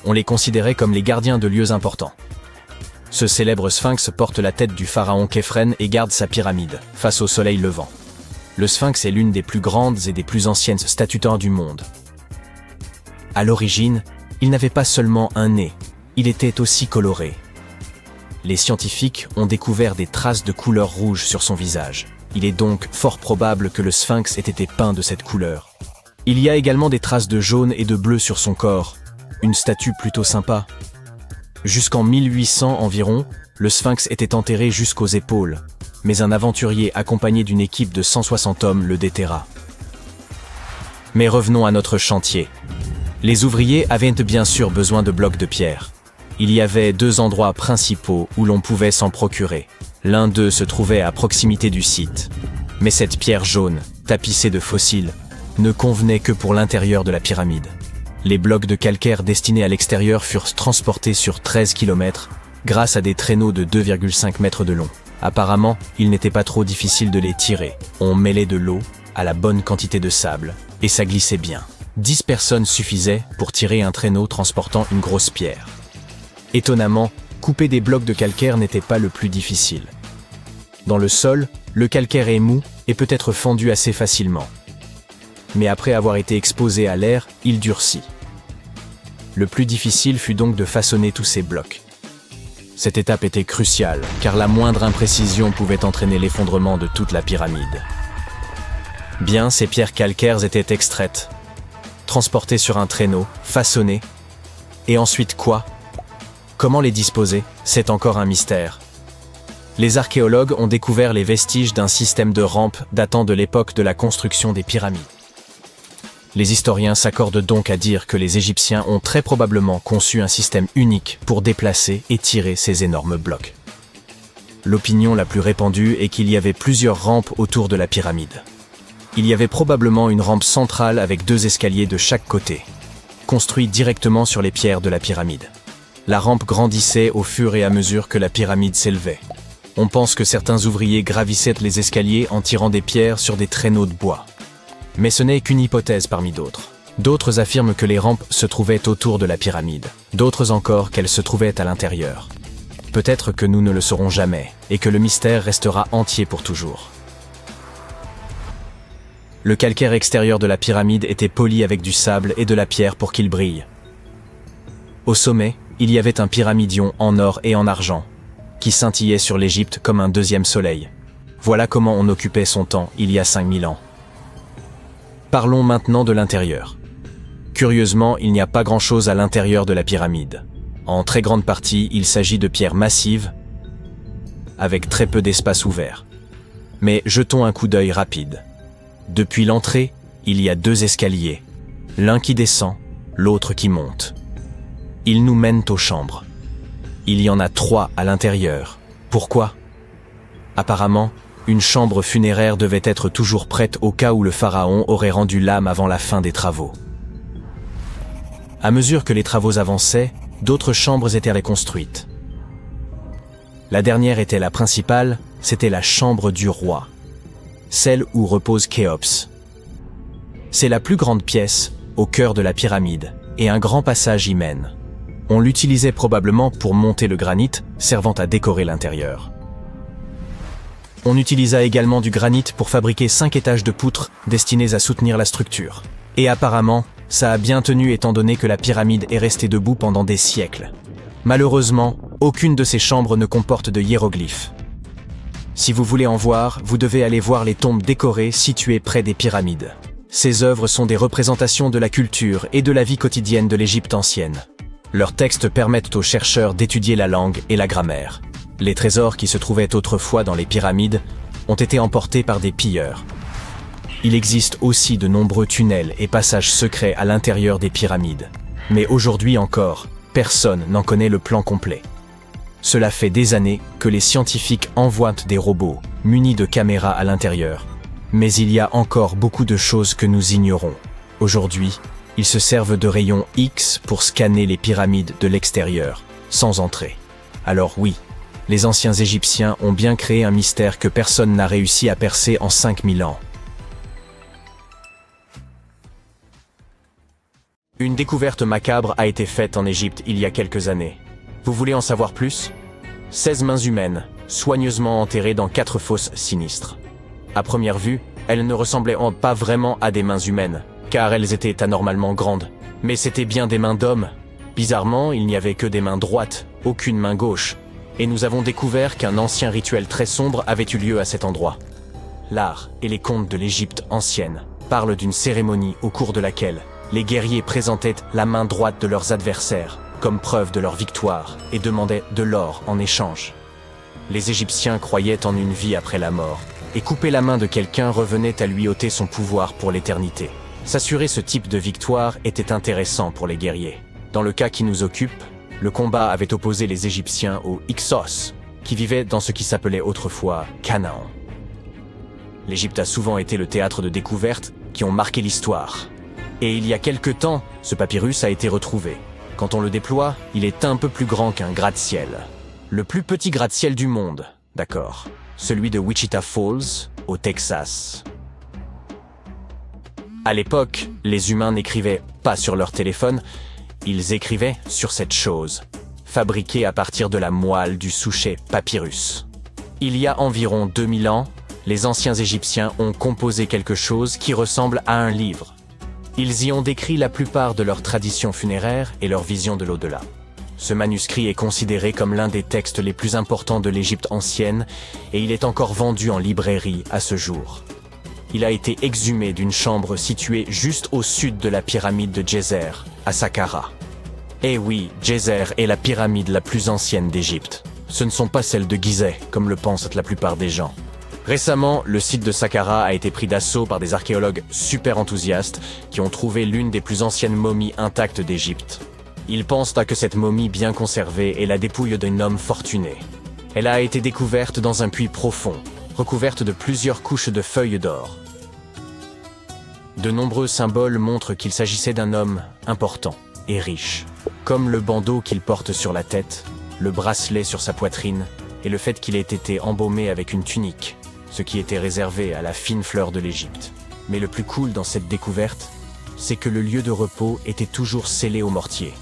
On les considérait comme les gardiens de lieux importants. Ce célèbre sphinx porte la tête du pharaon Khéphren et garde sa pyramide, face au soleil levant. Le sphinx est l'une des plus grandes et des plus anciennes statues du monde. À l'origine, il n'avait pas seulement un nez, il était aussi coloré. Les scientifiques ont découvert des traces de couleur rouge sur son visage. Il est donc fort probable que le sphinx ait été peint de cette couleur. Il y a également des traces de jaune et de bleu sur son corps, une statue plutôt sympa. Jusqu'en 1800 environ, le sphinx était enterré jusqu'aux épaules, mais un aventurier accompagné d'une équipe de 160 hommes le déterra. Mais revenons à notre chantier. Les ouvriers avaient bien sûr besoin de blocs de pierre. Il y avait 2 endroits principaux où l'on pouvait s'en procurer. L'un d'eux se trouvait à proximité du site. Mais cette pierre jaune, tapissée de fossiles, ne convenait que pour l'intérieur de la pyramide. Les blocs de calcaire destinés à l'extérieur furent transportés sur 13 km grâce à des traîneaux de 2,5 mètres de long. Apparemment, il n'était pas trop difficile de les tirer. On mêlait de l'eau à la bonne quantité de sable, et ça glissait bien. 10 personnes suffisaient pour tirer un traîneau transportant une grosse pierre. Étonnamment, couper des blocs de calcaire n'était pas le plus difficile. Dans le sol, le calcaire est mou et peut être fendu assez facilement. Mais après avoir été exposé à l'air, il durcit. Le plus difficile fut donc de façonner tous ces blocs. Cette étape était cruciale, car la moindre imprécision pouvait entraîner l'effondrement de toute la pyramide. Bien, ces pierres calcaires étaient extraites, transportées sur un traîneau, façonnées. Et ensuite quoi? Comment les disposer? C'est encore un mystère. Les archéologues ont découvert les vestiges d'un système de rampes datant de l'époque de la construction des pyramides. Les historiens s'accordent donc à dire que les Égyptiens ont très probablement conçu un système unique pour déplacer et tirer ces énormes blocs. L'opinion la plus répandue est qu'il y avait plusieurs rampes autour de la pyramide. Il y avait probablement une rampe centrale avec 2 escaliers de chaque côté, construits directement sur les pierres de la pyramide. La rampe grandissait au fur et à mesure que la pyramide s'élevait. On pense que certains ouvriers gravissaient les escaliers en tirant des pierres sur des traîneaux de bois. Mais ce n'est qu'une hypothèse parmi d'autres. D'autres affirment que les rampes se trouvaient autour de la pyramide. D'autres encore qu'elles se trouvaient à l'intérieur. Peut-être que nous ne le saurons jamais, et que le mystère restera entier pour toujours. Le calcaire extérieur de la pyramide était poli avec du sable et de la pierre pour qu'il brille. Au sommet, il y avait un pyramidion en or et en argent, qui scintillait sur l'Égypte comme un 2e soleil. Voilà comment on occupait son temps il y a 5000 ans. Parlons maintenant de l'intérieur. Curieusement, il n'y a pas grand-chose à l'intérieur de la pyramide. En très grande partie, il s'agit de pierres massives, avec très peu d'espace ouvert. Mais jetons un coup d'œil rapide. Depuis l'entrée, il y a 2 escaliers, l'un qui descend, l'autre qui monte. Ils nous mènent aux chambres. Il y en a 3 à l'intérieur. Pourquoi? Apparemment, une chambre funéraire devait être toujours prête au cas où le pharaon aurait rendu l'âme avant la fin des travaux. À mesure que les travaux avançaient, d'autres chambres étaient reconstruites. La dernière était la principale, c'était la chambre du roi. celle où repose Khéops. C'est la plus grande pièce, au cœur de la pyramide, et un grand passage y mène. On l'utilisait probablement pour monter le granit, servant à décorer l'intérieur. On utilisa également du granit pour fabriquer 5 étages de poutres destinés à soutenir la structure. Et apparemment, ça a bien tenu étant donné que la pyramide est restée debout pendant des siècles. Malheureusement, aucune de ces chambres ne comporte de hiéroglyphes. Si vous voulez en voir, vous devez aller voir les tombes décorées situées près des pyramides. Ces œuvres sont des représentations de la culture et de la vie quotidienne de l'Égypte ancienne. Leurs textes permettent aux chercheurs d'étudier la langue et la grammaire. Les trésors qui se trouvaient autrefois dans les pyramides ont été emportés par des pilleurs. Il existe aussi de nombreux tunnels et passages secrets à l'intérieur des pyramides. Mais aujourd'hui encore, personne n'en connaît le plan complet. Cela fait des années que les scientifiques envoient des robots munis de caméras à l'intérieur. Mais il y a encore beaucoup de choses que nous ignorons. Aujourd'hui, ils se servent de rayons X pour scanner les pyramides de l'extérieur, sans entrer. Alors oui, les anciens Égyptiens ont bien créé un mystère que personne n'a réussi à percer en 5000 ans. Une découverte macabre a été faite en Égypte il y a quelques années. Vous voulez en savoir plus ? 16 mains humaines, soigneusement enterrées dans 4 fosses sinistres. À première vue, elles ne ressemblaient pas vraiment à des mains humaines, car elles étaient anormalement grandes. Mais c'étaient bien des mains d'hommes. Bizarrement, il n'y avait que des mains droites, aucune main gauche. Et nous avons découvert qu'un ancien rituel très sombre avait eu lieu à cet endroit. L'art et les contes de l'Égypte ancienne parlent d'une cérémonie au cours de laquelle les guerriers présentaient la main droite de leurs adversaires comme preuve de leur victoire et demandaient de l'or en échange. Les Égyptiens croyaient en une vie après la mort, et couper la main de quelqu'un revenait à lui ôter son pouvoir pour l'éternité. S'assurer ce type de victoire était intéressant pour les guerriers. Dans le cas qui nous occupe, le combat avait opposé les Égyptiens aux Hyksos, qui vivaient dans ce qui s'appelait autrefois Canaan. L'Égypte a souvent été le théâtre de découvertes qui ont marqué l'histoire. Et il y a quelque temps, ce papyrus a été retrouvé. Quand on le déploie, il est un peu plus grand qu'un gratte-ciel. Le plus petit gratte-ciel du monde, d'accord. Celui de Wichita Falls, au Texas. À l'époque, les humains n'écrivaient pas sur leur téléphone, ils écrivaient sur cette chose, fabriquée à partir de la moelle du souchet papyrus. Il y a environ 2000 ans, les anciens Égyptiens ont composé quelque chose qui ressemble à un livre. Ils y ont décrit la plupart de leurs traditions funéraires et leur vision de l'au-delà. Ce manuscrit est considéré comme l'un des textes les plus importants de l'Égypte ancienne et il est encore vendu en librairie à ce jour. Il a été exhumé d'une chambre située juste au sud de la pyramide de Djeser, à Saqqara. Eh oui, Djeser est la pyramide la plus ancienne d'Égypte. Ce ne sont pas celles de Gizeh, comme le pensent la plupart des gens. Récemment, le site de Saqqara a été pris d'assaut par des archéologues super enthousiastes qui ont trouvé l'une des plus anciennes momies intactes d'Égypte. Ils pensent à que cette momie bien conservée est la dépouille d'un homme fortuné. Elle a été découverte dans un puits profond, recouverte de plusieurs couches de feuilles d'or. De nombreux symboles montrent qu'il s'agissait d'un homme important et riche, comme le bandeau qu'il porte sur la tête, le bracelet sur sa poitrine et le fait qu'il ait été embaumé avec une tunique, ce qui était réservé à la fine fleur de l'Égypte. Mais le plus cool dans cette découverte, c'est que le lieu de repos était toujours scellé au mortier,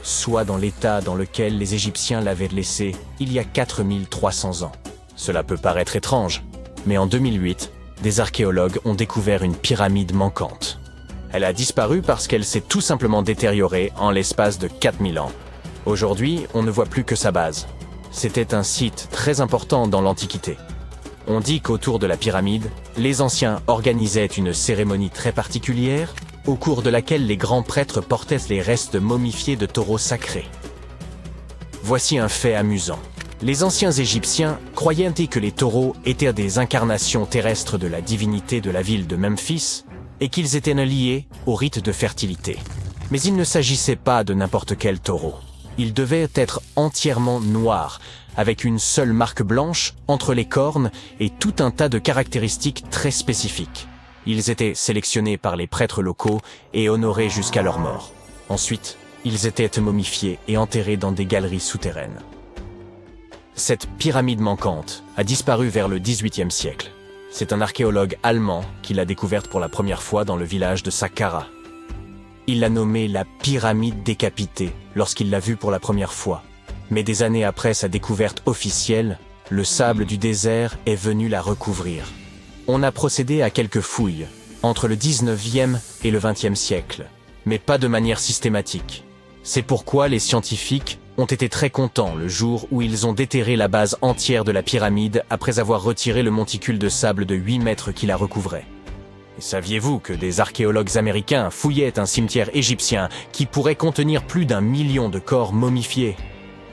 soit dans l'état dans lequel les Égyptiens l'avaient laissé il y a 4300 ans. Cela peut paraître étrange, mais en 2008, des archéologues ont découvert une pyramide manquante. Elle a disparu parce qu'elle s'est tout simplement détériorée en l'espace de 4000 ans. Aujourd'hui, on ne voit plus que sa base. C'était un site très important dans l'Antiquité. On dit qu'autour de la pyramide, les anciens organisaient une cérémonie très particulière, au cours de laquelle les grands prêtres portaient les restes momifiés de taureaux sacrés. Voici un fait amusant. Les anciens Égyptiens croyaient que les taureaux étaient des incarnations terrestres de la divinité de la ville de Memphis et qu'ils étaient liés au rite de fertilité. Mais il ne s'agissait pas de n'importe quel taureau. Ils devaient être entièrement noirs, avec une seule marque blanche entre les cornes et tout un tas de caractéristiques très spécifiques. Ils étaient sélectionnés par les prêtres locaux et honorés jusqu'à leur mort. Ensuite, ils étaient momifiés et enterrés dans des galeries souterraines. Cette pyramide manquante a disparu vers le XVIIIe siècle. C'est un archéologue allemand qui l'a découverte pour la première fois dans le village de Saqqara. Il l'a nommée la pyramide décapitée lorsqu'il l'a vue pour la première fois. Mais des années après sa découverte officielle, le sable du désert est venu la recouvrir. On a procédé à quelques fouilles, entre le 19e et le 20e siècle, mais pas de manière systématique. C'est pourquoi les scientifiques ont été très contents le jour où ils ont déterré la base entière de la pyramide après avoir retiré le monticule de sable de 8 mètres qui la recouvrait. Et saviez-vous que des archéologues américains fouillaient un cimetière égyptien qui pourrait contenir plus d'1 million de corps momifiés?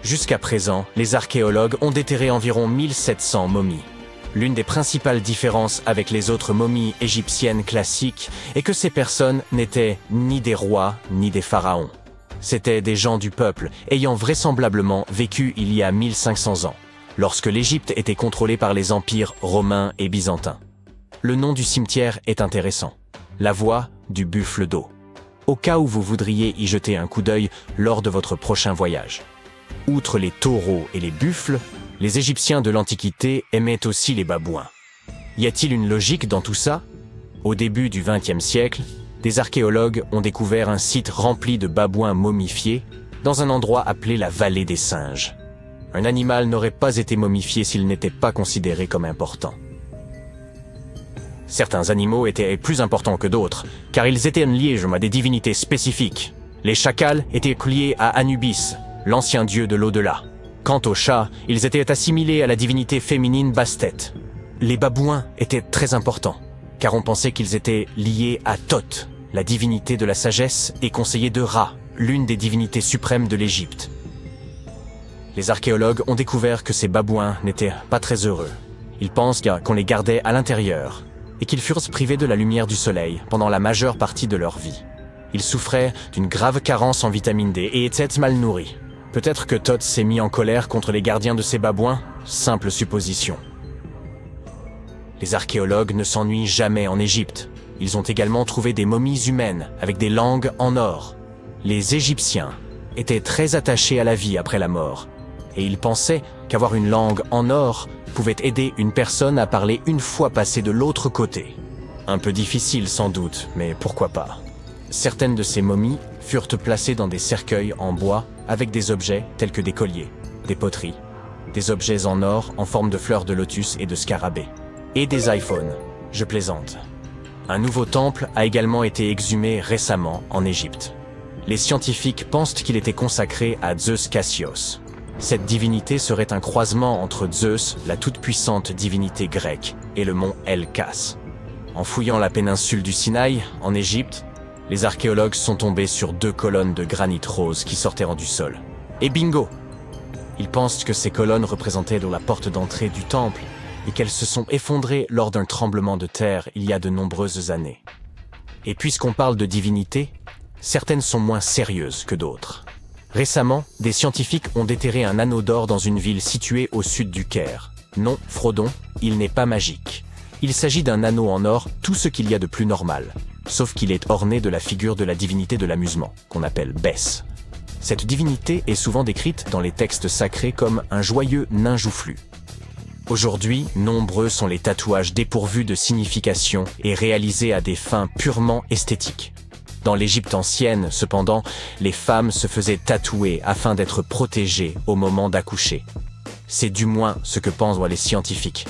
Jusqu'à présent, les archéologues ont déterré environ 1700 momies. L'une des principales différences avec les autres momies égyptiennes classiques est que ces personnes n'étaient ni des rois ni des pharaons. C'étaient des gens du peuple ayant vraisemblablement vécu il y a 1500 ans, lorsque l'Égypte était contrôlée par les empires romains et byzantins. Le nom du cimetière est intéressant, la voie du buffle d'eau, au cas où vous voudriez y jeter un coup d'œil lors de votre prochain voyage. Outre les taureaux et les buffles, les Égyptiens de l'Antiquité aimaient aussi les babouins. Y a-t-il une logique dans tout ça? Au début du XXe siècle, des archéologues ont découvert un site rempli de babouins momifiés dans un endroit appelé la vallée des singes. Un animal n'aurait pas été momifié s'il n'était pas considéré comme important. Certains animaux étaient plus importants que d'autres, car ils étaient liés à des divinités spécifiques. Les chacals étaient liés à Anubis, l'ancien dieu de l'au-delà. Quant aux chats, ils étaient assimilés à la divinité féminine Bastet. Les babouins étaient très importants, car on pensait qu'ils étaient liés à Thoth, la divinité de la sagesse et conseiller de Ra, l'une des divinités suprêmes de l'Égypte. Les archéologues ont découvert que ces babouins n'étaient pas très heureux. Ils pensent qu'on les gardait à l'intérieur et qu'ils furent privés de la lumière du soleil pendant la majeure partie de leur vie. Ils souffraient d'une grave carence en vitamine D et étaient mal nourris. Peut-être que Thoth s'est mis en colère contre les gardiens de ces babouins, simple supposition. Les archéologues ne s'ennuient jamais en Égypte. Ils ont également trouvé des momies humaines avec des langues en or. Les Égyptiens étaient très attachés à la vie après la mort, et ils pensaient qu'avoir une langue en or pouvait aider une personne à parler une fois passée de l'autre côté. Un peu difficile sans doute, mais pourquoi pas. Certaines de ces momies furent placées dans des cercueils en bois avec des objets tels que des colliers, des poteries, des objets en or en forme de fleurs de lotus et de scarabées, et des iPhones. Je plaisante. Un nouveau temple a également été exhumé récemment en Égypte. Les scientifiques pensent qu'il était consacré à Zeus Cassios. Cette divinité serait un croisement entre Zeus, la toute-puissante divinité grecque, et le mont El-Kas. En fouillant la péninsule du Sinaï, en Égypte, les archéologues sont tombés sur 2 colonnes de granit rose qui sortaient du sol. Et bingo! Ils pensent que ces colonnes représentaient la porte d'entrée du temple et qu'elles se sont effondrées lors d'un tremblement de terre il y a de nombreuses années. Et puisqu'on parle de divinité, certaines sont moins sérieuses que d'autres. Récemment, des scientifiques ont déterré un anneau d'or dans une ville située au sud du Caire. Non, Frodon, il n'est pas magique. Il s'agit d'un anneau en or, tout ce qu'il y a de plus normal, sauf qu'il est orné de la figure de la divinité de l'amusement, qu'on appelle Bès. Cette divinité est souvent décrite dans les textes sacrés comme un joyeux nain joufflu. Aujourd'hui, nombreux sont les tatouages dépourvus de signification et réalisés à des fins purement esthétiques. Dans l'Égypte ancienne, cependant, les femmes se faisaient tatouer afin d'être protégées au moment d'accoucher. C'est du moins ce que pensent les scientifiques.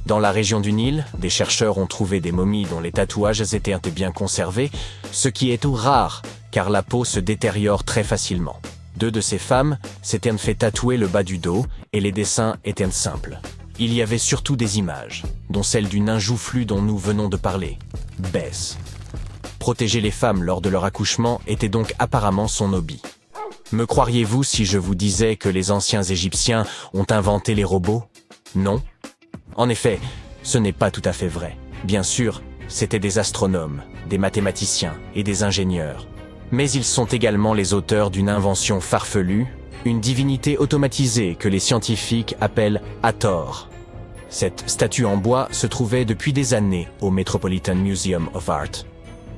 Dans la région du Nil, des chercheurs ont trouvé des momies dont les tatouages étaient bien conservés, ce qui est tout rare, car la peau se détériore très facilement. 2 de ces femmes s'étaient fait tatouer le bas du dos et les dessins étaient simples. Il y avait surtout des images, dont celle du nain joufflu dont nous venons de parler, Bès. Protéger les femmes lors de leur accouchement était donc apparemment son hobby. Me croiriez-vous si je vous disais que les anciens Égyptiens ont inventé les robots? Non. En effet, ce n'est pas tout à fait vrai. Bien sûr, c'étaient des astronomes, des mathématiciens et des ingénieurs. Mais ils sont également les auteurs d'une invention farfelue, une divinité automatisée que les scientifiques appellent Hathor. Cette statue en bois se trouvait depuis des années au Metropolitan Museum of Art,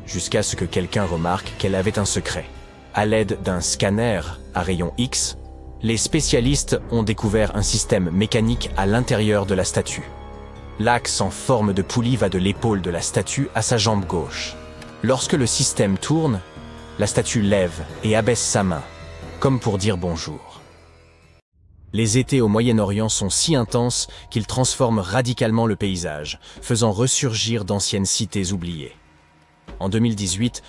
jusqu'à ce que quelqu'un remarque qu'elle avait un secret. À l'aide d'un scanner à rayon X, les spécialistes ont découvert un système mécanique à l'intérieur de la statue. L'axe en forme de poulie va de l'épaule de la statue à sa jambe gauche. Lorsque le système tourne, la statue lève et abaisse sa main, comme pour dire bonjour. Les étés au Moyen-Orient sont si intenses qu'ils transforment radicalement le paysage, faisant ressurgir d'anciennes cités oubliées. En 2018,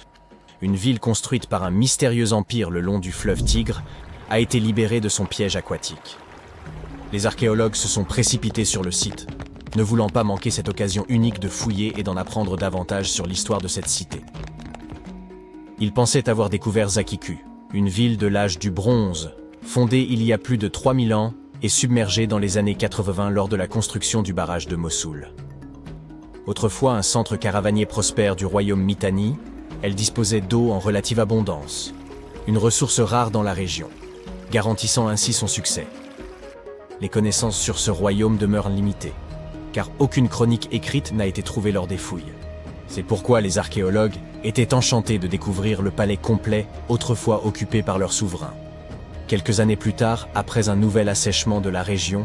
une ville construite par un mystérieux empire le long du fleuve Tigre a été libérée de son piège aquatique. Les archéologues se sont précipités sur le site, ne voulant pas manquer cette occasion unique de fouiller et d'en apprendre davantage sur l'histoire de cette cité. Ils pensaient avoir découvert Zakiku, une ville de l'âge du bronze, fondée il y a plus de 3000 ans et submergée dans les années 80 lors de la construction du barrage de Mossoul. Autrefois un centre caravanier prospère du royaume Mitanni, elle disposait d'eau en relative abondance, une ressource rare dans la région, garantissant ainsi son succès. Les connaissances sur ce royaume demeurent limitées, car aucune chronique écrite n'a été trouvée lors des fouilles. C'est pourquoi les archéologues étaient enchantés de découvrir le palais complet, autrefois occupé par leur souverain. Quelques années plus tard, après un nouvel assèchement de la région,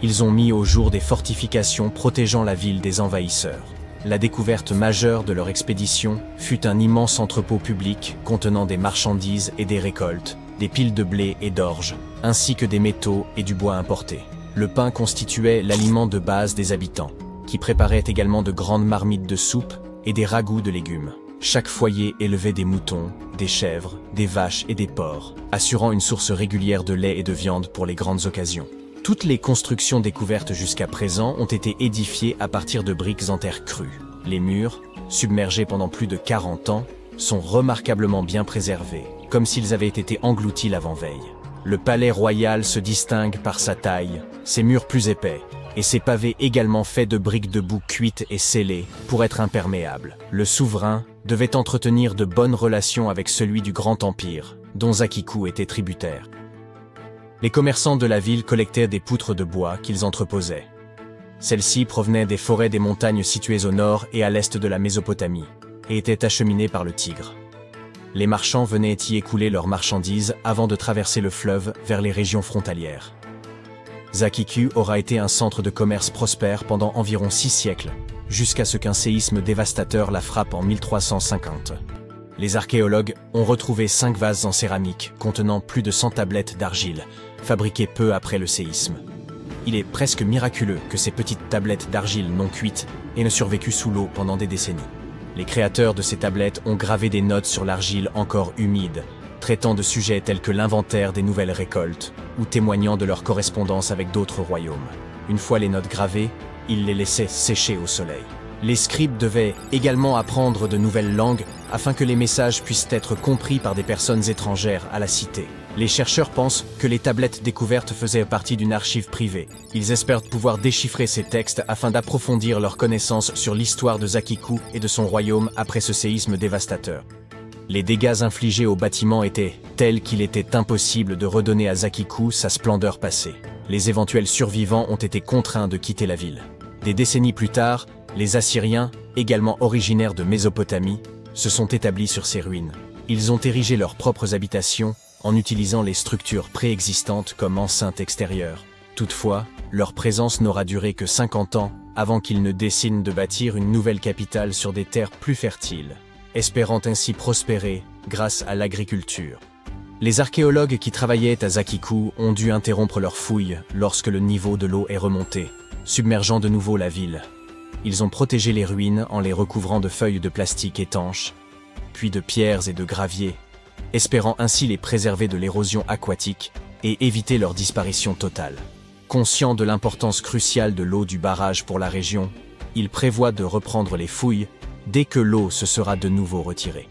ils ont mis au jour des fortifications protégeant la ville des envahisseurs. La découverte majeure de leur expédition fut un immense entrepôt public contenant des marchandises et des récoltes, des piles de blé et d'orge, ainsi que des métaux et du bois importés. Le pain constituait l'aliment de base des habitants, qui préparaient également de grandes marmites de soupe et des ragoûts de légumes. Chaque foyer élevait des moutons, des chèvres, des vaches et des porcs, assurant une source régulière de lait et de viande pour les grandes occasions. Toutes les constructions découvertes jusqu'à présent ont été édifiées à partir de briques en terre crue. Les murs, submergés pendant plus de 40 ans, sont remarquablement bien préservés, comme s'ils avaient été engloutis l'avant-veille. Le palais royal se distingue par sa taille, ses murs plus épais, et ses pavés également faits de briques de boue cuites et scellées pour être imperméables. Le souverain devait entretenir de bonnes relations avec celui du Grand Empire, dont Zakiku était tributaire. Les commerçants de la ville collectaient des poutres de bois qu'ils entreposaient. Celles-ci provenaient des forêts des montagnes situées au nord et à l'est de la Mésopotamie, et étaient acheminées par le Tigre. Les marchands venaient y écouler leurs marchandises avant de traverser le fleuve vers les régions frontalières. Zakiku aura été un centre de commerce prospère pendant environ 6 siècles, jusqu'à ce qu'un séisme dévastateur la frappe en 1350. Les archéologues ont retrouvé 5 vases en céramique contenant plus de 100 tablettes d'argile, fabriquées peu après le séisme. Il est presque miraculeux que ces petites tablettes d'argile non cuites aient ne survécu sous l'eau pendant des décennies. Les créateurs de ces tablettes ont gravé des notes sur l'argile encore humide, traitant de sujets tels que l'inventaire des nouvelles récoltes ou témoignant de leur correspondance avec d'autres royaumes. Une fois les notes gravées, ils les laissaient sécher au soleil. Les scribes devaient également apprendre de nouvelles langues afin que les messages puissent être compris par des personnes étrangères à la cité. Les chercheurs pensent que les tablettes découvertes faisaient partie d'une archive privée. Ils espèrent pouvoir déchiffrer ces textes afin d'approfondir leurs connaissances sur l'histoire de Zakiku et de son royaume après ce séisme dévastateur. Les dégâts infligés au bâtiment étaient tels qu'il était impossible de redonner à Zakiku sa splendeur passée. Les éventuels survivants ont été contraints de quitter la ville. Des décennies plus tard, les Assyriens, également originaires de Mésopotamie, se sont établis sur ces ruines. Ils ont érigé leurs propres habitations en utilisant les structures préexistantes comme enceintes extérieures. Toutefois, leur présence n'aura duré que 50 ans avant qu'ils ne dessinent de bâtir une nouvelle capitale sur des terres plus fertiles, espérant ainsi prospérer grâce à l'agriculture. Les archéologues qui travaillaient à Zakiku ont dû interrompre leurs fouilles lorsque le niveau de l'eau est remonté, submergeant de nouveau la ville. Ils ont protégé les ruines en les recouvrant de feuilles de plastique étanches, puis de pierres et de gravier, espérant ainsi les préserver de l'érosion aquatique et éviter leur disparition totale. Conscients de l'importance cruciale de l'eau du barrage pour la région, ils prévoient de reprendre les fouilles dès que l'eau se sera de nouveau retirée.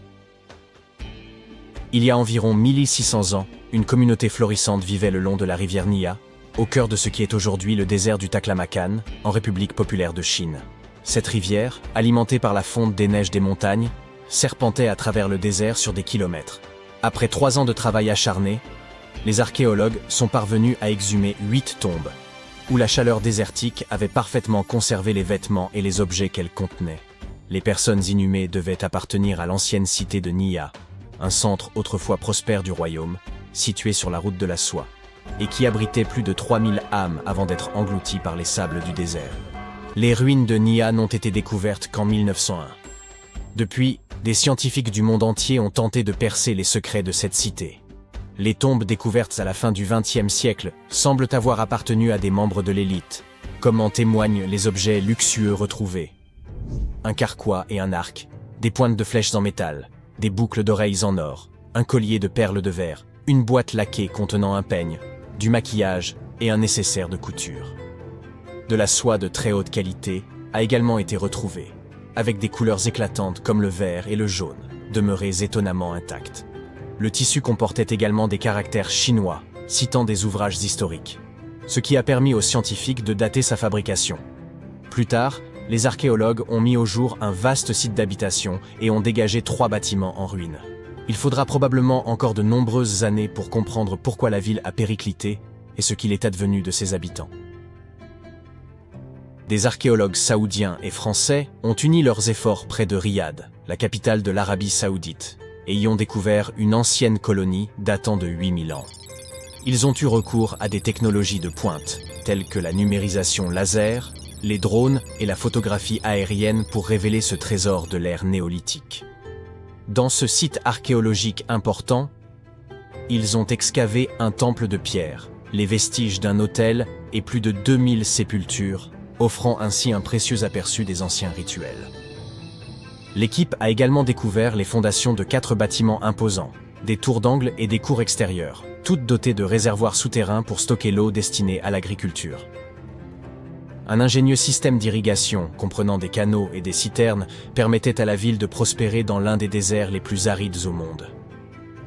Il y a environ 1600 ans, une communauté florissante vivait le long de la rivière Nia, au cœur de ce qui est aujourd'hui le désert du Taklamakan, en République populaire de Chine. Cette rivière, alimentée par la fonte des neiges des montagnes, serpentait à travers le désert sur des kilomètres. Après 3 ans de travail acharné, les archéologues sont parvenus à exhumer 8 tombes, où la chaleur désertique avait parfaitement conservé les vêtements et les objets qu'elles contenaient. Les personnes inhumées devaient appartenir à l'ancienne cité de Nia, un centre autrefois prospère du royaume, situé sur la route de la soie, et qui abritait plus de 3000 âmes avant d'être englouti par les sables du désert. Les ruines de Nia n'ont été découvertes qu'en 1901. Depuis, des scientifiques du monde entier ont tenté de percer les secrets de cette cité. Les tombes découvertes à la fin du XXe siècle semblent avoir appartenu à des membres de l'élite, comme en témoignent les objets luxueux retrouvés. Un carquois et un arc, des pointes de flèches en métal, des boucles d'oreilles en or, un collier de perles de verre, une boîte laquée contenant un peigne, du maquillage et un nécessaire de couture. De la soie de très haute qualité a également été retrouvée, avec des couleurs éclatantes comme le vert et le jaune, demeurées étonnamment intactes. Le tissu comportait également des caractères chinois, citant des ouvrages historiques, ce qui a permis aux scientifiques de dater sa fabrication. Plus tard, les archéologues ont mis au jour un vaste site d'habitation et ont dégagé 3 bâtiments en ruine. Il faudra probablement encore de nombreuses années pour comprendre pourquoi la ville a périclité et ce qu'il est advenu de ses habitants. Des archéologues saoudiens et français ont uni leurs efforts près de Riyad, la capitale de l'Arabie saoudite, et y ont découvert une ancienne colonie datant de 8000 ans. Ils ont eu recours à des technologies de pointe, telles que la numérisation laser, les drones et la photographie aérienne pour révéler ce trésor de l'ère néolithique. Dans ce site archéologique important, ils ont excavé un temple de pierre, les vestiges d'un autel et plus de 2000 sépultures, offrant ainsi un précieux aperçu des anciens rituels. L'équipe a également découvert les fondations de 4 bâtiments imposants, des tours d'angle et des cours extérieures, toutes dotées de réservoirs souterrains pour stocker l'eau destinée à l'agriculture. Un ingénieux système d'irrigation, comprenant des canaux et des citernes, permettait à la ville de prospérer dans l'un des déserts les plus arides au monde.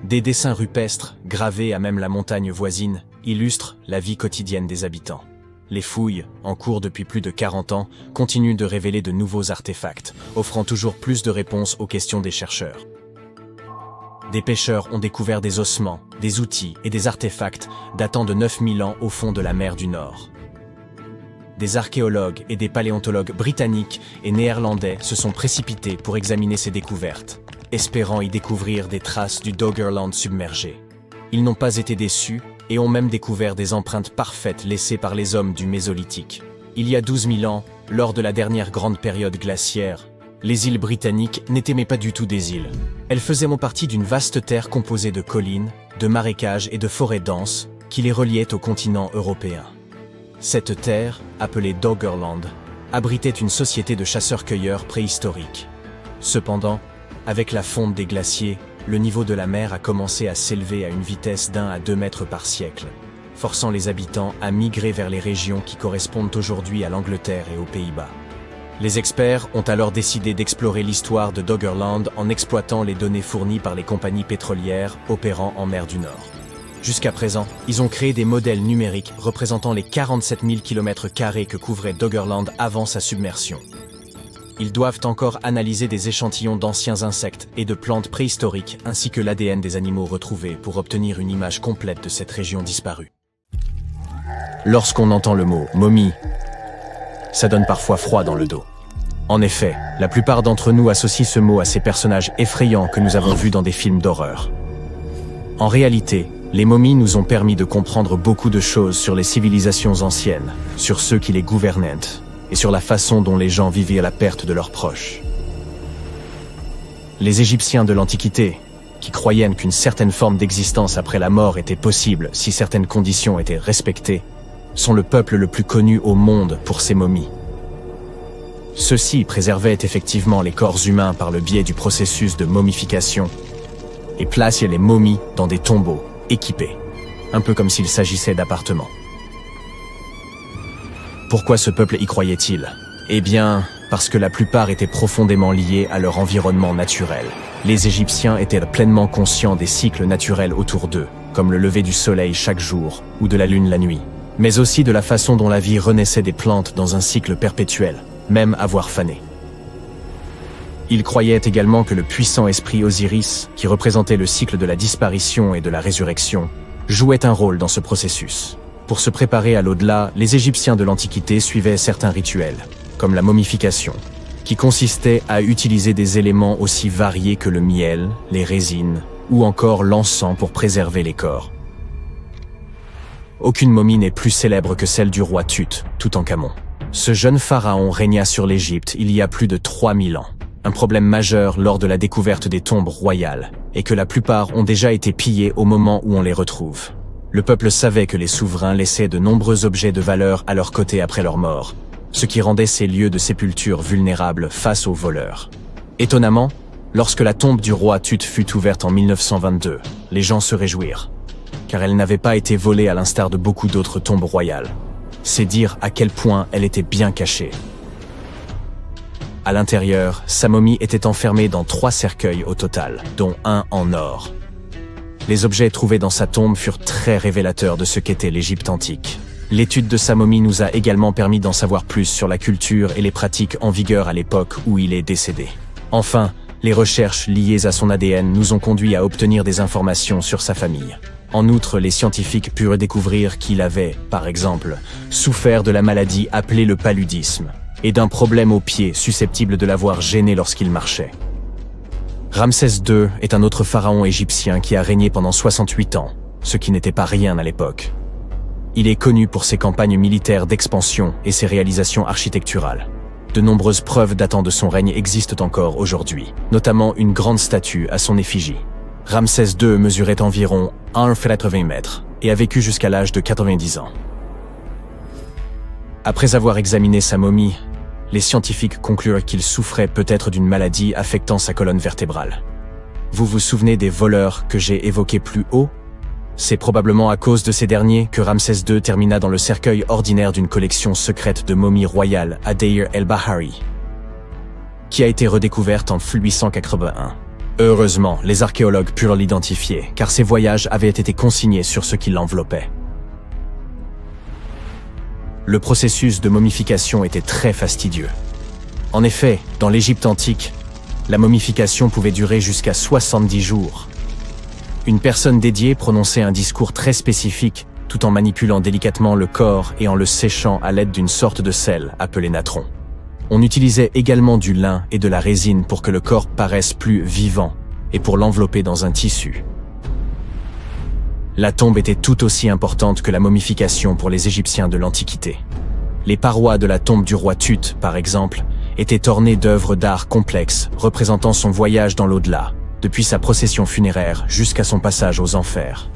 Des dessins rupestres, gravés à même la montagne voisine, illustrent la vie quotidienne des habitants. Les fouilles, en cours depuis plus de 40 ans, continuent de révéler de nouveaux artefacts, offrant toujours plus de réponses aux questions des chercheurs. Des pêcheurs ont découvert des ossements, des outils et des artefacts datant de 9000 ans au fond de la mer du Nord. Des archéologues et des paléontologues britanniques et néerlandais se sont précipités pour examiner ces découvertes, espérant y découvrir des traces du Doggerland submergé. Ils n'ont pas été déçus et ont même découvert des empreintes parfaites laissées par les hommes du Mésolithique. Il y a 12 000 ans, lors de la dernière grande période glaciaire, les îles britanniques n'étaient mais pas du tout des îles. Elles faisaient partie d'une vaste terre composée de collines, de marécages et de forêts denses qui les reliaient au continent européen. Cette terre, appelée Doggerland, abritait une société de chasseurs-cueilleurs préhistoriques. Cependant, avec la fonte des glaciers, le niveau de la mer a commencé à s'élever à une vitesse d'1 à 2 mètres par siècle, forçant les habitants à migrer vers les régions qui correspondent aujourd'hui à l'Angleterre et aux Pays-Bas. Les experts ont alors décidé d'explorer l'histoire de Doggerland en exploitant les données fournies par les compagnies pétrolières opérant en mer du Nord. Jusqu'à présent, ils ont créé des modèles numériques représentant les 47 000 km² que couvrait Doggerland avant sa submersion. Ils doivent encore analyser des échantillons d'anciens insectes et de plantes préhistoriques ainsi que l'ADN des animaux retrouvés pour obtenir une image complète de cette région disparue. Lorsqu'on entend le mot « momie », ça donne parfois froid dans le dos. En effet, la plupart d'entre nous associent ce mot à ces personnages effrayants que nous avons vus dans des films d'horreur. En réalité, les momies nous ont permis de comprendre beaucoup de choses sur les civilisations anciennes, sur ceux qui les gouvernaient, et sur la façon dont les gens vivaient à la perte de leurs proches. Les Égyptiens de l'Antiquité, qui croyaient qu'une certaine forme d'existence après la mort était possible si certaines conditions étaient respectées, sont le peuple le plus connu au monde pour ses momies. Ceux-ci préservaient effectivement les corps humains par le biais du processus de momification et plaçaient les momies dans des tombeaux équipés, un peu comme s'il s'agissait d'appartements. Pourquoi ce peuple y croyait-il? Eh bien, parce que la plupart étaient profondément liés à leur environnement naturel. Les Égyptiens étaient pleinement conscients des cycles naturels autour d'eux, comme le lever du soleil chaque jour ou de la lune la nuit, mais aussi de la façon dont la vie renaissait des plantes dans un cycle perpétuel, même à voir faner. Ils croyaient également que le puissant esprit Osiris, qui représentait le cycle de la disparition et de la résurrection, jouait un rôle dans ce processus. Pour se préparer à l'au-delà, les Égyptiens de l'Antiquité suivaient certains rituels, comme la momification, qui consistait à utiliser des éléments aussi variés que le miel, les résines ou encore l'encens pour préserver les corps. Aucune momie n'est plus célèbre que celle du roi Tut, Toutankhamon. Ce jeune pharaon régna sur l'Égypte il y a plus de 3000 ans. Un problème majeur lors de la découverte des tombes royales est que la plupart ont déjà été pillées au moment où on les retrouve. Le peuple savait que les souverains laissaient de nombreux objets de valeur à leur côté après leur mort, ce qui rendait ces lieux de sépulture vulnérables face aux voleurs. Étonnamment, lorsque la tombe du roi Tut fut ouverte en 1922, les gens se réjouirent, car elle n'avait pas été volée à l'instar de beaucoup d'autres tombes royales. C'est dire à quel point elle était bien cachée. À l'intérieur, sa momie était enfermée dans 3 cercueils au total, dont un en or. Les objets trouvés dans sa tombe furent très révélateurs de ce qu'était l'Égypte antique. L'étude de sa momie nous a également permis d'en savoir plus sur la culture et les pratiques en vigueur à l'époque où il est décédé. Enfin, les recherches liées à son ADN nous ont conduit à obtenir des informations sur sa famille. En outre, les scientifiques purent découvrir qu'il avait, par exemple, souffert de la maladie appelée le paludisme, et d'un problème au pied susceptible de l'avoir gêné lorsqu'il marchait. Ramsès II est un autre pharaon égyptien qui a régné pendant 68 ans, ce qui n'était pas rien à l'époque. Il est connu pour ses campagnes militaires d'expansion et ses réalisations architecturales. De nombreuses preuves datant de son règne existent encore aujourd'hui, notamment une grande statue à son effigie. Ramsès II mesurait environ 1,80 m et a vécu jusqu'à l'âge de 90 ans. Après avoir examiné sa momie, les scientifiques conclurent qu'il souffrait peut-être d'une maladie affectant sa colonne vertébrale. Vous vous souvenez des voleurs que j'ai évoqués plus haut? C'est probablement à cause de ces derniers que Ramsès II termina dans le cercueil ordinaire d'une collection secrète de momies royales à Deir el-Bahari, qui a été redécouverte en 1881. Heureusement, les archéologues purent l'identifier, car ses voyages avaient été consignés sur ce qui l'enveloppait. Le processus de momification était très fastidieux. En effet, dans l'Égypte antique, la momification pouvait durer jusqu'à 70 jours. Une personne dédiée prononçait un discours très spécifique, tout en manipulant délicatement le corps et en le séchant à l'aide d'une sorte de sel appelé natron. On utilisait également du lin et de la résine pour que le corps paraisse plus vivant et pour l'envelopper dans un tissu. La tombe était tout aussi importante que la momification pour les Égyptiens de l'Antiquité. Les parois de la tombe du roi Tut, par exemple, étaient ornées d'œuvres d'art complexes représentant son voyage dans l'au-delà, depuis sa procession funéraire jusqu'à son passage aux enfers.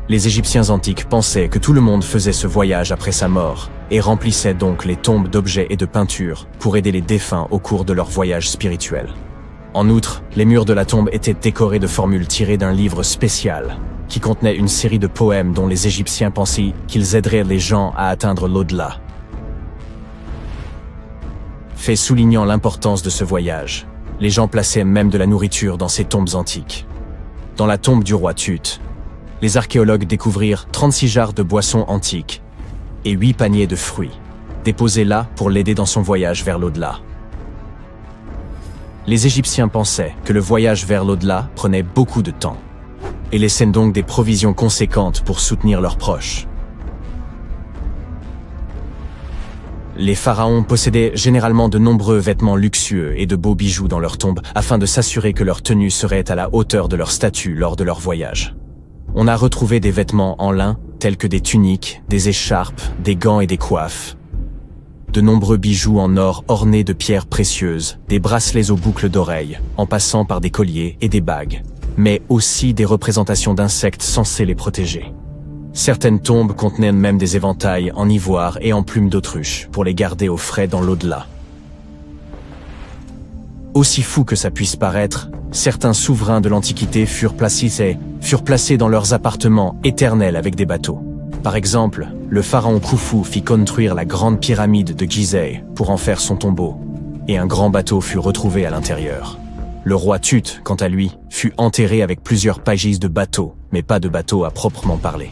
Les Égyptiens antiques pensaient que tout le monde faisait ce voyage après sa mort et remplissaient donc les tombes d'objets et de peintures pour aider les défunts au cours de leur voyage spirituel. En outre, les murs de la tombe étaient décorés de formules tirées d'un livre spécial qui contenait une série de poèmes dont les Égyptiens pensaient qu'ils aideraient les gens à atteindre l'au-delà. Fait soulignant l'importance de ce voyage, les gens plaçaient même de la nourriture dans ces tombes antiques. Dans la tombe du roi Tut, les archéologues découvrirent 36 jarres de boissons antiques et 8 paniers de fruits, déposés là pour l'aider dans son voyage vers l'au-delà. Les Égyptiens pensaient que le voyage vers l'au-delà prenait beaucoup de temps et laissaient donc des provisions conséquentes pour soutenir leurs proches. Les pharaons possédaient généralement de nombreux vêtements luxueux et de beaux bijoux dans leurs tombes afin de s'assurer que leur tenue serait à la hauteur de leur statut lors de leur voyage. On a retrouvé des vêtements en lin tels que des tuniques, des écharpes, des gants et des coiffes. De nombreux bijoux en or ornés de pierres précieuses, des bracelets aux boucles d'oreilles, en passant par des colliers et des bagues, mais aussi des représentations d'insectes censés les protéger. Certaines tombes contenaient même des éventails en ivoire et en plumes d'autruche pour les garder au frais dans l'au-delà. Aussi fou que ça puisse paraître, certains souverains de l'Antiquité furent placés dans leurs appartements éternels avec des bateaux. Par exemple, le pharaon Khufu fit construire la grande pyramide de Gizeh pour en faire son tombeau, et un grand bateau fut retrouvé à l'intérieur. Le roi Tut, quant à lui, fut enterré avec plusieurs pages de bateaux, mais pas de bateau à proprement parler.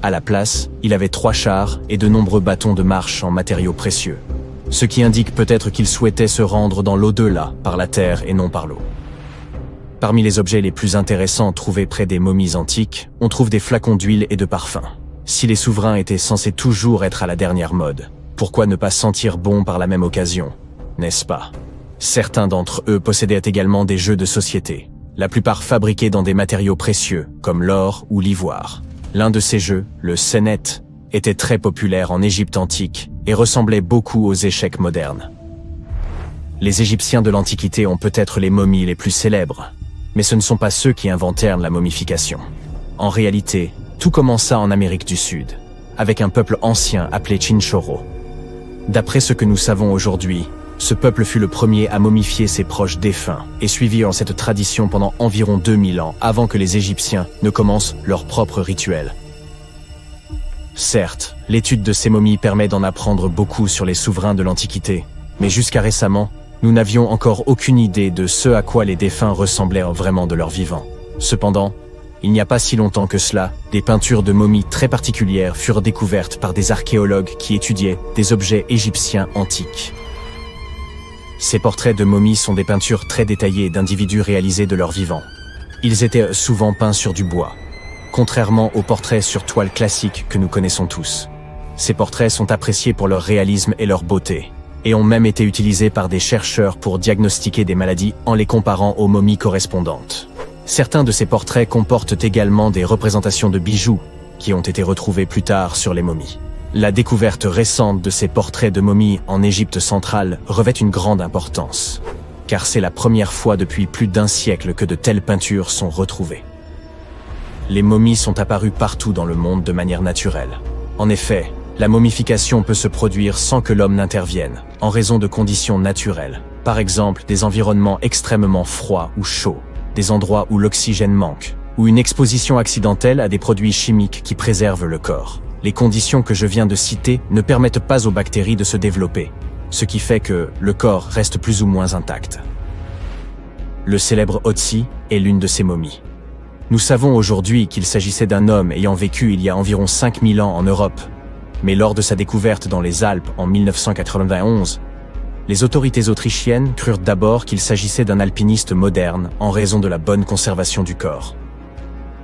À la place, il avait 3 chars et de nombreux bâtons de marche en matériaux précieux, ce qui indique peut-être qu'il souhaitait se rendre dans l'au-delà par la terre et non par l'eau. Parmi les objets les plus intéressants trouvés près des momies antiques, on trouve des flacons d'huile et de parfums. Si les souverains étaient censés toujours être à la dernière mode, pourquoi ne pas sentir bon par la même occasion, n'est-ce pas? Certains d'entre eux possédaient également des jeux de société, la plupart fabriqués dans des matériaux précieux, comme l'or ou l'ivoire. L'un de ces jeux, le Senet, était très populaire en Égypte antique et ressemblait beaucoup aux échecs modernes. Les Égyptiens de l'Antiquité ont peut-être les momies les plus célèbres, mais ce ne sont pas ceux qui inventèrent la momification. En réalité, tout commença en Amérique du Sud, avec un peuple ancien appelé Chinchorro. D'après ce que nous savons aujourd'hui, ce peuple fut le premier à momifier ses proches défunts et suivirent cette tradition pendant environ 2000 ans avant que les Égyptiens ne commencent leur propre rituel. Certes, l'étude de ces momies permet d'en apprendre beaucoup sur les souverains de l'Antiquité, mais jusqu'à récemment, nous n'avions encore aucune idée de ce à quoi les défunts ressemblèrent vraiment de leur vivant. Cependant, il n'y a pas si longtemps que cela, des peintures de momies très particulières furent découvertes par des archéologues qui étudiaient des objets égyptiens antiques. Ces portraits de momies sont des peintures très détaillées d'individus réalisés de leur vivant. Ils étaient souvent peints sur du bois, contrairement aux portraits sur toile classiques que nous connaissons tous. Ces portraits sont appréciés pour leur réalisme et leur beauté, et ont même été utilisés par des chercheurs pour diagnostiquer des maladies en les comparant aux momies correspondantes. Certains de ces portraits comportent également des représentations de bijoux qui ont été retrouvés plus tard sur les momies. La découverte récente de ces portraits de momies en Égypte centrale revêt une grande importance, car c'est la première fois depuis plus d'un siècle que de telles peintures sont retrouvées. Les momies sont apparues partout dans le monde de manière naturelle. En effet, la momification peut se produire sans que l'homme n'intervienne, en raison de conditions naturelles. Par exemple, des environnements extrêmement froids ou chauds, des endroits où l'oxygène manque, ou une exposition accidentelle à des produits chimiques qui préservent le corps. Les conditions que je viens de citer ne permettent pas aux bactéries de se développer, ce qui fait que le corps reste plus ou moins intact. Le célèbre Otzi est l'une de ces momies. Nous savons aujourd'hui qu'il s'agissait d'un homme ayant vécu il y a environ 5000 ans en Europe, mais lors de sa découverte dans les Alpes en 1991, les autorités autrichiennes crurent d'abord qu'il s'agissait d'un alpiniste moderne en raison de la bonne conservation du corps.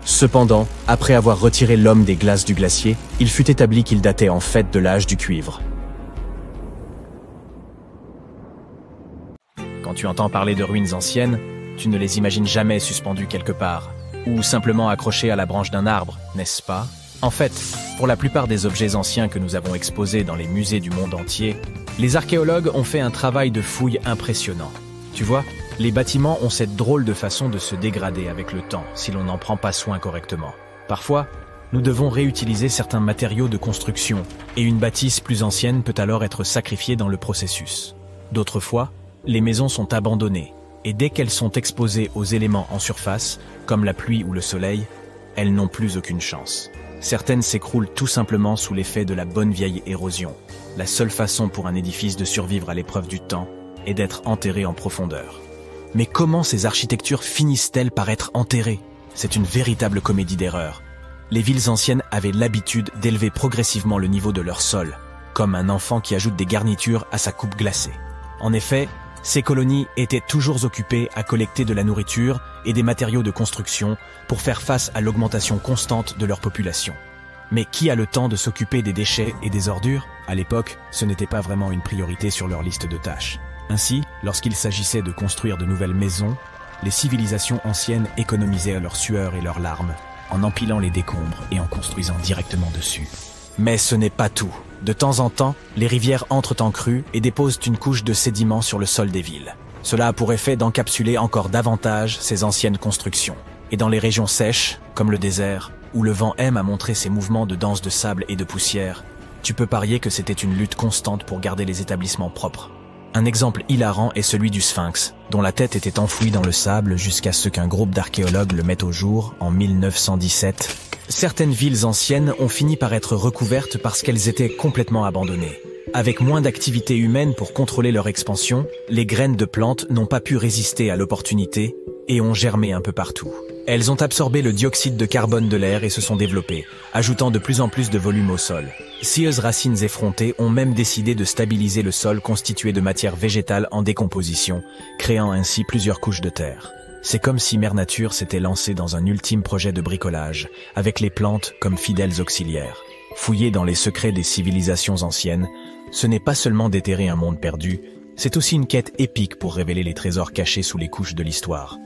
Cependant, après avoir retiré l'homme des glaces du glacier, il fut établi qu'il datait en fait de l'âge du cuivre. Quand tu entends parler de ruines anciennes, tu ne les imagines jamais suspendues quelque part, ou simplement accrochées à la branche d'un arbre, n'est-ce pas ? En fait, pour la plupart des objets anciens que nous avons exposés dans les musées du monde entier, les archéologues ont fait un travail de fouille impressionnant. Tu vois, les bâtiments ont cette drôle de façon de se dégrader avec le temps si l'on n'en prend pas soin correctement. Parfois, nous devons réutiliser certains matériaux de construction et une bâtisse plus ancienne peut alors être sacrifiée dans le processus. D'autres fois, les maisons sont abandonnées et dès qu'elles sont exposées aux éléments en surface, comme la pluie ou le soleil, elles n'ont plus aucune chance. Certaines s'écroulent tout simplement sous l'effet de la bonne vieille érosion. La seule façon pour un édifice de survivre à l'épreuve du temps est d'être enterré en profondeur. Mais comment ces architectures finissent-elles par être enterrées ? C'est une véritable comédie d'erreurs. Les villes anciennes avaient l'habitude d'élever progressivement le niveau de leur sol, comme un enfant qui ajoute des garnitures à sa coupe glacée. En effet, ces colonies étaient toujours occupées à collecter de la nourriture et des matériaux de construction pour faire face à l'augmentation constante de leur population. Mais qui a le temps de s'occuper des déchets et des ordures ? À l'époque, ce n'était pas vraiment une priorité sur leur liste de tâches. Ainsi, lorsqu'il s'agissait de construire de nouvelles maisons, les civilisations anciennes économisaient leur sueur et leurs larmes en empilant les décombres et en construisant directement dessus. Mais ce n'est pas tout. De temps en temps, les rivières entrent en crue et déposent une couche de sédiments sur le sol des villes. Cela a pour effet d'encapsuler encore davantage ces anciennes constructions. Et dans les régions sèches, comme le désert, où le vent aime à montrer ses mouvements de danse de sable et de poussière, tu peux parier que c'était une lutte constante pour garder les établissements propres. Un exemple hilarant est celui du Sphinx, dont la tête était enfouie dans le sable jusqu'à ce qu'un groupe d'archéologues le mette au jour en 1917. Certaines villes anciennes ont fini par être recouvertes parce qu'elles étaient complètement abandonnées. Avec moins d'activité humaine pour contrôler leur expansion, les graines de plantes n'ont pas pu résister à l'opportunité et ont germé un peu partout. Elles ont absorbé le dioxyde de carbone de l'air et se sont développées, ajoutant de plus en plus de volume au sol. Scieuses racines effrontées ont même décidé de stabiliser le sol constitué de matière végétale en décomposition, créant ainsi plusieurs couches de terre. C'est comme si Mère Nature s'était lancée dans un ultime projet de bricolage, avec les plantes comme fidèles auxiliaires. Fouiller dans les secrets des civilisations anciennes, ce n'est pas seulement déterrer un monde perdu, c'est aussi une quête épique pour révéler les trésors cachés sous les couches de l'histoire.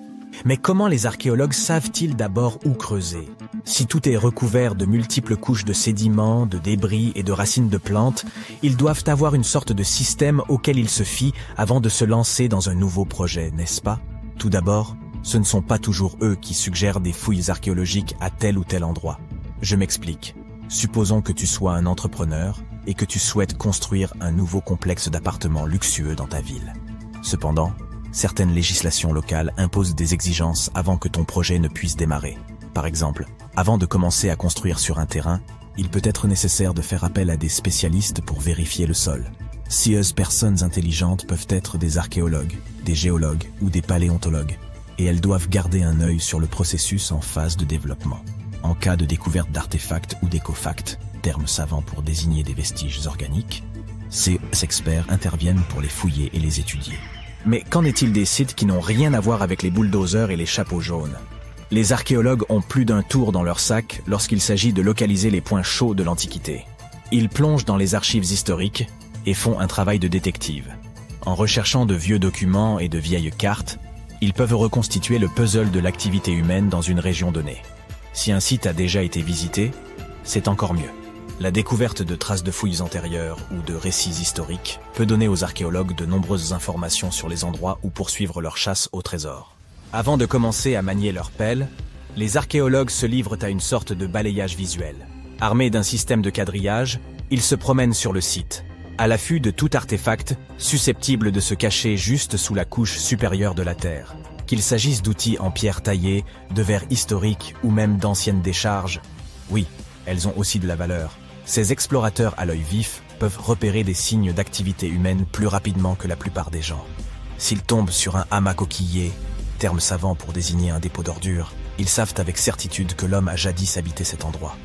Mais comment les archéologues savent-ils d'abord où creuser? Si tout est recouvert de multiples couches de sédiments, de débris et de racines de plantes, ils doivent avoir une sorte de système auquel ils se fient avant de se lancer dans un nouveau projet, n'est-ce pas? Tout d'abord, ce ne sont pas toujours eux qui suggèrent des fouilles archéologiques à tel ou tel endroit. Je m'explique. Supposons que tu sois un entrepreneur et que tu souhaites construire un nouveau complexe d'appartements luxueux dans ta ville. Cependant, certaines législations locales imposent des exigences avant que ton projet ne puisse démarrer. Par exemple, avant de commencer à construire sur un terrain, il peut être nécessaire de faire appel à des spécialistes pour vérifier le sol. Ces personnes intelligentes peuvent être des archéologues, des géologues ou des paléontologues, et elles doivent garder un œil sur le processus en phase de développement. En cas de découverte d'artefacts ou d'écofacts, termes savants pour désigner des vestiges organiques, ces experts interviennent pour les fouiller et les étudier. Mais qu'en est-il des sites qui n'ont rien à voir avec les bulldozers et les chapeaux jaunes? Les archéologues ont plus d'un tour dans leur sac lorsqu'il s'agit de localiser les points chauds de l'Antiquité. Ils plongent dans les archives historiques et font un travail de détective. En recherchant de vieux documents et de vieilles cartes, ils peuvent reconstituer le puzzle de l'activité humaine dans une région donnée. Si un site a déjà été visité, c'est encore mieux. La découverte de traces de fouilles antérieures ou de récits historiques peut donner aux archéologues de nombreuses informations sur les endroits où poursuivre leur chasse au trésor. Avant de commencer à manier leur pelle, les archéologues se livrent à une sorte de balayage visuel. Armés d'un système de quadrillage, ils se promènent sur le site, à l'affût de tout artefact susceptible de se cacher juste sous la couche supérieure de la terre. Qu'il s'agisse d'outils en pierre taillée, de verres historiques ou même d'anciennes décharges, oui, elles ont aussi de la valeur. Ces explorateurs à l'œil vif peuvent repérer des signes d'activité humaine plus rapidement que la plupart des gens. S'ils tombent sur un hamac coquillé, terme savant pour désigner un dépôt d'ordures, ils savent avec certitude que l'homme a jadis habité cet endroit.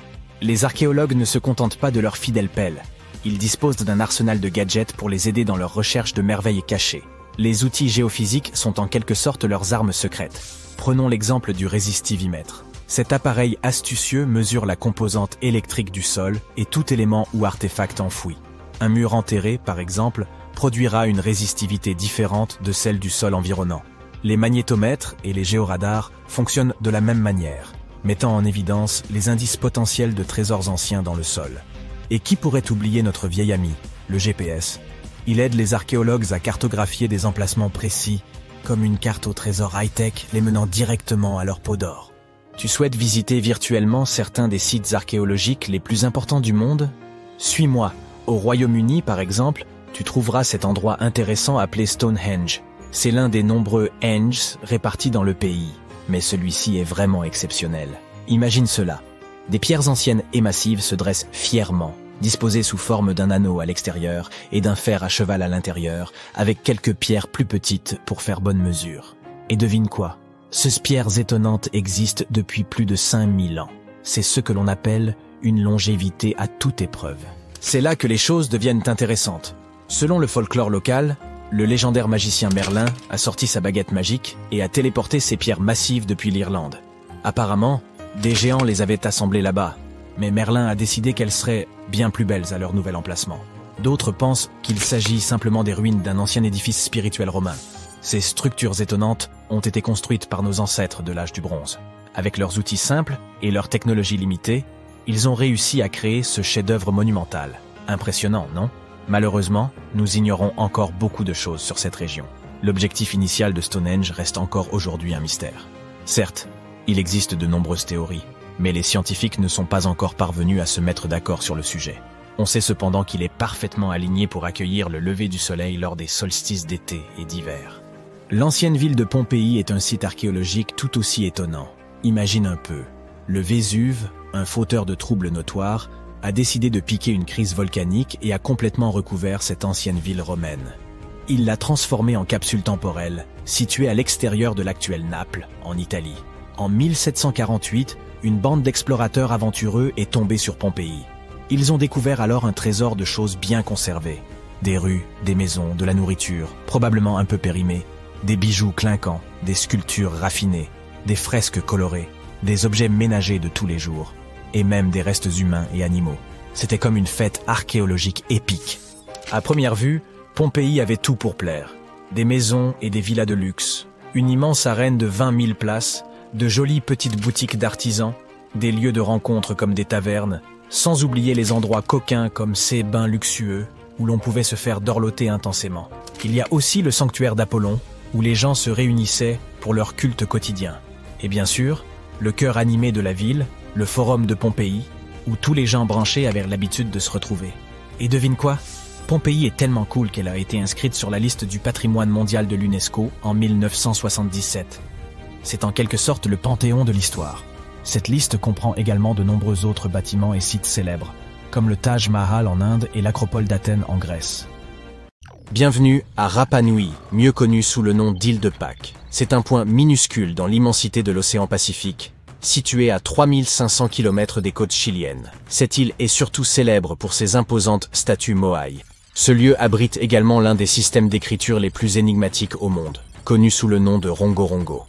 Les archéologues ne se contentent pas de leur fidèle pelle. Ils disposent d'un arsenal de gadgets pour les aider dans leur recherche de merveilles cachées. Les outils géophysiques sont en quelque sorte leurs armes secrètes. Prenons l'exemple du résistivimètre. Cet appareil astucieux mesure la composante électrique du sol et tout élément ou artefact enfoui. Un mur enterré, par exemple, produira une résistivité différente de celle du sol environnant. Les magnétomètres et les géoradars fonctionnent de la même manière, mettant en évidence les indices potentiels de trésors anciens dans le sol. Et qui pourrait oublier notre vieil ami, le GPS? Il aide les archéologues à cartographier des emplacements précis, comme une carte au trésor high-tech les menant directement à leur peau d'or. Tu souhaites visiter virtuellement certains des sites archéologiques les plus importants du monde? Suis-moi. Au Royaume-Uni, par exemple, tu trouveras cet endroit intéressant appelé Stonehenge. C'est l'un des nombreux Henges répartis dans le pays, mais celui-ci est vraiment exceptionnel. Imagine cela. Des pierres anciennes et massives se dressent fièrement, disposées sous forme d'un anneau à l'extérieur et d'un fer à cheval à l'intérieur, avec quelques pierres plus petites pour faire bonne mesure. Et devine quoi? Ces pierres étonnantes existent depuis plus de 5000 ans. C'est ce que l'on appelle une longévité à toute épreuve. C'est là que les choses deviennent intéressantes. Selon le folklore local, le légendaire magicien Merlin a sorti sa baguette magique et a téléporté ces pierres massives depuis l'Irlande. Apparemment, des géants les avaient assemblées là-bas, mais Merlin a décidé qu'elles seraient bien plus belles à leur nouvel emplacement. D'autres pensent qu'il s'agit simplement des ruines d'un ancien édifice spirituel romain. Ces structures étonnantes ont été construites par nos ancêtres de l'âge du bronze. Avec leurs outils simples et leur technologie limitée, ils ont réussi à créer ce chef-d'œuvre monumental. Impressionnant, non? Malheureusement, nous ignorons encore beaucoup de choses sur cette région. L'objectif initial de Stonehenge reste encore aujourd'hui un mystère. Certes, il existe de nombreuses théories, mais les scientifiques ne sont pas encore parvenus à se mettre d'accord sur le sujet. On sait cependant qu'il est parfaitement aligné pour accueillir le lever du soleil lors des solstices d'été et d'hiver. L'ancienne ville de Pompéi est un site archéologique tout aussi étonnant. Imagine un peu, le Vésuve, un fauteur de troubles notoires, a décidé de piquer une crise volcanique et a complètement recouvert cette ancienne ville romaine. Il l'a transformée en capsule temporelle, située à l'extérieur de l'actuelle Naples, en Italie. En 1748, une bande d'explorateurs aventureux est tombée sur Pompéi. Ils ont découvert alors un trésor de choses bien conservées. Des rues, des maisons, de la nourriture, probablement un peu périmée, des bijoux clinquants, des sculptures raffinées, des fresques colorées, des objets ménagers de tous les jours, et même des restes humains et animaux. C'était comme une fête archéologique épique. À première vue, Pompéi avait tout pour plaire. Des maisons et des villas de luxe, Une immense arène de 20 000 places, de jolies petites boutiques d'artisans, des lieux de rencontre comme des tavernes, sans oublier les endroits coquins comme ces bains luxueux où l'on pouvait se faire dorloter intensément. Il y a aussi le sanctuaire d'Apollon, où les gens se réunissaient pour leur culte quotidien. Et bien sûr, le cœur animé de la ville, le forum de Pompéi, où tous les gens branchés avaient l'habitude de se retrouver. Et devine quoi? Pompéi est tellement cool qu'elle a été inscrite sur la liste du patrimoine mondial de l'UNESCO en 1977. C'est en quelque sorte le panthéon de l'histoire. Cette liste comprend également de nombreux autres bâtiments et sites célèbres, comme le Taj Mahal en Inde et l'Acropole d'Athènes en Grèce. Bienvenue à Rapa Nui, mieux connu sous le nom d'île de Pâques. C'est un point minuscule dans l'immensité de l'océan Pacifique, situé à 3500 km des côtes chiliennes. Cette île est surtout célèbre pour ses imposantes statues Moai. Ce lieu abrite également l'un des systèmes d'écriture les plus énigmatiques au monde, connu sous le nom de Rongorongo.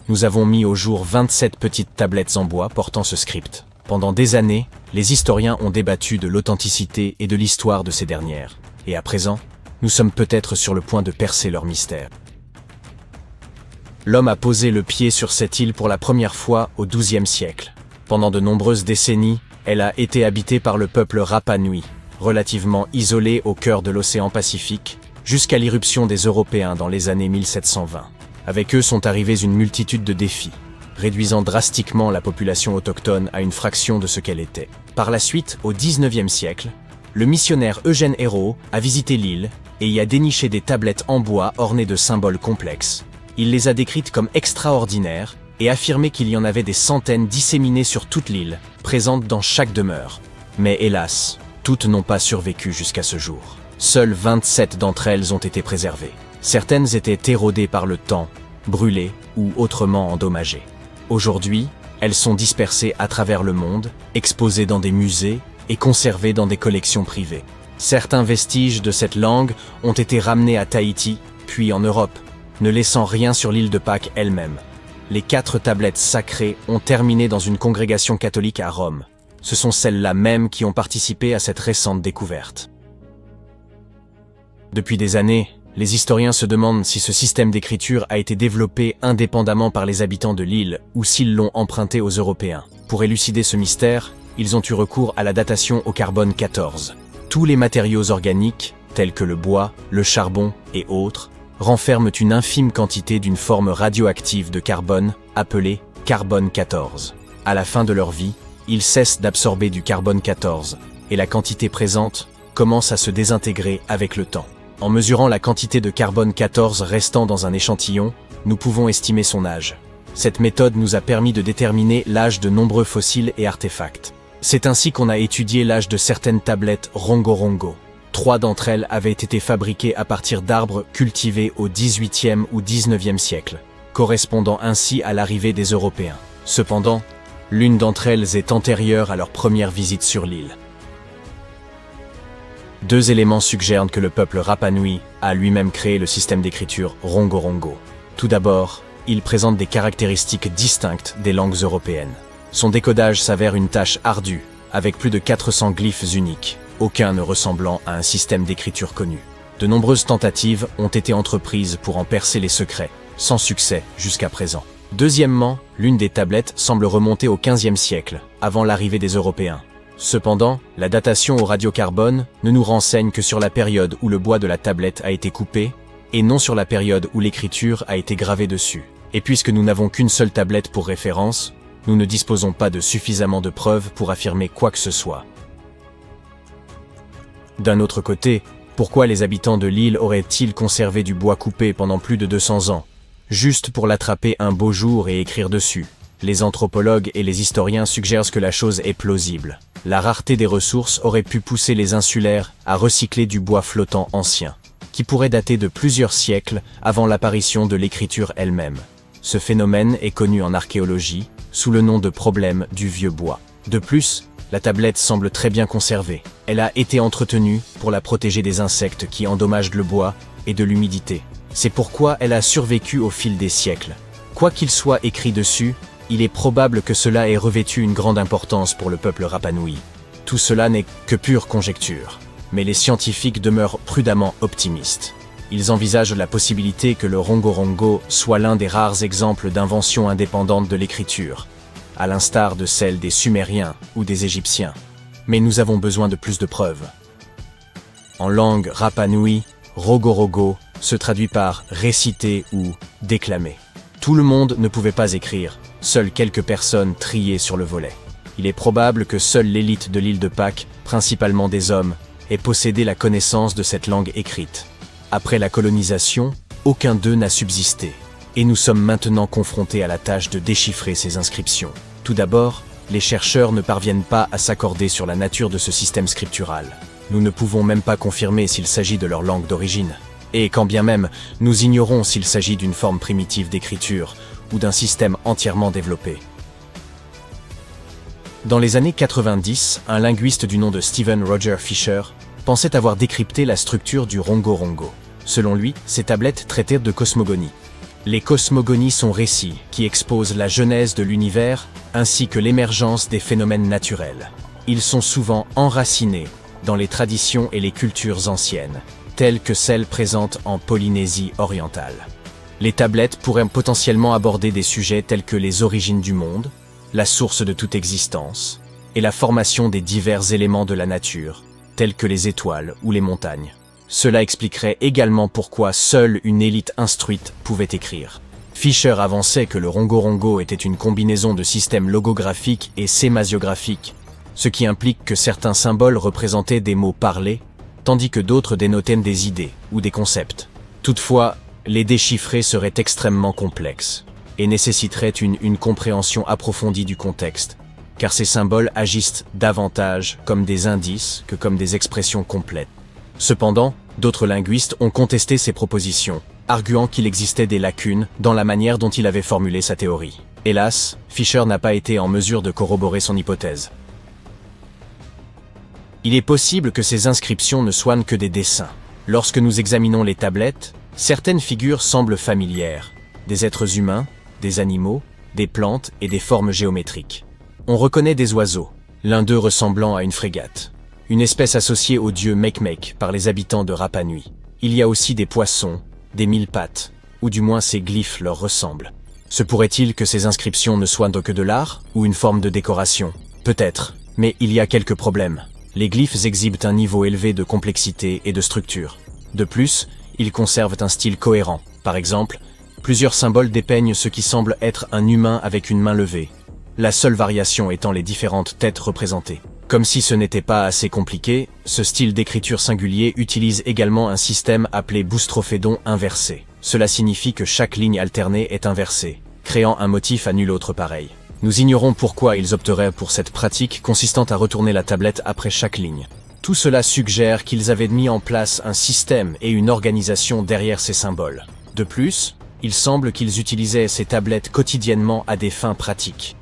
Nous avons mis au jour 27 petites tablettes en bois portant ce script. Pendant des années, les historiens ont débattu de l'authenticité et de l'histoire de ces dernières. Et à présent, nous sommes peut-être sur le point de percer leur mystère. L'homme a posé le pied sur cette île pour la première fois au XIIe siècle. Pendant de nombreuses décennies, elle a été habitée par le peuple Rapa Nui, relativement isolé au cœur de l'océan Pacifique, jusqu'à l'irruption des Européens dans les années 1720. Avec eux sont arrivés une multitude de défis, réduisant drastiquement la population autochtone à une fraction de ce qu'elle était. Par la suite, au XIXe siècle, le missionnaire Eugène Hérault a visité l'île et y a déniché des tablettes en bois ornées de symboles complexes. Il les a décrites comme extraordinaires et affirmé qu'il y en avait des centaines disséminées sur toute l'île, présentes dans chaque demeure. Mais hélas, toutes n'ont pas survécu jusqu'à ce jour. Seules 27 d'entre elles ont été préservées. Certaines étaient érodées par le temps, brûlées ou autrement endommagées. Aujourd'hui, elles sont dispersées à travers le monde, exposées dans des musées et conservées dans des collections privées. Certains vestiges de cette langue ont été ramenés à Tahiti, puis en Europe, ne laissant rien sur l'île de Pâques elle-même. Les 4 tablettes sacrées ont terminé dans une congrégation catholique à Rome. Ce sont celles-là même qui ont participé à cette récente découverte. Depuis des années, les historiens se demandent si ce système d'écriture a été développé indépendamment par les habitants de l'île ou s'ils l'ont emprunté aux Européens. Pour élucider ce mystère, ils ont eu recours à la datation au carbone 14. Tous les matériaux organiques, tels que le bois, le charbon et autres, renferment une infime quantité d'une forme radioactive de carbone, appelée carbone 14. À la fin de leur vie, ils cessent d'absorber du carbone 14, et la quantité présente commence à se désintégrer avec le temps. En mesurant la quantité de carbone 14 restant dans un échantillon, nous pouvons estimer son âge. Cette méthode nous a permis de déterminer l'âge de nombreux fossiles et artefacts. C'est ainsi qu'on a étudié l'âge de certaines tablettes Rongorongo. 3 d'entre elles avaient été fabriquées à partir d'arbres cultivés au XVIIIe ou XIXe siècle, correspondant ainsi à l'arrivée des Européens. Cependant, l'une d'entre elles est antérieure à leur première visite sur l'île. 2 éléments suggèrent que le peuple Rapa Nui a lui-même créé le système d'écriture Rongorongo. Tout d'abord, il présente des caractéristiques distinctes des langues européennes. Son décodage s'avère une tâche ardue, avec plus de 400 glyphes uniques, aucun ne ressemblant à un système d'écriture connu. De nombreuses tentatives ont été entreprises pour en percer les secrets, sans succès jusqu'à présent. Deuxièmement, l'une des tablettes semble remonter au XVe siècle, avant l'arrivée des Européens. Cependant, la datation au radiocarbone ne nous renseigne que sur la période où le bois de la tablette a été coupé, et non sur la période où l'écriture a été gravée dessus. Et puisque nous n'avons qu'une seule tablette pour référence, nous ne disposons pas de suffisamment de preuves pour affirmer quoi que ce soit. D'un autre côté, pourquoi les habitants de l'île auraient-ils conservé du bois coupé pendant plus de 200 ans, juste pour l'attraper un beau jour et écrire dessus? Les anthropologues et les historiens suggèrent que la chose est plausible. La rareté des ressources aurait pu pousser les insulaires à recycler du bois flottant ancien, qui pourrait dater de plusieurs siècles avant l'apparition de l'écriture elle-même. Ce phénomène est connu en archéologie sous le nom de problème du vieux bois. De plus, la tablette semble très bien conservée. Elle a été entretenue pour la protéger des insectes qui endommagent le bois et de l'humidité. C'est pourquoi elle a survécu au fil des siècles. Quoi qu'il soit écrit dessus, il est probable que cela ait revêtu une grande importance pour le peuple Rapa Nui. Tout cela n'est que pure conjecture, mais les scientifiques demeurent prudemment optimistes. Ils envisagent la possibilité que le Rongorongo soit l'un des rares exemples d'invention indépendante de l'écriture, à l'instar de celle des Sumériens ou des Égyptiens. Mais nous avons besoin de plus de preuves. En langue Rapa Nui, Rogorogo se traduit par réciter ou déclamer. Tout le monde ne pouvait pas écrire, seules quelques personnes triaient sur le volet. Il est probable que seule l'élite de l'île de Pâques, principalement des hommes, ait possédé la connaissance de cette langue écrite. Après la colonisation, aucun d'eux n'a subsisté, et nous sommes maintenant confrontés à la tâche de déchiffrer ces inscriptions. Tout d'abord, les chercheurs ne parviennent pas à s'accorder sur la nature de ce système scriptural. Nous ne pouvons même pas confirmer s'il s'agit de leur langue d'origine. Et quand bien même, nous ignorons s'il s'agit d'une forme primitive d'écriture ou d'un système entièrement développé. Dans les années 90, un linguiste du nom de Stephen Roger Fisher pensait avoir décrypté la structure du Rongorongo. Selon lui, ces tablettes traitaient de cosmogonie. Les cosmogonies sont récits qui exposent la genèse de l'univers ainsi que l'émergence des phénomènes naturels. Ils sont souvent enracinés dans les traditions et les cultures anciennes, telles que celles présentes en Polynésie orientale. Les tablettes pourraient potentiellement aborder des sujets tels que les origines du monde, la source de toute existence, et la formation des divers éléments de la nature, tels que les étoiles ou les montagnes. Cela expliquerait également pourquoi seule une élite instruite pouvait écrire. Fisher avançait que le Rongorongo était une combinaison de systèmes logographiques et sémasiographiques, ce qui implique que certains symboles représentaient des mots parlés, tandis que d'autres dénotaient des idées ou des concepts. Toutefois, les déchiffrer serait extrêmement complexe et nécessiterait une compréhension approfondie du contexte, car ces symboles agissent davantage comme des indices que comme des expressions complètes. Cependant, d'autres linguistes ont contesté ces propositions, arguant qu'il existait des lacunes dans la manière dont il avait formulé sa théorie. Hélas, Fisher n'a pas été en mesure de corroborer son hypothèse. Il est possible que ces inscriptions ne soient que des dessins. Lorsque nous examinons les tablettes, certaines figures semblent familières, des êtres humains, des animaux, des plantes et des formes géométriques. On reconnaît des oiseaux, l'un d'eux ressemblant à une frégate, une espèce associée au dieu Mekmek par les habitants de Rapa Nui. Il y a aussi des poissons, des mille pattes, ou du moins ces glyphes leur ressemblent. Se pourrait-il que ces inscriptions ne soient que de l'art ou une forme de décoration? Peut-être, mais il y a quelques problèmes. Les glyphes exhibent un niveau élevé de complexité et de structure. De plus, ils conservent un style cohérent. Par exemple, plusieurs symboles dépeignent ce qui semble être un humain avec une main levée, la seule variation étant les différentes têtes représentées. Comme si ce n'était pas assez compliqué, ce style d'écriture singulier utilise également un système appelé boustrophédon inversé. Cela signifie que chaque ligne alternée est inversée, créant un motif à nul autre pareil. Nous ignorons pourquoi ils opteraient pour cette pratique consistant à retourner la tablette après chaque ligne. Tout cela suggère qu'ils avaient mis en place un système et une organisation derrière ces symboles. De plus, il semble qu'ils utilisaient ces tablettes quotidiennement à des fins pratiques.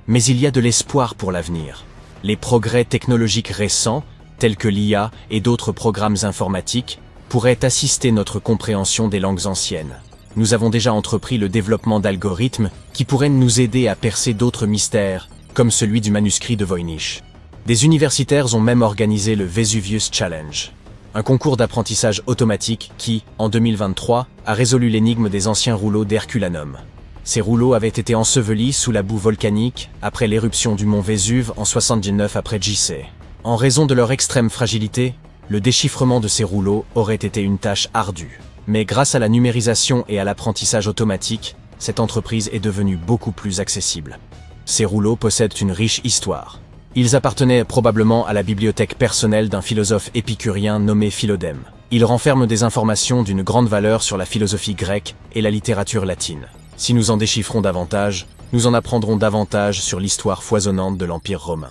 Mais il y a de l'espoir pour l'avenir. Les progrès technologiques récents, tels que l'IA et d'autres programmes informatiques, pourraient assister notre compréhension des langues anciennes. Nous avons déjà entrepris le développement d'algorithmes qui pourraient nous aider à percer d'autres mystères, comme celui du manuscrit de Voynich. Des universitaires ont même organisé le Vesuvius Challenge, un concours d'apprentissage automatique qui, en 2023, a résolu l'énigme des anciens rouleaux d'Herculanum. Ces rouleaux avaient été ensevelis sous la boue volcanique après l'éruption du mont Vésuve en 79 après JC. En raison de leur extrême fragilité, le déchiffrement de ces rouleaux aurait été une tâche ardue. Mais grâce à la numérisation et à l'apprentissage automatique, cette entreprise est devenue beaucoup plus accessible. Ces rouleaux possèdent une riche histoire. Ils appartenaient probablement à la bibliothèque personnelle d'un philosophe épicurien nommé Philodème. Ils renferment des informations d'une grande valeur sur la philosophie grecque et la littérature latine. Si nous en déchiffrons davantage, nous en apprendrons davantage sur l'histoire foisonnante de l'Empire romain.